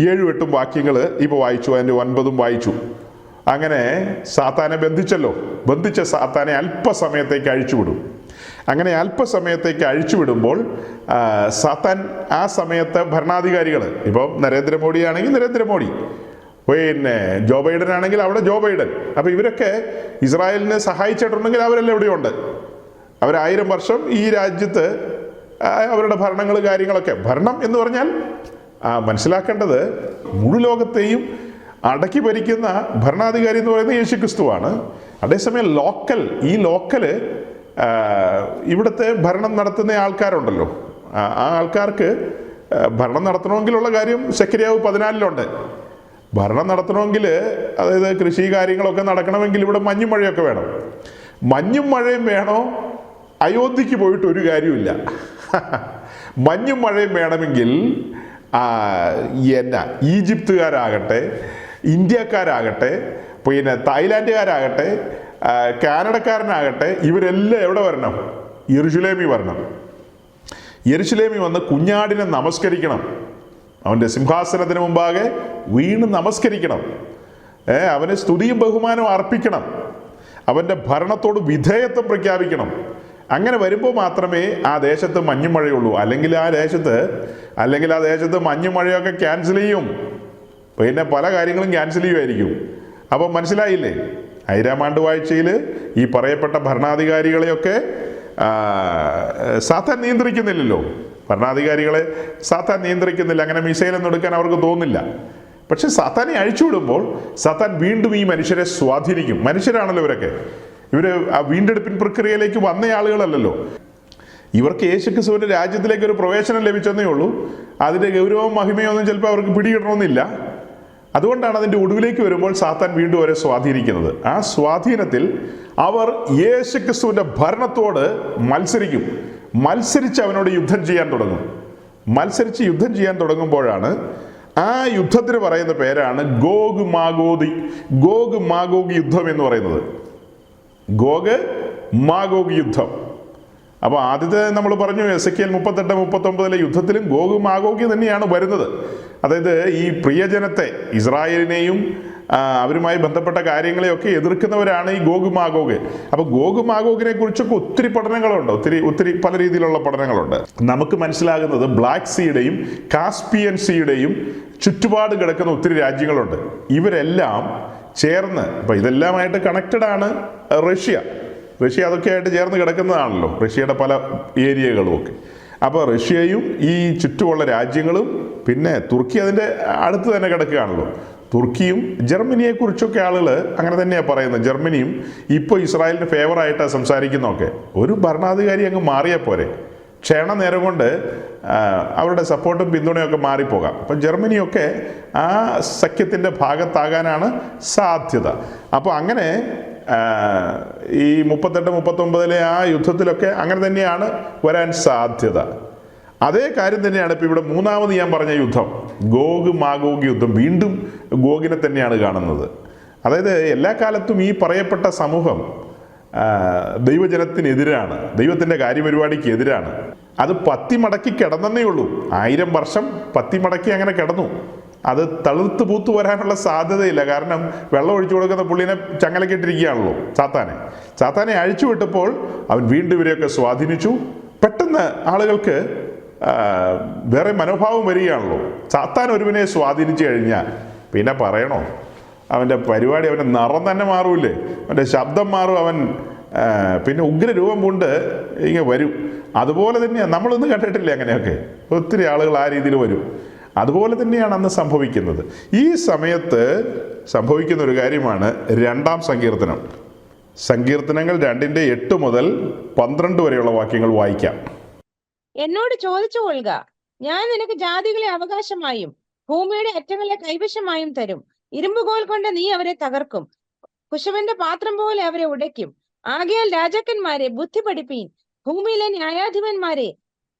7, 8 വാക്യങ്ങൾ ഇപ്പോൾ വായിച്ചു, അതിൻ്റെ 9 വായിച്ചു. അങ്ങനെ സാത്താനെ ബന്ധിച്ചല്ലോ. ബന്ധിച്ച സാത്താനെ അല്പസമയത്തേക്ക് അഴിച്ചുവിടും. അങ്ങനെ അല്പസമയത്തേക്ക് അഴിച്ചുവിടുമ്പോൾ സാത്താൻ ആ സമയത്ത് ഭരണാധികാരികൾ, ഇപ്പോൾ നരേന്ദ്രമോദി ആണെങ്കിൽ നരേന്ദ്രമോദി, പിന്നെ ജോ ബൈഡൻ ആണെങ്കിൽ അവിടെ ജോ ബൈഡൻ, അപ്പോൾ ഇവരൊക്കെ ഇസ്രായേലിനെ സഹായിച്ചിട്ടുണ്ടെങ്കിൽ അവരെല്ലാം ഇവിടെയുണ്ട്. അവർ 1000 വർഷം ഈ രാജ്യത്ത് അവരുടെ ഭരണങ്ങൾ കാര്യങ്ങളൊക്കെ, ഭരണം എന്ന് പറഞ്ഞാൽ മനസ്സിലാക്കേണ്ടത് മുഴു ലോകത്തെയും അടക്കി ഭരിക്കുന്ന ഭരണാധികാരി എന്ന് പറയുന്നത് യേശുക്രിസ്തുവാണ്. അതേസമയം ഈ ലോക്കല് ഇവിടുത്തെ ഭരണം നടത്തുന്ന ആൾക്കാരുണ്ടല്ലോ, ആ ആൾക്കാർക്ക് ഭരണം നടത്തണമെങ്കിലുള്ള കാര്യം സെക്രട്ടറിയാവ് 14 ഭരണം നടത്തണമെങ്കിൽ, അതായത് കൃഷി കാര്യങ്ങളൊക്കെ നടക്കണമെങ്കിൽ ഇവിടെ മഞ്ഞും മഴയൊക്കെ വേണം. മഞ്ഞും മഴയും വേണോ? അയോധ്യക്ക് പോയിട്ട് ഒരു കാര്യമില്ല. മഞ്ഞും മഴയും വേണമെങ്കിൽ ഈജിപ്തുകാരാകട്ടെ, ഇന്ത്യക്കാരാകട്ടെ, പിന്നെ തായ്ലാൻഡുകാരാകട്ടെ, കാനഡക്കാരനാകട്ടെ, ഇവരെല്ലാം എവിടെ വരണം? യെരൂശലേമിൽ വരണം. യെരൂശലേമിൽ വന്ന് കുഞ്ഞാടിനെ നമസ്കരിക്കണം. അവൻ്റെ സിംഹാസനത്തിന് മുമ്പാകെ വീണ് നമസ്കരിക്കണം. അവന് സ്തുതിയും ബഹുമാനവും അർപ്പിക്കണം. അവൻ്റെ ഭരണത്തോട് വിധേയത്വം പ്രഖ്യാപിക്കണം. അങ്ങനെ വരുമ്പോൾ മാത്രമേ ആ ദേശത്ത് മഞ്ഞും മഴയുള്ളൂ. അല്ലെങ്കിൽ ആ ദേശത്ത് മഞ്ഞും മഴയൊക്കെ ക്യാൻസൽ ചെയ്യും. പിന്നെ പല കാര്യങ്ങളും ക്യാൻസൽ ചെയ്യുമായിരിക്കും. അപ്പം മനസ്സിലായില്ലേ? 1000 ആണ്ട് വാഴ്ചയിൽ ഈ പറയപ്പെട്ട ഭരണാധികാരികളെയൊക്കെ സാത്താൻ നിയന്ത്രിക്കുന്നില്ലല്ലോ. ഭരണാധികാരികളെ സാത്താൻ നിയന്ത്രിക്കുന്നില്ല. അങ്ങനെ മിസൈലൊന്നും എടുക്കാൻ അവർക്ക് തോന്നില്ല. പക്ഷെ സാത്താനെ അഴിച്ചുവിടുമ്പോൾ സാത്താൻ വീണ്ടും ഈ മനുഷ്യരെ സ്വാധീനിക്കും. മനുഷ്യരാണല്ലോ ഇവരൊക്കെ. ഇവർ ആ വീണ്ടെടുപ്പിൻ പ്രക്രിയയിലേക്ക് വന്ന ആളുകളല്ലല്ലോ. ഇവർക്ക് യേശുക്രിസ്തുവിൻ്റെ രാജ്യത്തിലേക്ക് ഒരു പ്രവേശനം ലഭിച്ചെന്നേ ഉള്ളൂ. അതിൻ്റെ ഗൗരവവും മഹിമയൊന്നും ചിലപ്പോൾ അവർക്ക് പിടികിട്ടണമെന്നില്ല. അതുകൊണ്ടാണ് അതിൻ്റെ ഒടുവിലേക്ക് വരുമ്പോൾ സാത്താൻ വീണ്ടും അവരെ സ്വാധീനിക്കുന്നത്. ആ സ്വാധീനത്തിൽ അവർ യേശുക്രിസ്തുവിൻ്റെ ഭരണത്തോട് മത്സരിക്കും. മത്സരിച്ച് അവനോട് യുദ്ധം ചെയ്യാൻ തുടങ്ങും. യുദ്ധം ചെയ്യാൻ തുടങ്ങുമ്പോഴാണ് ആ യുദ്ധത്തിന് പറയുന്ന പേരാണ് ഗോഗ് മാഗോഗ് യുദ്ധം എന്ന് പറയുന്നത്. ഗോഗ് മാഗോഗ് യുദ്ധം. അപ്പോൾ ആദ്യത്തെ നമ്മൾ പറഞ്ഞു എസെക്കിയേൽ 38-39 യുദ്ധത്തിലും ഗോഗ് മാഗോഗ് തന്നെയാണ് വരുന്നത്. അതായത് ഈ പ്രിയജനത്തെ, ഇസ്രായേലിനെയും അവരുമായി ബന്ധപ്പെട്ട കാര്യങ്ങളെയൊക്കെ എതിർക്കുന്നവരാണ് ഈ ഗോഗ് മാഗോഗ്. അപ്പോൾ ഗോഗ് മാഗോഗിനെ കുറിച്ചൊക്കെ ഒത്തിരി പഠനങ്ങളുണ്ട്. ഒത്തിരി പല രീതിയിലുള്ള പഠനങ്ങളുണ്ട്. നമുക്ക് മനസ്സിലാകുന്നത് ബ്ലാക്ക് സീയുടെയും കാസ്പിയൻ സീയുടെയും ചുറ്റുപാട് കിടക്കുന്ന ഒത്തിരി രാജ്യങ്ങളുണ്ട്. ഇവരെല്ലാം ചേർന്ന്, അപ്പോൾ ഇതെല്ലാമായിട്ട് കണക്റ്റഡ് ആണ് റഷ്യ അതൊക്കെ ആയിട്ട് ചേർന്ന് കിടക്കുന്നതാണല്ലോ, റഷ്യയുടെ പല ഏരിയകളും ഒക്കെ. അപ്പോൾ റഷ്യയും ഈ ചുറ്റുമുള്ള രാജ്യങ്ങളും പിന്നെ തുർക്കി അതിൻ്റെ അടുത്ത് തന്നെ കിടക്കുകയാണല്ലോ. തുർക്കിയും ജർമ്മനിയെക്കുറിച്ചൊക്കെ ആളുകൾ അങ്ങനെ തന്നെയാണ് പറയുന്നത്. ജർമ്മനിയും ഇപ്പോൾ ഇസ്രായേലിന് ഫേവറായിട്ടാണ് സംസാരിക്കുന്നതൊക്കെ. ഒരു ഭരണാധികാരി അങ്ങ് മാറിയാൽ പോരെ, ക്ഷണനേരം കൊണ്ട് അവരുടെ സപ്പോർട്ടും പിന്തുണയൊക്കെ മാറിപ്പോകാം. അപ്പം ജർമ്മനിയൊക്കെ ആ സഖ്യത്തിൻ്റെ ഭാഗത്താകാനാണ് സാധ്യത. അപ്പോൾ അങ്ങനെ ഈ 38-39 ആ യുദ്ധത്തിലൊക്കെ അങ്ങനെ തന്നെയാണ് വരാൻ സാധ്യത. അതേ കാര്യം തന്നെയാണ് ഇപ്പോൾ ഇവിടെ മൂന്നാമത് ഞാൻ പറഞ്ഞ യുദ്ധം, ഗോഗ് മാഗോഗ് യുദ്ധം. വീണ്ടും ഗോഗിനെ തന്നെയാണ് കാണുന്നത്. അതായത് എല്ലാ കാലത്തും ഈ പറയപ്പെട്ട സമൂഹം ദൈവജനത്തിനെതിരാണ്, ദൈവത്തിൻ്റെ കാര്യപരിപാടിക്ക് എതിരാണ്. അത് പത്തി മടക്കി കിടന്നേ ഉള്ളൂ. 1000 വർഷം പത്തി മടക്കി അങ്ങനെ കിടന്നു. അത് തളുത്ത് പൂത്തു വരാനുള്ള സാധ്യതയില്ല. കാരണം വെള്ളം ഒഴിച്ചു കൊടുക്കുന്ന പുള്ളിനെ ചങ്ങലക്കിട്ടിരിക്കുകയാണല്ലോ സാത്താനെ അഴിച്ചു വിട്ടപ്പോൾ അവൻ വീണ്ടും ഇവരെയൊക്കെ സ്വാധീനിച്ചു. പെട്ടെന്ന് ആളുകൾക്ക് വേറെ മനോഭാവം വരികയാണല്ലോ. സാത്താൻ ഒരുവനെ സ്വാധീനിച്ചു കഴിഞ്ഞാൽ പിന്നെ പറയണോ? അവൻ്റെ പരിപാടി, അവൻ്റെ നിറം തന്നെ മാറൂല്ലേ, അവൻ്റെ ശബ്ദം മാറും, അവൻ പിന്നെ ഉഗ്രരൂപം കൊണ്ട് ഇങ്ങനെ വരും. അതുപോലെ തന്നെയാണ്, നമ്മളൊന്നും കണ്ടിട്ടില്ലേ അങ്ങനെയൊക്കെ? ഒത്തിരി ആളുകൾ ആ രീതിയിൽ വരും. അതുപോലെ തന്നെയാണ് അന്ന് സംഭവിക്കുന്നത്. ഈ സമയത്ത് സംഭവിക്കുന്ന ഒരു കാര്യമാണ് 2-ാം സങ്കീർത്തനം. സങ്കീർത്തനങ്ങൾ 2:8 മുതൽ 12 വരെയുള്ള വാക്യങ്ങൾ വായിക്കാം. എന്നോട് ചോദിച്ചു കൊള്ളുക, ഞാൻ നിനക്ക് ജാതികളെ അവകാശമായും ഭൂമിയുടെ അറ്റങ്ങളെ കൈവശമായും തരും. ഇരുമ്പുകോൽ കൊണ്ട് നീ അവരെ തകർക്കും, കുശവന്റെ പാത്രം പോലെ അവരെ ഉടയ്ക്കും. ആകയാൽ രാജാക്കന്മാരെ ബുദ്ധി പഠിപ്പീൻ, ഭൂമിയിലെ ന്യായാധിപന്മാരെ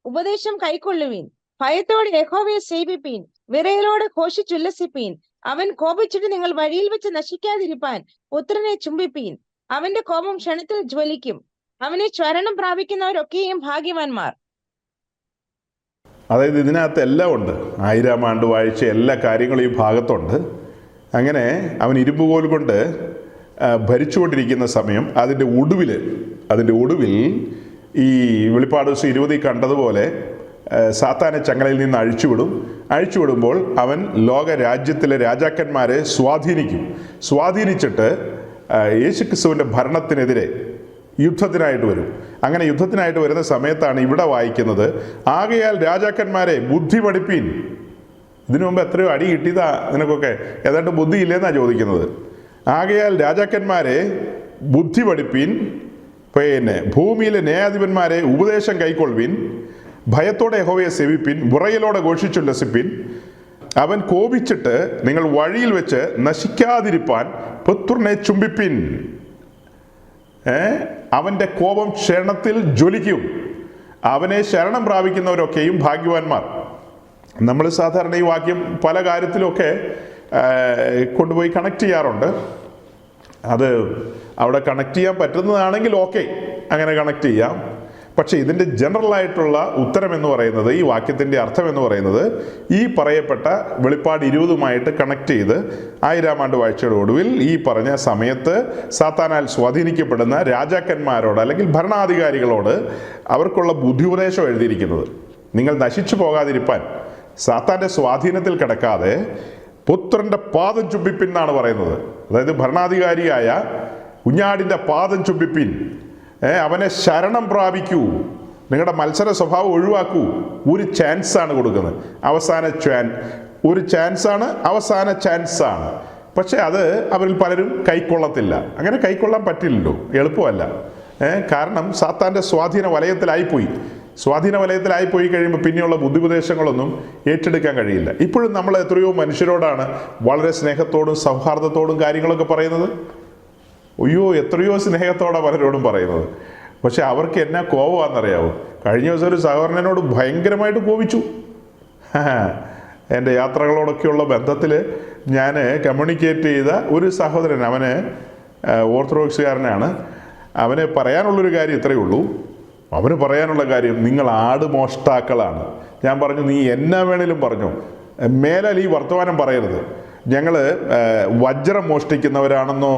ഉപദേശം കൈക്കൊള്ളുവീൻ. ഭയത്തോടെ യഹോവയെ സേവിപ്പീൻ, വിറയലോടെ ഘോഷിച്ചുല്ലസിപ്പീൻ. അവൻ കോപിച്ചിട്ട് നിങ്ങൾ വഴിയിൽ വെച്ച് നശിക്കാതിരിപ്പാൻ പുത്രനെ ചുംബിപ്പീൻ. അവന്റെ കോപം ക്ഷണത്തിൽ ജ്വലിക്കും. അവനെ ശരണം പ്രാപിക്കുന്നവരൊക്കെയും ഭാഗ്യവാന്മാർ. അതായത് ഇതിനകത്ത് എല്ലാം ഉണ്ട്. 1000 ആണ്ട് വാഴ്ച എല്ലാ കാര്യങ്ങളും ഈ ഭാഗത്തുണ്ട്. അങ്ങനെ അവൻ ഇരുമ്പുകോൽ കൊണ്ട് ഭരിച്ചുകൊണ്ടിരിക്കുന്ന സമയം അതിൻ്റെ ഒടുവിൽ ഈ വെളിപ്പാട് ദിവസം 20 കണ്ടതുപോലെ സാത്താനെ ചങ്ങലയിൽ നിന്ന് അഴിച്ചുവിടുമ്പോൾ അവൻ ലോകരാജ്യത്തിലെ രാജാക്കന്മാരെ സ്വാധീനിച്ചിട്ട് യേശുക്രിസ്തുവിൻ്റെ ഭരണത്തിനെതിരെ യുദ്ധത്തിനായിട്ട് വരും. അങ്ങനെ യുദ്ധത്തിനായിട്ട് വരുന്ന സമയത്താണ് ഇവിടെ വായിക്കുന്നത്, ആകയാൽ രാജാക്കന്മാരെ ബുദ്ധി പഠിപ്പീൻ. ഇതിനു മുമ്പ് എത്രയോ അടി കിട്ടിയതാ നിനക്കൊക്കെ, ഏതാണ്ട് ബുദ്ധിയില്ലെന്നാണ് ചോദിക്കുന്നത്. ആകയാൽ രാജാക്കന്മാരെ ബുദ്ധി പഠിപ്പീൻ, പിന്നെ ഭൂമിയിലെ ന്യായാധിപന്മാരെ ഉപദേശം കൈക്കൊള്ളുവിൻ. ഭയത്തോടെ യഹോവയെ സേവിപ്പിൻ, വിറയലോടെ ഘോഷിച്ചുല്ലസിപ്പിൻ. അവൻ കോപിച്ചിട്ട് നിങ്ങൾ വഴിയിൽ വെച്ച് നശിക്കാതിരിപ്പാൻ പുത്രനെ ചുംബിപ്പിൻ. അവൻ്റെ കോപം ക്ഷണത്തിൽ ജ്വലിക്കും. അവനെ ശരണം പ്രാപിക്കുന്നവരൊക്കെയും ഭാഗ്യവാന്മാർ. നമ്മൾ സാധാരണ ഈ വാക്യം പല കാര്യത്തിലൊക്കെ കൊണ്ടുപോയി കണക്ട് ചെയ്യാറുണ്ട്. അത് അവിടെ കണക്ട് ചെയ്യാൻ പറ്റുന്നതാണെങ്കിൽ ഓക്കെ, അങ്ങനെ കണക്ട് ചെയ്യാം. പക്ഷേ ഇതിൻ്റെ ജനറലായിട്ടുള്ള ഉത്തരം എന്ന് പറയുന്നത്, ഈ വാക്യത്തിൻ്റെ അർത്ഥം എന്ന് പറയുന്നത്, ഈ പറയപ്പെട്ട വെളിപ്പാട് 20 കണക്ട് ചെയ്ത് 1000 ആണ്ട് വാഴ്ചയുടെ ഒടുവിൽ ഈ പറഞ്ഞ സമയത്ത് സാത്താനാൽ സ്വാധീനിക്കപ്പെടുന്ന രാജാക്കന്മാരോട് അല്ലെങ്കിൽ ഭരണാധികാരികളോട് അവർക്കുള്ള ബുദ്ധിയുപദേശം എഴുതിയിരിക്കുന്നത്. നിങ്ങൾ നശിച്ചു പോകാതിരിപ്പാൻ, സാത്താൻ്റെ സ്വാധീനത്തിൽ കിടക്കാതെ പുത്രൻ്റെ പാദം ചുംബിപ്പിൻ എന്നാണ് പറയുന്നത്. അതായത് ഭരണാധികാരിയായ കുഞ്ഞാടിൻ്റെ പാദം ചുംബിപ്പിൻ. അവനെ ശരണം പ്രാപിക്കൂ, നിങ്ങളുടെ മത്സര സ്വഭാവം ഒഴിവാക്കൂ. ഒരു ചാൻസാണ് കൊടുക്കുന്നത്, ഒരു ചാൻസാണ്, അവസാന ചാൻസാണ്. പക്ഷെ അത് അവരിൽ പലരും കൈക്കൊള്ളത്തില്ല. അങ്ങനെ കൈക്കൊള്ളാൻ പറ്റില്ലല്ലോ, എളുപ്പമല്ല. കാരണം സാത്താൻ്റെ സ്വാധീന വലയത്തിലായിപ്പോയി കഴിയുമ്പോൾ പിന്നെയുള്ള ബുദ്ധിപദേശങ്ങളൊന്നും ഏറ്റെടുക്കാൻ കഴിയില്ല. ഇപ്പോഴും നമ്മൾ എത്രയോ മനുഷ്യരോടാണ് വളരെ സ്നേഹത്തോടും സൗഹാർദ്ദത്തോടും കാര്യങ്ങളൊക്കെ പറയുന്നത്. അയ്യോ, എത്രയോ സ്നേഹത്തോടെ പലരോടും പറയുന്നത്. പക്ഷെ അവർക്ക് എന്നാ കോപമാണെന്നറിയാവോ? കഴിഞ്ഞ ദിവസം ഒരു സഹോദരനോട് ഭയങ്കരമായിട്ട് കോപിച്ചു. എൻ്റെ യാത്രകളോടൊക്കെയുള്ള ബന്ധത്തിൽ ഞാൻ കമ്മ്യൂണിക്കേറ്റ് ചെയ്ത ഒരു സഹോദരൻ, അവന് ഓർത്തഡോക്സുകാരനാണ്. അവന് പറയാനുള്ളൊരു കാര്യം ഇത്രയേ ഉള്ളൂ. അവന് പറയാനുള്ള കാര്യം, നിങ്ങൾ ആട് മോഷ്ടാക്കളാണ്. ഞാൻ പറഞ്ഞു, നീ എന്നാ വേണേലും പറഞ്ഞു, മേലാൽ ഈ വർത്തമാനം പറയരുത്. ഞങ്ങൾ വജ്രം മോഷ്ടിക്കുന്നവരാണെന്നോ,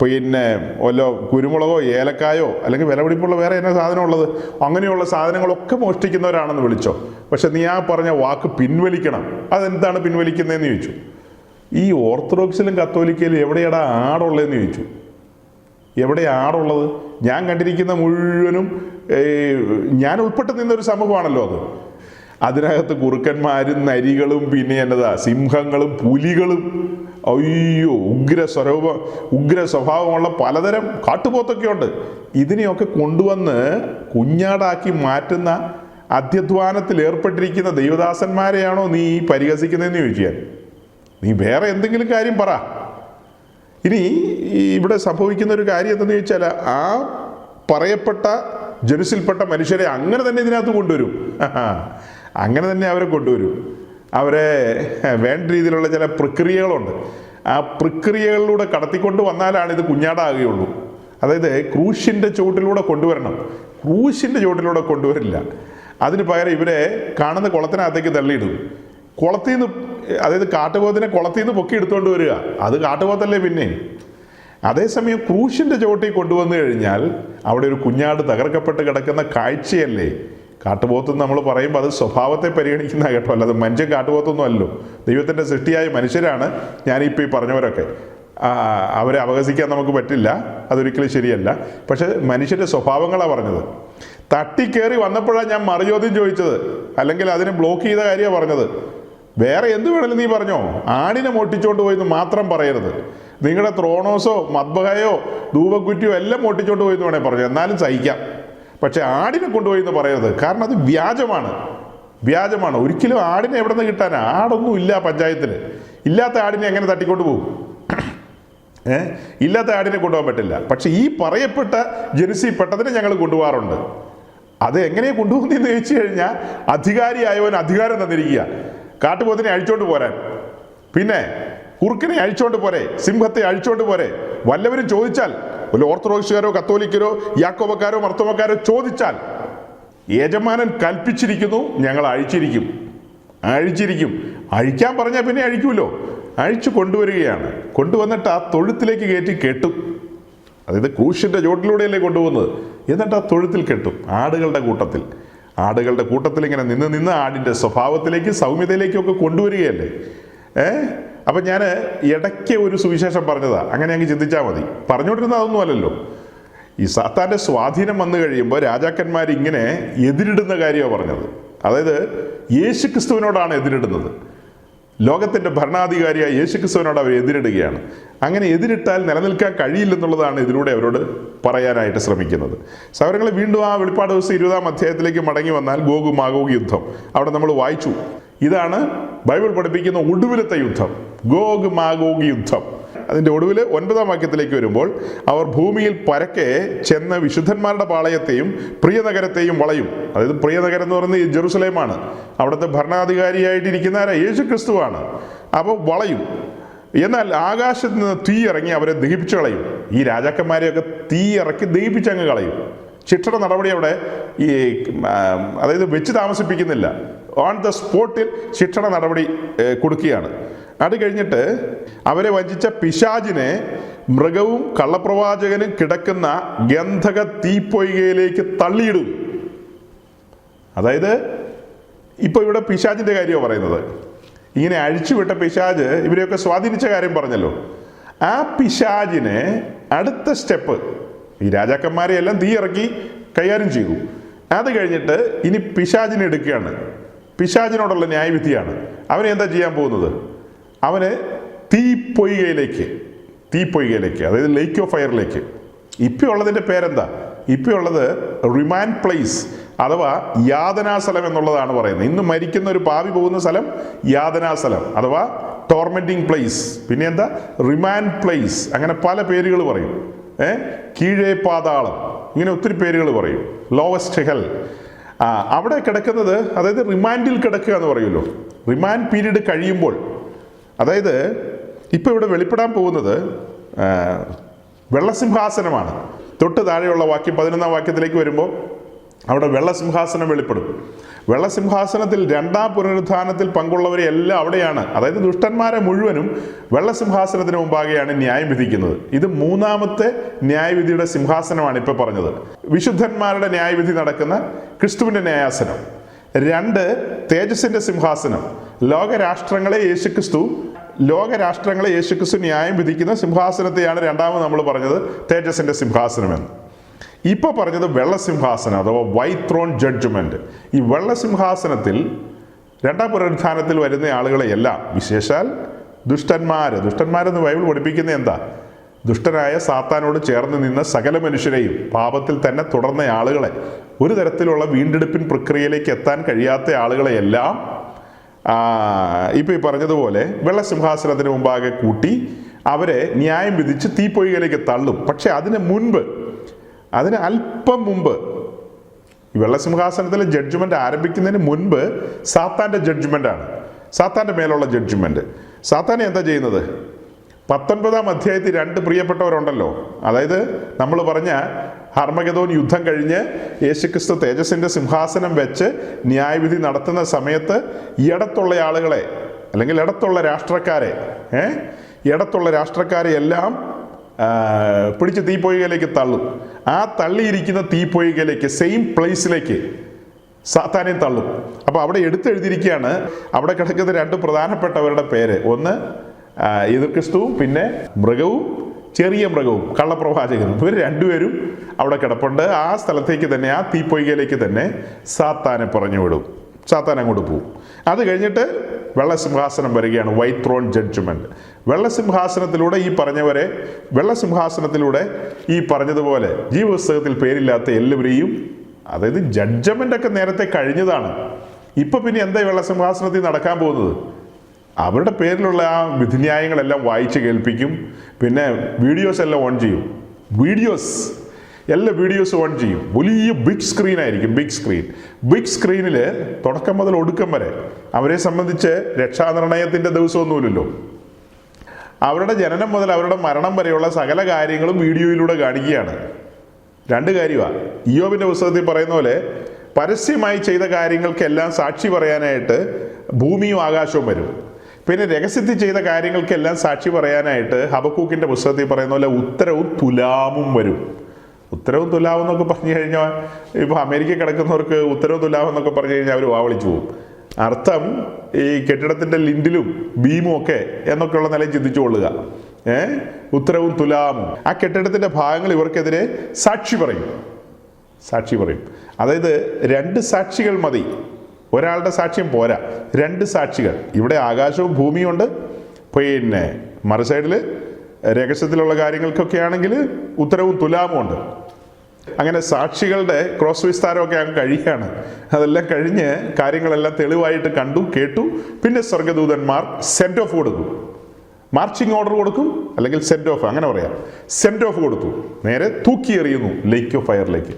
പിന്നെ വല്ല കുരുമുളകോ ഏലക്കായോ അല്ലെങ്കിൽ വിലപിടിപ്പുള്ള വേറെ എന്നാ സാധനം ഉള്ളത്, അങ്ങനെയുള്ള സാധനങ്ങളൊക്കെ മോഷ്ടിക്കുന്നവരാണെന്ന് വിളിച്ചോ. പക്ഷെ നീ ആ പറഞ്ഞ വാക്ക് പിൻവലിക്കണം. അതെന്താണ് പിൻവലിക്കുന്നതെന്ന് ചോദിച്ചു. ഈ ഓർത്തഡോക്സിലും കത്തോലിക്കയിലും എവിടെയാടാ ആടുള്ളതെന്ന് ചോദിച്ചു. എവിടെ ആടുള്ളത്? ഞാൻ കണ്ടിരിക്കുന്ന മുഴുവനും ഞാൻ ഉൾപ്പെട്ട് നിന്നൊരു സമൂഹമാണല്ലോ അത്. അതിനകത്ത് കുറുക്കന്മാരും നരികളും പിന്നെ എന്നതാ സിംഹങ്ങളും പുലികളും, അയ്യോ ഉഗ്ര സ്വഭാവമുള്ള പലതരം കാട്ടുപോത്തൊക്കെ ഉണ്ട്. ഇതിനെയൊക്കെ കൊണ്ടുവന്ന് കുഞ്ഞാടാക്കി മാറ്റുന്ന അധ്യധ്വാനത്തിൽ ഏർപ്പെട്ടിരിക്കുന്ന ദൈവദാസന്മാരെയാണോ നീ പരിഹസിക്കുന്നതെന്ന് ചോദിക്കാൻ? നീ വേറെ എന്തെങ്കിലും കാര്യം പറ. ഇനി ഇവിടെ സംഭവിക്കുന്ന ഒരു കാര്യം എന്തെന്ന് ചോദിച്ചാൽ, ആ പറയപ്പെട്ട ജനുസിൽപ്പെട്ട മനുഷ്യരെ അങ്ങനെ തന്നെ ഇതിനകത്ത് കൊണ്ടുവരും. അങ്ങനെ തന്നെ അവരെ കൊണ്ടുവരും. അവരെ വേണ്ട രീതിയിലുള്ള ചില പ്രക്രിയകളുണ്ട്. ആ പ്രക്രിയകളിലൂടെ കടത്തിക്കൊണ്ട് വന്നാലാണ് ഇത് കുഞ്ഞാടാകുകയുള്ളൂ. അതായത് ക്രൂശിൻ്റെ ചുവട്ടിലൂടെ കൊണ്ടുവരണം. ക്രൂശിൻ്റെ ചുവട്ടിലൂടെ കൊണ്ടുവരില്ല. അതിന് പകരം ഇവരെ കാണുന്ന കുളത്തിനകത്തേക്ക് തള്ളിയിടും. കുളത്തിൽ നിന്ന്, അതായത് കാട്ടുപോത്തിനെ കുളത്തിൽ നിന്ന് പൊക്കി എടുത്തുകൊണ്ട് വരിക, അത് കാട്ടുപോത്തല്ലേ പിന്നെ. അതേസമയം ക്രൂശിൻ്റെ ചുവട്ടിൽ കൊണ്ടുവന്നു കഴിഞ്ഞാൽ അവിടെ ഒരു കുഞ്ഞാട് തകർക്കപ്പെട്ട് കിടക്കുന്ന കാഴ്ചയല്ലേ. കാട്ടുപോത്തെന്ന് നമ്മൾ പറയുമ്പോൾ അത് സ്വഭാവത്തെ പരിഗണിക്കുന്ന കേട്ടോ, അല്ലാതെ മനുഷ്യൻ കാട്ടുപോത്തൊന്നും അല്ലല്ലോ. ദൈവത്തിൻ്റെ സൃഷ്ടിയായ മനുഷ്യരാണ് ഞാനിപ്പോൾ ഈ പറഞ്ഞവരൊക്കെ. അവരെ അപഹസിക്കാൻ നമുക്ക് പറ്റില്ല, അതൊരിക്കലും ശരിയല്ല. പക്ഷെ മനുഷ്യൻ്റെ സ്വഭാവങ്ങളാണ് പറഞ്ഞത്. തട്ടിക്കേറി വന്നപ്പോഴാണ് ഞാൻ മറുചോദ്യം ചോദിച്ചത്, അല്ലെങ്കിൽ അതിനെ ബ്ലോക്ക് ചെയ്ത കാര്യമാണ് പറഞ്ഞത്. വേറെ എന്ത് വേണമെങ്കിലും നീ പറഞ്ഞോ, ആടിനെ മോട്ടിച്ചോണ്ട് പോയെന്ന് മാത്രം പറയരുത്. നിങ്ങളുടെ ത്രോണോസോ മദ്ബഹയോ ധൂപക്കുറ്റിയോ എല്ലാം മോട്ടിച്ചോണ്ട് പോയെന്ന് വേണേൽ പറഞ്ഞു, എന്നാലും സഹിക്കാം. പക്ഷെ ആടിനെ കൊണ്ടുപോയി എന്ന് പറയരുത്, കാരണം അത് വ്യാജമാണ്. ഒരിക്കലും ആടിനെ എവിടെ നിന്ന് കിട്ടാനാ? ആടൊന്നും ഇല്ല പഞ്ചായത്തിൽ. ഇല്ലാത്ത ആടിനെ എങ്ങനെ തട്ടിക്കൊണ്ട് പോകും? ഇല്ലാത്ത ആടിനെ കൊണ്ടുപോകാൻ പറ്റില്ല. പക്ഷെ ഈ പറയപ്പെട്ട ജനുസിൽപ്പെട്ടതിനെ ഞങ്ങൾ കൊണ്ടുപോകാറുണ്ട്. അത് എങ്ങനെ കൊണ്ടുപോകുന്നതെന്ന് ചോദിച്ചു കഴിഞ്ഞാൽ, അധികാരിയായവൻ അധികാരം തന്നിരിക്കുക കാട്ടുപോത്തിനെ അഴിച്ചോണ്ട് പോരാൻ. പിന്നെ കുറുക്കിനെ അഴിച്ചോണ്ട് പോരെ, സിംഹത്തെ അഴിച്ചോണ്ട് പോരെ. വല്ലവരും ചോദിച്ചാൽ, വല്ല ഓർത്തഡോക്സുകാരോ കത്തോലിക്കരോ യാക്കോബക്കാരോ മർത്തോമക്കാരോ ചോദിച്ചാൽ, യജമാനൻ കൽപ്പിച്ചിരിക്കുന്നു, ഞങ്ങൾ അഴിച്ചിരിക്കും. അഴിക്കാൻ പറഞ്ഞാൽ പിന്നെ അഴിക്കുമല്ലോ. അഴിച്ചു കൊണ്ടുവരികയാണ്. കൊണ്ടുവന്നിട്ട് ആ തൊഴുത്തിലേക്ക് കയറ്റി കെട്ടും. അതായത് ക്രൂശിൻ്റെ ചുവട്ടിലൂടെയല്ലേ കൊണ്ടുപോകുന്നത്. എന്നിട്ട് ആ തൊഴുത്തിൽ കെട്ടും. ആടുകളുടെ കൂട്ടത്തിൽ ഇങ്ങനെ നിന്ന് ആടിൻ്റെ സ്വഭാവത്തിലേക്ക് സൗമ്യതയിലേക്കും ഒക്കെ കൊണ്ടുവരികയല്ലേ. അപ്പം ഞാൻ ഇടയ്ക്ക് ഒരു സുവിശേഷം പറഞ്ഞതാ, അങ്ങനെ അങ്ങ് ചിന്തിച്ചാൽ മതി. പറഞ്ഞുകൊണ്ടിരുന്ന അതൊന്നും അല്ലല്ലോ. ഈ സാത്താൻ്റെ സ്വാധീനം വന്നു കഴിയുമ്പോൾ രാജാക്കന്മാർ ഇങ്ങനെ എതിരിടുന്ന കാര്യമാണ് പറഞ്ഞത്. അതായത് യേശുക്രിസ്തുവിനോടാണ് എതിരിടുന്നത്. ലോകത്തിൻ്റെ ഭരണാധികാരിയായ യേശുക്രിസ്തുവിനോട് അവർ എതിരിടുകയാണ്. അങ്ങനെ എതിരിട്ടാൽ നിലനിൽക്കാൻ കഴിയില്ലെന്നുള്ളതാണ് ഇതിലൂടെ അവരോട് പറയാനായിട്ട് ശ്രമിക്കുന്നത്. സഹോദരങ്ങളെ, വീണ്ടും ആ വെളിപ്പാട് ദിവസം 20-ാം അധ്യായത്തിലേക്ക് മടങ്ങി വന്നാൽ ഗോഗ് മാഗോഗ് യുദ്ധം അവിടെ നമ്മൾ വായിച്ചു. ഇതാണ് ബൈബിൾ പഠിപ്പിക്കുന്ന ഒടുവിലത്തെ യുദ്ധം, ഗോഗ് മാഗോഗ് യുദ്ധം. അതിൻ്റെ ഒടുവിൽ 9-ാം വാക്യത്തിലേക്ക് വരുമ്പോൾ, അവർ ഭൂമിയിൽ പരക്കെ ചെന്ന് വിശുദ്ധന്മാരുടെ പാളയത്തെയും പ്രിയനഗരത്തെയും വളയും. അതായത് പ്രിയനഗരം എന്ന് പറയുന്നത് ജെറുസലേമാണ്. അവിടുത്തെ ഭരണാധികാരിയായിട്ടിരിക്കുന്ന യേശു ക്രിസ്തുവാണ്. അപ്പോൾ വളയും. എന്നാൽ ആകാശത്ത് നിന്ന് തീ ഇറങ്ങി അവരെ ദഹിപ്പിച്ചു കളയും. ഈ രാജാക്കന്മാരെയൊക്കെ തീ ഇറക്കി ദഹിപ്പിച്ചങ്ങ് കളയും. ശിക്ഷണ നടപടി അവിടെ അതായത് വെച്ച് താമസിപ്പിക്കുന്നില്ല, ഓൺ ദ സ്പോട്ടിൽ ശിക്ഷണ നടപടി കൊടുക്കുകയാണ്. അത് കഴിഞ്ഞിട്ട് അവരെ വഞ്ചിച്ച പിശാചിനെ മൃഗവും കള്ളപ്രവാചകനും കിടക്കുന്ന ഗന്ധക തീപ്പൊയ്കയിലേക്ക് തള്ളിയിടും. അതായത് ഇപ്പോൾ ഇവിടെ പിശാചിൻ്റെ കാര്യമാണ് പറയുന്നത്. ഇങ്ങനെ അഴിച്ചുവിട്ട പിശാച് ഇവരെയൊക്കെ സ്വാധീനിച്ച കാര്യം പറഞ്ഞല്ലോ. ആ പിശാചിനെ അടുത്ത സ്റ്റെപ്പ് ഈ രാജാക്കന്മാരെ എല്ലാം തീ ഇറക്കി കൈകാര്യം ചെയ്തു. അത് കഴിഞ്ഞിട്ട് ഇനി പിശാചിനെ എടുക്കുകയാണ്. പിശാചിനോടുള്ള ന്യായവിധിയാണ്. അവനെ എന്താ ചെയ്യാൻ പോകുന്നത്? അവന് തീപ്പൊയ്കയിലേക്ക്, അതായത് ലേക്ക് ഓഫ് ഫയറിലേക്ക്. ഇപ്പോൾ ഉള്ളതിൻ്റെ പേരെന്താ? ഇപ്പോൾ ഉള്ളത് റിമാൻഡ് പ്ലേസ് അഥവാ യാതനാസ്ഥലം എന്നുള്ളതാണ് പറയുന്നത്. ഇന്ന് മരിക്കുന്ന ഒരു പാവി പോകുന്ന സ്ഥലം യാതനാസ്ഥലം അഥവാ ടോർമെന്റിങ് പ്ലേസ്. പിന്നെ എന്താ? Remand place. അങ്ങനെ പല പേരുകൾ പറയും. കീഴേ പാതാളം, ഇങ്ങനെ ഒത്തിരി പേരുകൾ പറയും. Lowest hell. അവിടെ കിടക്കുന്നത്, അതായത് റിമാൻഡിൽ കിടക്കുക എന്ന് പറയുമല്ലോ. റിമാൻഡ് പീരീഡ് കഴിയുമ്പോൾ, അതായത് ഇപ്പോൾ ഇവിടെ വെളിപ്പെടാൻ പോകുന്നത് വെള്ളസിംഹാസനമാണ്. തൊട്ട് താഴെയുള്ള വാക്യം 11-ാം വാക്യത്തിലേക്ക് വരുമ്പോൾ അവിടെ വെള്ളസിംഹാസനം വെളിപ്പെടും. വെള്ളസിംഹാസനത്തിൽ 2-ാം പുനരുത്ഥാനത്തിൽ പങ്കുള്ളവരെ എല്ലാം അവിടെയാണ്. അതായത് ദുഷ്ടന്മാരെ മുഴുവനും വെള്ളസിംഹാസനത്തിന് മുമ്പാകെയാണ് ന്യായം വിധിക്കുന്നത്. ഇത് 3-ാമത്തെ ന്യായവിധിയുടെ സിംഹാസനമാണ് ഇപ്പോൾ പറഞ്ഞത്. വിശുദ്ധന്മാരുടെ ന്യായവിധി നടക്കുന്ന ക്രിസ്തുവിൻ്റെ ന്യായാസനം. 2 തേജസ്സിൻ്റെ സിംഹാസനം. ലോകരാഷ്ട്രങ്ങളെ യേശുക്രിസ്തു ന്യായം വിധിക്കുന്ന സിംഹാസനത്തെയാണ് 2ാമത് നമ്മൾ പറഞ്ഞത് തേജസ്സിൻ്റെ സിംഹാസനമെന്ന്. ഇപ്പോൾ പറഞ്ഞത് വെള്ളസിംഹാസനം അഥവാ വൈറ്റ് ത്രോൺ ജഡ്ജ്മെന്റ്. ഈ വെള്ളസിംഹാസനത്തിൽ 2-ാം പുനരുത്ഥാനത്തിൽ വരുന്ന ആളുകളെ എല്ലാം, വിശേഷാൽ ദുഷ്ടന്മാരെന്ന് ബൈബിൾ പഠിപ്പിക്കുന്ന എന്താ? ദുഷ്ടനായ സാത്താനോട് ചേർന്ന് നിന്ന സകല മനുഷ്യരെയും, പാപത്തിൽ തന്നെ തുടർന്ന ആളുകളെ, ഒരു തരത്തിലുള്ള വീണ്ടെടുപ്പിൻ പ്രക്രിയയിലേക്ക് എത്താൻ കഴിയാത്ത ആളുകളെയെല്ലാം ഇപ്പോൾ ഈ പറഞ്ഞതുപോലെ വെള്ളസിംഹാസനത്തിന് മുമ്പാകെ കൂട്ടി അവരെ ന്യായം വിധിച്ച് തീപ്പൊയ്കയിലേക്ക് തള്ളും. പക്ഷെ അതിന് അല്പം മുമ്പ്, ഈ വെള്ളസിംഹാസനത്തിലെ ജഡ്ജ്മെന്റ് ആരംഭിക്കുന്നതിന് മുൻപ് സാത്താൻ്റെ ജഡ്ജ്മെന്റാണ്. സാത്താൻ്റെ മേലുള്ള ജഡ്ജ്മെന്റ്. സാത്താനെ എന്താ ചെയ്യുന്നത്? 19-ാം അധ്യായത്തിൽ 2 പ്രിയപ്പെട്ടവരുണ്ടല്ലോ. അതായത് നമ്മൾ പറഞ്ഞ ഹർമഗദോൻ യുദ്ധം കഴിഞ്ഞ് യേശുക്രിസ്തു തേജസ്സിൻ്റെ സിംഹാസനം വെച്ച് ന്യായവിധി നടത്തുന്ന സമയത്ത് ഇടത്തുള്ള ആളുകളെ, അല്ലെങ്കിൽ ഇടത്തുള്ള രാഷ്ട്രക്കാരെ എല്ലാം പിടിച്ച് തീപ്പൊയ്കയിലേക്ക് തള്ളും. ആ തള്ളിയിരിക്കുന്ന തീപ്പൊയ്കയിലേക്ക്, സെയിം പ്ലേസിലേക്ക് സാത്താനെ തള്ളും. അപ്പോൾ അവിടെ എടുത്തെഴുതിയിരിക്കുകയാണ്, അവിടെ കിടക്കുന്ന 2 പ്രധാനപ്പെട്ടവരുടെ പേര്. ഒന്ന് എതിർക്രിസ്തുവും, പിന്നെ മൃഗവും, ചെറിയ മൃഗവും, കള്ളപ്രവാചകനും. ഇവർ 2 പേരും അവിടെ കിടപ്പുണ്ട്. ആ സ്ഥലത്തേക്ക് തന്നെ, ആ തീപ്പൊയ്കയിലേക്ക് തന്നെ സാത്താനെ പറഞ്ഞു വിടും. സാത്താൻ അങ്ങോട്ട് പോവും. അത് കഴിഞ്ഞിട്ട് വെള്ളസിംഹാസനം വരികയാണ്, വൈറ്റ് ത്രോൺ ജഡ്ജ്മെന്റ്. വെള്ളസിംഹാസനത്തിലൂടെ ഈ പറഞ്ഞതുപോലെ ജീവപുസ്തകത്തിൽ പേരില്ലാത്ത എല്ലാവരെയും, അതായത് ജഡ്ജ്മെന്റ് ഒക്കെ നേരത്തെ കഴിഞ്ഞതാണ്. ഇപ്പൊ പിന്നെ എന്താ വെള്ളസിംഹാസനത്തിൽ നടക്കാൻ പോകുന്നത്? അവരുടെ പേരിലുള്ള ആ വിധിന്യായങ്ങളെല്ലാം വായിച്ച് കേൾപ്പിക്കും. പിന്നെ വീഡിയോസ് എല്ലാം ഓൺ ചെയ്യും. എല്ലാ വീഡിയോസും ഓൺ ചെയ്യും. വലിയ ബിഗ് സ്ക്രീൻ ആയിരിക്കും. ബിഗ് സ്ക്രീനിൽ തുടക്കം മുതൽ ഒടുക്കം വരെ അവരെ സംബന്ധിച്ച് രക്ഷാനിർണയത്തിൻ്റെ ദിവസമൊന്നുമില്ലല്ലോ. അവരുടെ ജനനം മുതൽ അവരുടെ മരണം വരെയുള്ള സകല കാര്യങ്ങളും വീഡിയോയിലൂടെ കാണിക്കുകയാണ്. 2 കാര്യമാണ്. ഇയ്യോബിൻ്റെ പുസ്തകത്തിൽ പറയുന്ന പോലെ പരസ്യമായി ചെയ്ത കാര്യങ്ങൾക്കെല്ലാം സാക്ഷി പറയാനായിട്ട് ഭൂമിയും ആകാശവും വരും. പിന്നെ രഹസ്യത്തിൽ ചെയ്ത കാര്യങ്ങൾക്കെല്ലാം സാക്ഷി പറയാനായിട്ട് ഹബക്കൂക്കിൻ്റെ പുസ്തകത്തിൽ പറയുന്ന പോലെ ഉത്തരവും തുലാമും വരും. ഉത്തരവും തുലാവും എന്നൊക്കെ പറഞ്ഞു കഴിഞ്ഞാൽ, ഇപ്പോൾ അമേരിക്കയിൽ കിടക്കുന്നവർക്ക് ഉത്തരവും തുലാവും എന്നൊക്കെ പറഞ്ഞു കഴിഞ്ഞാൽ അവർ വാവളിച്ചു പോകും. അർത്ഥം ഈ കെട്ടിടത്തിൻ്റെ ലിൻഡിലും ബീമും ഒക്കെ എന്നൊക്കെയുള്ള നിലയിൽ ചിന്തിച്ചു കൊള്ളുക. ഉത്തരവും തുലാമും. ആ കെട്ടിടത്തിൻ്റെ ഭാഗങ്ങൾ ഇവർക്കെതിരെ സാക്ഷി പറയും. അതായത് 2 സാക്ഷികൾ മതി. ഒരാളുടെ സാക്ഷ്യം പോരാ, 2 സാക്ഷികൾ. ഇവിടെ ആകാശവും ഭൂമിയും ഉണ്ട്. പിന്നെ മറു സൈഡിൽ രഹസ്യത്തിലുള്ള കാര്യങ്ങൾക്കൊക്കെ ആണെങ്കിൽ ഉത്തരവും തുലാമും ഉണ്ട്. അങ്ങനെ സാക്ഷികളുടെ ക്രോസ് വിസ്താരമൊക്കെ അങ്ങ് കഴിയുകയാണ്. അതെല്ലാം കഴിഞ്ഞ് കാര്യങ്ങളെല്ലാം തെളിവായിട്ട് കണ്ടു, കേട്ടു. പിന്നെ സ്വർഗദൂതന്മാർ സെൻഡ് ഓഫ് കൊടുക്കും. മാർച്ചിങ് ഓർഡർ കൊടുക്കും, അല്ലെങ്കിൽ സെൻഡ് ഓഫ്, അങ്ങനെ പറയാം. സെൻഡ് ഓഫ് കൊടുത്തു. നേരെ തൂക്കി എറിയുന്നു ലേക്ക് ഓഫ് ഫയറിലേക്ക്.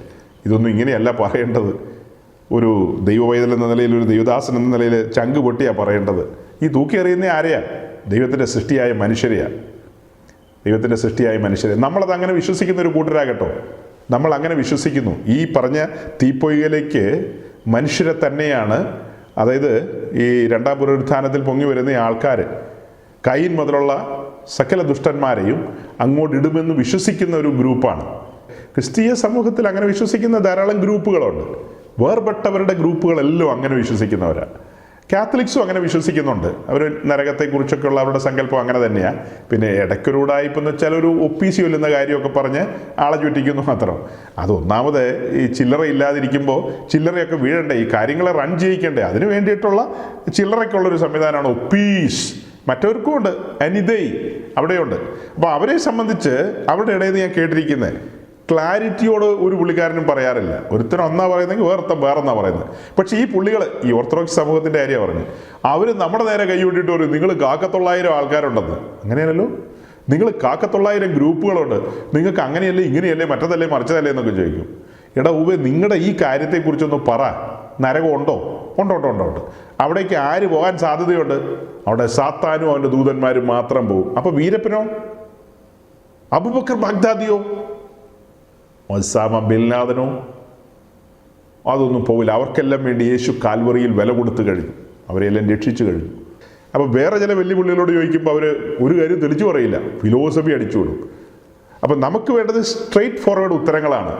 ഇതൊന്നും ഇങ്ങനെയല്ല പറയേണ്ടത്. ഒരു ദൈവവൈതൽ എന്ന നിലയിൽ, ഒരു ദൈവദാസൻ എന്ന നിലയിൽ ചങ്ക് പൊട്ടിയാണ് പറയേണ്ടത്. ഈ തൂക്കി എറിയുന്ന ആരെയാ? ദൈവത്തിൻ്റെ സൃഷ്ടിയായ മനുഷ്യരെയാണ്. നമ്മളത് അങ്ങനെ വിശ്വസിക്കുന്ന ഒരു കൂട്ടരാകട്ടോ. നമ്മൾ അങ്ങനെ വിശ്വസിക്കുന്നു. ഈ പറഞ്ഞ തീപ്പൊയ്കയിലേക്ക് മനുഷ്യരെ തന്നെയാണ്, അതായത് ഈ 2ാം പുനരുത്ഥാനത്തിൽ പൊങ്ങി വരുന്ന ആൾക്കാർ, കയീൻ മുതലുള്ള സകല ദുഷ്ടന്മാരെയും അങ്ങോട്ടിടുമെന്ന് വിശ്വസിക്കുന്ന ഒരു ഗ്രൂപ്പാണ്. ക്രിസ്തീയ സമൂഹത്തിൽ അങ്ങനെ വിശ്വസിക്കുന്ന ധാരാളം ഗ്രൂപ്പുകളുണ്ട്. വേർപെട്ടവരുടെ ഗ്രൂപ്പുകളെല്ലാം അങ്ങനെ വിശ്വസിക്കുന്നവരാണ്. കാത്തലിക്സും അങ്ങനെ വിശ്വസിക്കുന്നുണ്ട്. അവർ നരകത്തെക്കുറിച്ചൊക്കെയുള്ള അവരുടെ സങ്കല്പം അങ്ങനെ തന്നെയാണ്. പിന്നെ ഇടയ്ക്കൊരുടായിപ്പെന്ന് വെച്ചാൽ ഒരു ഒപ്പീസി കൊല്ലുന്ന കാര്യമൊക്കെ പറഞ്ഞ് ആളെ ചുറ്റിക്കുന്നു മാത്രം. അതൊന്നാമത് ഈ ചില്ലറ ഇല്ലാതിരിക്കുമ്പോൾ ചില്ലറയൊക്കെ വീഴണ്ടേ, ഈ കാര്യങ്ങളെ റൺ ചെയ്യിക്കണ്ടേ, അതിന് വേണ്ടിയിട്ടുള്ള ചില്ലറയ്ക്കുള്ളൊരു സംവിധാനമാണ് ഒപ്പീസ്. മറ്റവർക്കും ഉണ്ട്, അനിതൈ അവിടെയുണ്ട്. അപ്പോൾ അവരെ സംബന്ധിച്ച് അവരുടെ ഇടയിൽ നിന്ന് ഞാൻ കേട്ടിരിക്കുന്നത് ക്ലാരിറ്റിയോട് ഒരു പുള്ളിക്കാരനും പറയാറില്ല. ഒരുത്തരം ഒന്നാ പറയുന്നെങ്കിൽ വേറൊന്നാ പറയുന്നത്. പക്ഷേ ഈ പുള്ളികൾ, ഈ ഓർത്തഡോക്സ് സമൂഹത്തിൻ്റെ കാര്യമാണ് പറഞ്ഞു, അവർ നമ്മുടെ നേരെ കൈവിട്ടിട്ട് ഒരു നിങ്ങൾ 900 ആൾക്കാരുണ്ടെന്ന്. അങ്ങനെയല്ലോ, നിങ്ങൾ 900 ഗ്രൂപ്പുകളുണ്ട്, നിങ്ങൾക്ക് അങ്ങനെയല്ലേ ഇങ്ങനെയല്ലേ മറ്റതല്ലേ മറിച്ചതല്ലേ എന്നൊക്കെ ചോദിക്കും. എടാ ഊവേ, നിങ്ങളുടെ ഈ കാര്യത്തെക്കുറിച്ചൊന്ന് പറ. നരകം ഉണ്ടോ? ഉണ്ട്. അവിടേക്ക് ആര് പോകാൻ സാധ്യതയുണ്ട്? അവിടെ സാത്താനും അവൻ്റെ ദൂതന്മാരും മാത്രം പോകും. അപ്പോൾ വീരപ്പനോ, അബൂബക്കർ ബഗ്ദാദിയോ, ഒസാമ ബിൻ ലാദനോ, അതൊന്നും പോവില്ല. അവർക്കെല്ലാം വേണ്ടി യേശു കാൽവറിയിൽ വില കൊടുത്തു കഴിഞ്ഞു. അവരെല്ലാം രക്ഷിച്ചു കഴിഞ്ഞു. അപ്പോൾ വേറെ ചില വെല്ലുവിളികളോട് ചോദിക്കുമ്പോൾ അവർ ഒരു കാര്യം തെളിച്ചു പറയില്ല, ഫിലോസഫി അടിച്ചു വിടും. അപ്പം നമുക്ക് വേണ്ടത് സ്ട്രെയിറ്റ് ഫോർവേഡ് ഉത്തരങ്ങളാണ്.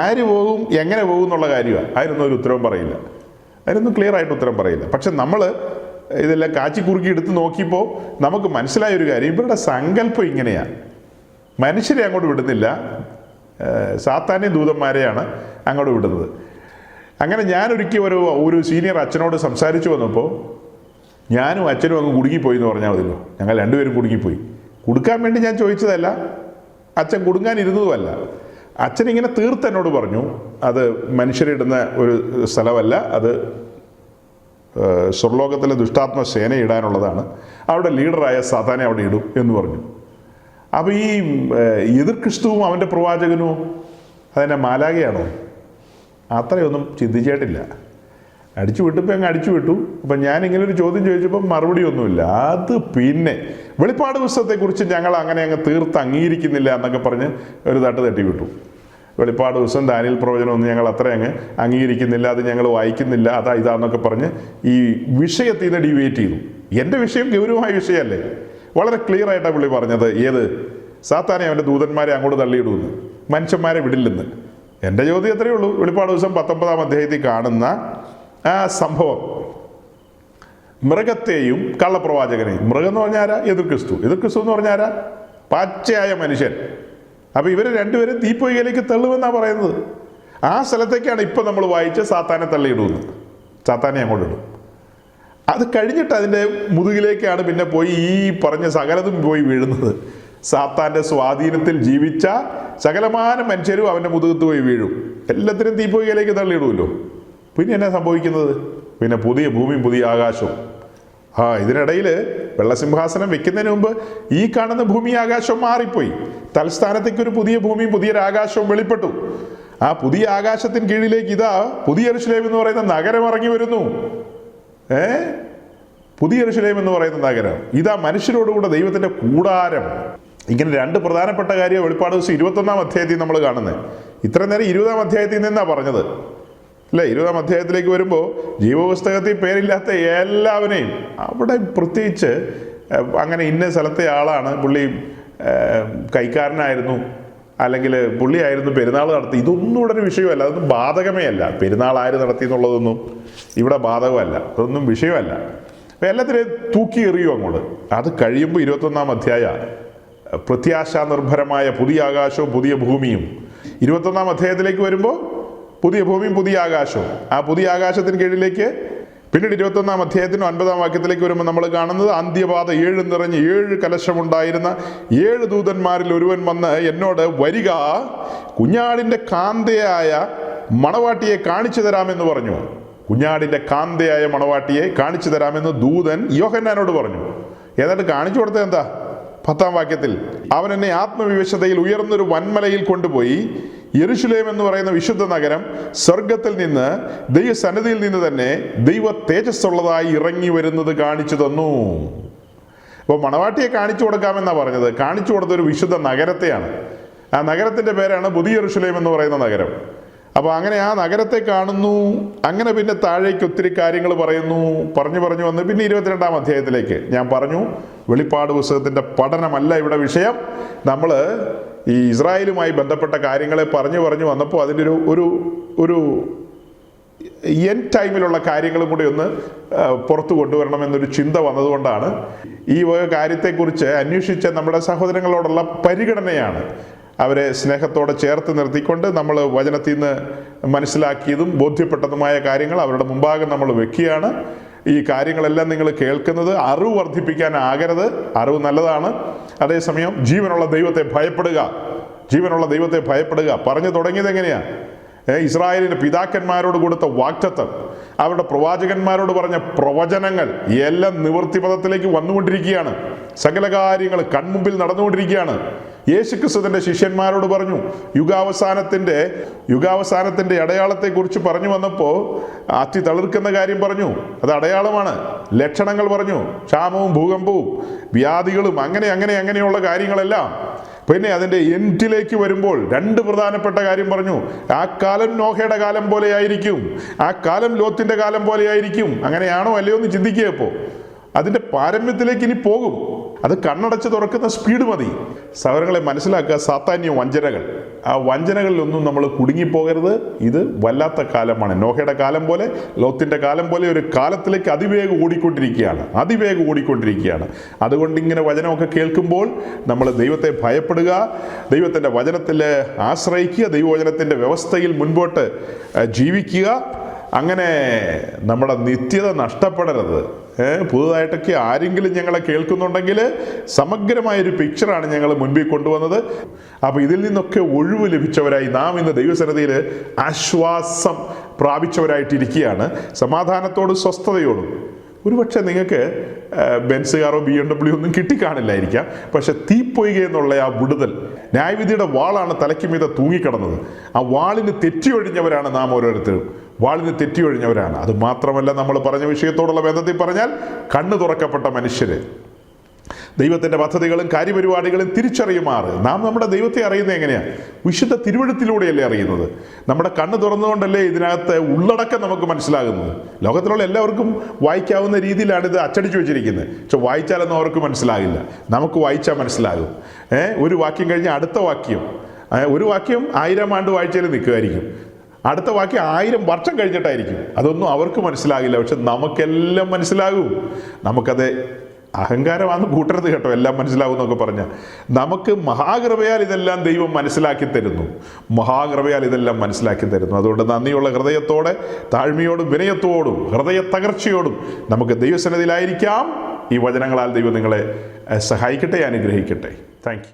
ആര് പോകും, എങ്ങനെ പോകും എന്നുള്ള കാര്യമാണ്. അതിനൊന്നും ഒരു ഉത്തരവും പറയില്ല, അതിനൊന്നും ക്ലിയർ ആയിട്ട് ഉത്തരം പറയില്ല. പക്ഷെ നമ്മൾ ഇതെല്ലാം കാച്ചിക്കുറുക്കി എടുത്ത് നോക്കിയപ്പോൾ നമുക്ക് മനസ്സിലായൊരു കാര്യം, ഇവരുടെ സങ്കല്പം ഇങ്ങനെയാണ്. മനുഷ്യരെ അങ്ങോട്ട് വിടുന്നില്ല, സാത്താന്യ ദൂതന്മാരെയാണ് അങ്ങോട്ട് വിടുന്നത്. അങ്ങനെ ഞാനൊരിക്കൽ ഒരു സീനിയർ അച്ഛനോട് സംസാരിച്ചു വന്നപ്പോൾ, ഞാനും അച്ഛനും അങ്ങ് കുടുങ്ങിപ്പോയി എന്ന് പറഞ്ഞാൽ മതിയല്ലോ. ഞങ്ങൾ 2 പേരും കുടുങ്ങിപ്പോയി. കൊടുക്കാൻ വേണ്ടി ഞാൻ ചോദിച്ചതല്ല, അച്ഛൻ കൊടുങ്ങാനിരുന്നതുമല്ല. അച്ഛനിങ്ങനെ തീർത്ത് എന്നോട് പറഞ്ഞു, അത് മനുഷ്യരിടുന്ന ഒരു സ്ഥലമല്ല, അത് സ്വർലോകത്തിലെ ദുഷ്ടാത്മ സേന ഇടാനുള്ളതാണ്. അവിടെ ലീഡറായ സാത്താനെ അവിടെ ഇടും എന്ന് പറഞ്ഞു. അപ്പോൾ ഈ എതിർ ക്രിസ്തുവും അവൻ്റെ പ്രവാചകനും അതെന്നെ മാലാകയാണോ? അത്രയൊന്നും ചിന്തിച്ചിട്ടില്ല. അടിച്ചു വിട്ടപ്പോൾ അങ്ങ് അടിച്ചു വിട്ടു. അപ്പം ഞാനിങ്ങനെ ഒരു ചോദ്യം ചോദിച്ചപ്പോൾ മറുപടി ഒന്നുമില്ല. അത് പിന്നെ വെളിപ്പാട് പുസ്തകത്തെക്കുറിച്ച് ഞങ്ങൾ അങ്ങനെ അങ്ങ് തീർത്ത് അംഗീകരിക്കുന്നില്ല എന്നൊക്കെ പറഞ്ഞ് ഒരു തട്ട് തട്ടി വിട്ടു. വെളിപ്പാട് പുസ്തകം, ദാനിയേൽ പ്രവചനമൊന്നും ഞങ്ങൾ അത്ര അങ്ങ് അംഗീകരിക്കുന്നില്ല, അത് ഞങ്ങൾ വായിക്കുന്നില്ല, അതാ ഇതാന്നൊക്കെ പറഞ്ഞ് ഈ വിഷയത്തിൽ നിന്ന് ഡിവേറ്റ് ചെയ്തു. എൻ്റെ വിഷയം ഗൗരവമായ വിഷയമല്ലേ? വളരെ ക്ലിയർ ആയിട്ടാണ് പുള്ളി പറഞ്ഞത്. ഏത്? സാത്താനെ അവൻ്റെ ദൂതന്മാരെ അങ്ങോട്ട് തള്ളിയിടുമെന്ന്, മനുഷ്യന്മാരെ വിടില്ലെന്ന്. എൻ്റെ ചോദ്യം എത്രയേ ഉള്ളൂ. വെളിപ്പാട് ദിവസം 19-ാം അധ്യായത്തിൽ കാണുന്ന ആ സംഭവം, മൃഗത്തെയും കള്ളപ്രവാചകനെയും, മൃഗം എന്ന് പറഞ്ഞാൽ ആരാ? എതിർ ക്രിസ്തു. എതിർ ക്രിസ്തു എന്ന് പറഞ്ഞാൽ ആരാ? പച്ചയായ മനുഷ്യൻ. അപ്പോൾ ഇവർ രണ്ടുപേരും തീപ്പൊയ്കയിലേക്ക് തള്ളുമെന്നാണ് പറയുന്നത്. ആ സ്ഥലത്തേക്കാണ് ഇപ്പം നമ്മൾ വായിച്ച് സാത്താനെ തള്ളിയിടുമെന്ന്. സാത്താനെ അങ്ങോട്ട് ഇടും. അത് കഴിഞ്ഞിട്ട് അതിൻ്റെ മുതുകിലേക്കാണ് പിന്നെ പോയി ഈ പറഞ്ഞ സകലതും പോയി വീഴുന്നത്. സാത്താൻ്റെ സ്വാധീനത്തിൽ ജീവിച്ച സകലമാന മനുഷ്യരും അവൻ്റെ മുതുകത്ത് പോയി വീഴും. എല്ലാത്തിനും തീപ്പൊയ്കയിലേക്ക് തള്ളിയിടുമല്ലോ. പിന്നെ എന്നാ സംഭവിക്കുന്നത്? പിന്നെ പുതിയ ഭൂമിയും പുതിയ ആകാശവും. ഇതിനിടയിൽ വെള്ളസിംഹാസനം വെക്കുന്നതിന് മുമ്പ് ഈ കാണുന്ന ഭൂമി ആകാശവും മാറിപ്പോയി. തൽസ്ഥാനത്തേക്ക് ഒരു പുതിയ ഭൂമിയും പുതിയൊരാകാശവും വെളിപ്പെട്ടു. ആ പുതിയ ആകാശത്തിന് കീഴിലേക്ക് ഇതാ പുതിയ യെരൂശലേം എന്ന് പറയുന്ന നഗരം ഇറങ്ങി വരുന്നു. പുതിയ യെരൂശലേം എന്ന് പറയുന്ന നഗരം, ഇതാ മനുഷ്യരോടുകൂടെ ദൈവത്തിൻ്റെ കൂടാരം. ഇങ്ങനെ രണ്ട് പ്രധാനപ്പെട്ട കാര്യം വെളിപ്പാട് ദിവസം 21-ാം അധ്യായത്തിൽ നമ്മൾ കാണുന്നത്. ഇത്ര നേരം 20-ാം അധ്യായത്തിൽ നിന്നാണ് പറഞ്ഞത് അല്ലേ? 20-ാം അധ്യായത്തിലേക്ക് വരുമ്പോൾ ജീവപുസ്തകത്തിൽ പേരില്ലാത്ത എല്ലാവരെയും, അവിടെ പ്രത്യേകിച്ച് അങ്ങനെ ഇന്ന സ്ഥലത്തെ ആളാണ്, പുള്ളി കൈക്കാരനായിരുന്നു, അല്ലെങ്കിൽ പുള്ളിയായിരുന്നു പെരുന്നാൾ നടത്തി, ഇതൊന്നും ഇവിടെ ഒരു വിഷയമല്ല. അതൊന്നും ബാധകമേ അല്ല. പെരുന്നാൾ ആര് നടത്തി എന്നുള്ളതൊന്നും ഇവിടെ ബാധകമല്ല. അതൊന്നും വിഷയമല്ല. അപ്പം എല്ലാത്തിനെയും തൂക്കി എറിയും അങ്ങോട്ട്. അത് കഴിയുമ്പോൾ 21-ാം അധ്യായ പ്രത്യാശാ നിർഭരമായ പുതിയ ആകാശവും പുതിയ ഭൂമിയും. 21-ാം അധ്യായത്തിലേക്ക് വരുമ്പോൾ പുതിയ ഭൂമിയും പുതിയ ആകാശവും. ആ പുതിയ ആകാശത്തിന് കീഴിലേക്ക് പിന്നീട് 21-ാം അധ്യായത്തിന് 9-ാം വാക്യത്തിലേക്ക് വരുമ്പോൾ നമ്മൾ കാണുന്നത്, അന്ത്യപാത 7 നിറഞ്ഞ് 7 കലശമുണ്ടായിരുന്ന 7 ദൂതന്മാരിൽ ഒരുവൻ വന്ന് എന്നോട്, വരിക, കുഞ്ഞാടിൻ്റെ കാന്തയായ മണവാട്ടിയെ കാണിച്ചു തരാമെന്ന് പറഞ്ഞു. കുഞ്ഞാടിൻ്റെ കാന്തയായ മണവാട്ടിയെ കാണിച്ചു തരാമെന്ന് ദൂതൻ യോഹന്നാനോട് പറഞ്ഞു. ഏതാണ്ട് കാണിച്ചു കൊടുത്തത് എന്താ? 10-ാം വാക്യത്തിൽ, അവൻ എന്നെ ആത്മവിവശതയിൽ ഉയർന്നൊരു വൻമലയിൽ കൊണ്ടുപോയി യെരൂശലേം എന്ന് പറയുന്ന വിശുദ്ധ നഗരം സ്വർഗത്തിൽ നിന്ന്, ദൈവസന്നിധിയിൽ നിന്ന് തന്നെ ദൈവ തേജസ്സുള്ളതായി ഇറങ്ങി വരുന്നത് കാണിച്ചു തന്നു. അപ്പോൾ മണവാട്ടിയെ കാണിച്ചു കൊടുക്കാമെന്നാണ് പറഞ്ഞത്. കാണിച്ചു കൊടുത്തൊരു വിശുദ്ധ നഗരത്തെയാണ്. ആ നഗരത്തിൻ്റെ പേരാണ് പുതിയ യെരൂശലേം എന്ന് പറയുന്ന നഗരം. അപ്പോൾ അങ്ങനെ ആ നഗരത്തെ കാണുന്നു. അങ്ങനെ പിന്നെ താഴേക്ക് ഒത്തിരി കാര്യങ്ങൾ പറഞ്ഞു വന്ന് പിന്നെ 22-ാം അധ്യായത്തിലേക്ക് ഞാൻ പറഞ്ഞു, വെളിപ്പാട് പുസ്തകത്തിൻ്റെ പഠനമല്ല ഇവിടെ വിഷയം. നമ്മൾ ഈ ഇസ്രായേലുമായി ബന്ധപ്പെട്ട കാര്യങ്ങളെ പറഞ്ഞു വന്നപ്പോൾ അതിൻ്റെ ഒരു എൻ ടൈമിലുള്ള കാര്യങ്ങളും കൂടി ഒന്ന് പുറത്തു കൊണ്ടുവരണമെന്നൊരു ചിന്ത വന്നതുകൊണ്ടാണ് ഈ വക കാര്യത്തെക്കുറിച്ച് അന്വേഷിച്ച നമ്മുടെ സഹോദരങ്ങളോടുള്ള പരിഗണനയാണ്. അവരെ സ്നേഹത്തോടെ ചേർത്ത് നിർത്തിക്കൊണ്ട് നമ്മൾ വചനത്തിൽ നിന്ന് മനസ്സിലാക്കിയതും ബോധ്യപ്പെട്ടതുമായ കാര്യങ്ങൾ അവരുടെ മുമ്പാകെ നമ്മൾ വെക്കുകയാണ്. ഈ കാര്യങ്ങളെല്ലാം നിങ്ങൾ കേൾക്കുന്നത് അറിവ് വർദ്ധിപ്പിക്കാനാകരുത്. അറിവ് നല്ലതാണ്. അതേസമയം ജീവനുള്ള ദൈവത്തെ ഭയപ്പെടുക. പറഞ്ഞു തുടങ്ങിയത് എങ്ങനെയാണ്? ഇസ്രായേലിൻ്റെ പിതാക്കന്മാരോട് കൊടുത്ത വാഗ്ദത്തം, അവരുടെ പ്രവാചകന്മാരോട് പറഞ്ഞ പ്രവചനങ്ങൾ എല്ലാം നിവൃത്തിപഥത്തിലേക്ക് വന്നുകൊണ്ടിരിക്കുകയാണ്. സകല കാര്യങ്ങൾ കൺമുമ്പിൽ നടന്നുകൊണ്ടിരിക്കുകയാണ്. യേശുക്രിസ്തു തൻ്റെ ശിഷ്യന്മാരോട് പറഞ്ഞു, യുഗാവസാനത്തിൻ്റെ അടയാളത്തെക്കുറിച്ച് പറഞ്ഞു വന്നപ്പോൾ അത്തി തളിർക്കുന്ന കാര്യം പറഞ്ഞു. അത് അടയാളമാണ്. ലക്ഷണങ്ങൾ പറഞ്ഞു. ക്ഷാമവും ഭൂകമ്പവും വ്യാധികളും അങ്ങനെയുള്ള കാര്യങ്ങളെല്ലാം. പിന്നെ അതിൻ്റെ എൻഡിലേക്ക് വരുമ്പോൾ 2 പ്രധാനപ്പെട്ട കാര്യം പറഞ്ഞു. ആ കാലം നോഹയുടെ കാലം പോലെ ആയിരിക്കും, ആ കാലം ലോത്തിൻ്റെ കാലം പോലെ ആയിരിക്കും. അങ്ങനെയാണോ അല്ലയോ എന്ന് ചിന്തിക്കുക. ഇപ്പോൾ അതിൻ്റെ പാരമ്യത്തിലേക്ക് ഇനി പോകും. അത് കണ്ണടച്ച് തുറക്കുന്ന സ്പീഡ് മതി. സഹോദരങ്ങളെ മനസ്സിലാക്കുക, സാത്താന്യ വഞ്ചനകൾ, ആ വഞ്ചനകളിലൊന്നും നമ്മൾ കുടുങ്ങിപ്പോകരുത്. ഇത് വല്ലാത്ത കാലമാണ്. നോഹയുടെ കാലം പോലെ, ലോത്തിൻ്റെ കാലം പോലെ ഒരു കാലത്തിലേക്ക് അതിവേഗം ഓടിക്കൊണ്ടിരിക്കുകയാണ്. അതുകൊണ്ട് ഇങ്ങനെ വചനമൊക്കെ കേൾക്കുമ്പോൾ നമ്മൾ ദൈവത്തെ ഭയപ്പെടുക, ദൈവത്തിൻ്റെ വചനത്തിൽ ആശ്രയിക്കുക, ദൈവവചനത്തിൻ്റെ വ്യവസ്ഥയിൽ മുൻപോട്ട് ജീവിക്കുക. അങ്ങനെ നമ്മുടെ നിത്യത നഷ്ടപ്പെടരുത്. പുതുതായിട്ടൊക്കെ ആരെങ്കിലും ഞങ്ങളെ കേൾക്കുന്നുണ്ടെങ്കിൽ സമഗ്രമായൊരു പിക്ചറാണ് ഞങ്ങൾ മുൻപിൽ കൊണ്ടുവന്നത്. അപ്പോൾ ഇതിൽ നിന്നൊക്കെ ഒഴിവ് ലഭിച്ചവരായി നാം ഇന്ന് ദൈവസന്നിധിയിൽ ആശ്വാസം പ്രാപിച്ചവരായിട്ടിരിക്കുകയാണ്. സമാധാനത്തോടും സ്വസ്ഥതയോടും. ഒരുപക്ഷെ നിങ്ങൾക്ക് ബെൻസ് കാറോ BMW ഒന്നും കിട്ടിക്കാണില്ലായിരിക്കാം. പക്ഷെ തീപ്പൊയ്ക എന്നുള്ള ആ വിടുതൽ, ന്യായവിധിയുടെ വാളാണ് തലയ്ക്ക് മീതെ തൂങ്ങിക്കിടന്നത്. ആ വാളിന് തെറ്റിയൊഴിഞ്ഞവരാണ് നാം ഓരോരുത്തരും. വാളിന് തെറ്റിയൊഴിഞ്ഞവരാണ്. അത് മാത്രമല്ല, നമ്മൾ പറഞ്ഞ വിഷയത്തോടുള്ള ബന്ധത്തിൽ പറഞ്ഞാൽ കണ്ണ് തുറക്കപ്പെട്ട മനുഷ്യര്, ദൈവത്തിൻ്റെ പദ്ധതികളും കാര്യപരിപാടികളും തിരിച്ചറിയുമാറ്. നാം നമ്മുടെ ദൈവത്തെ അറിയുന്നത് എങ്ങനെയാണ്? വിശുദ്ധ തിരുവെഴുത്തിലൂടെയല്ലേ അറിയുന്നത്? നമ്മുടെ കണ്ണ് തുറന്നുകൊണ്ടല്ലേ ഇതിനകത്ത് ഉള്ളടക്കം നമുക്ക് മനസ്സിലാകുന്നത്. ലോകത്തിലുള്ള എല്ലാവർക്കും വായിക്കാവുന്ന രീതിയിലാണ് ഇത് അച്ചടിച്ചു വെച്ചിരിക്കുന്നത്. പക്ഷെ വായിച്ചാലൊന്നും അവർക്ക് മനസ്സിലാകില്ല. നമുക്ക് വായിച്ചാൽ മനസ്സിലാകും. ഒരു വാക്യം കഴിഞ്ഞ് അടുത്ത വാക്യം, ഒരു വാക്യം 1000 ആണ്ട് വായിച്ചാൽ നിൽക്കുമായിരിക്കും, അടുത്ത വാക്യം 1000 വർഷം കഴിഞ്ഞിട്ടായിരിക്കും. അതൊന്നും അവർക്ക് മനസ്സിലാകില്ല. പക്ഷെ നമുക്കെല്ലാം മനസ്സിലാകും. നമുക്കത് അഹങ്കാരമാണെന്ന് കൂട്ടരുത് കേട്ടോ, എല്ലാം മനസ്സിലാവും എന്നൊക്കെ പറഞ്ഞാൽ. നമുക്ക് മഹാകൃപയാൽ ഇതെല്ലാം ദൈവം മനസ്സിലാക്കി തരുന്നു. മഹാകൃപയാൽ ഇതെല്ലാം മനസ്സിലാക്കി തരുന്നു. അതുകൊണ്ട് നന്ദിയുള്ള ഹൃദയത്തോടെ, താഴ്മയോടും വിനയത്തോടും ഹൃദയ തകർച്ചയോടും നമുക്ക് ദൈവസന്നിധിയിലായിരിക്കാം. ഈ വചനങ്ങളാൽ ദൈവം നിങ്ങളെ സഹായിക്കട്ടെ, അനുഗ്രഹിക്കട്ടെ. Thank you.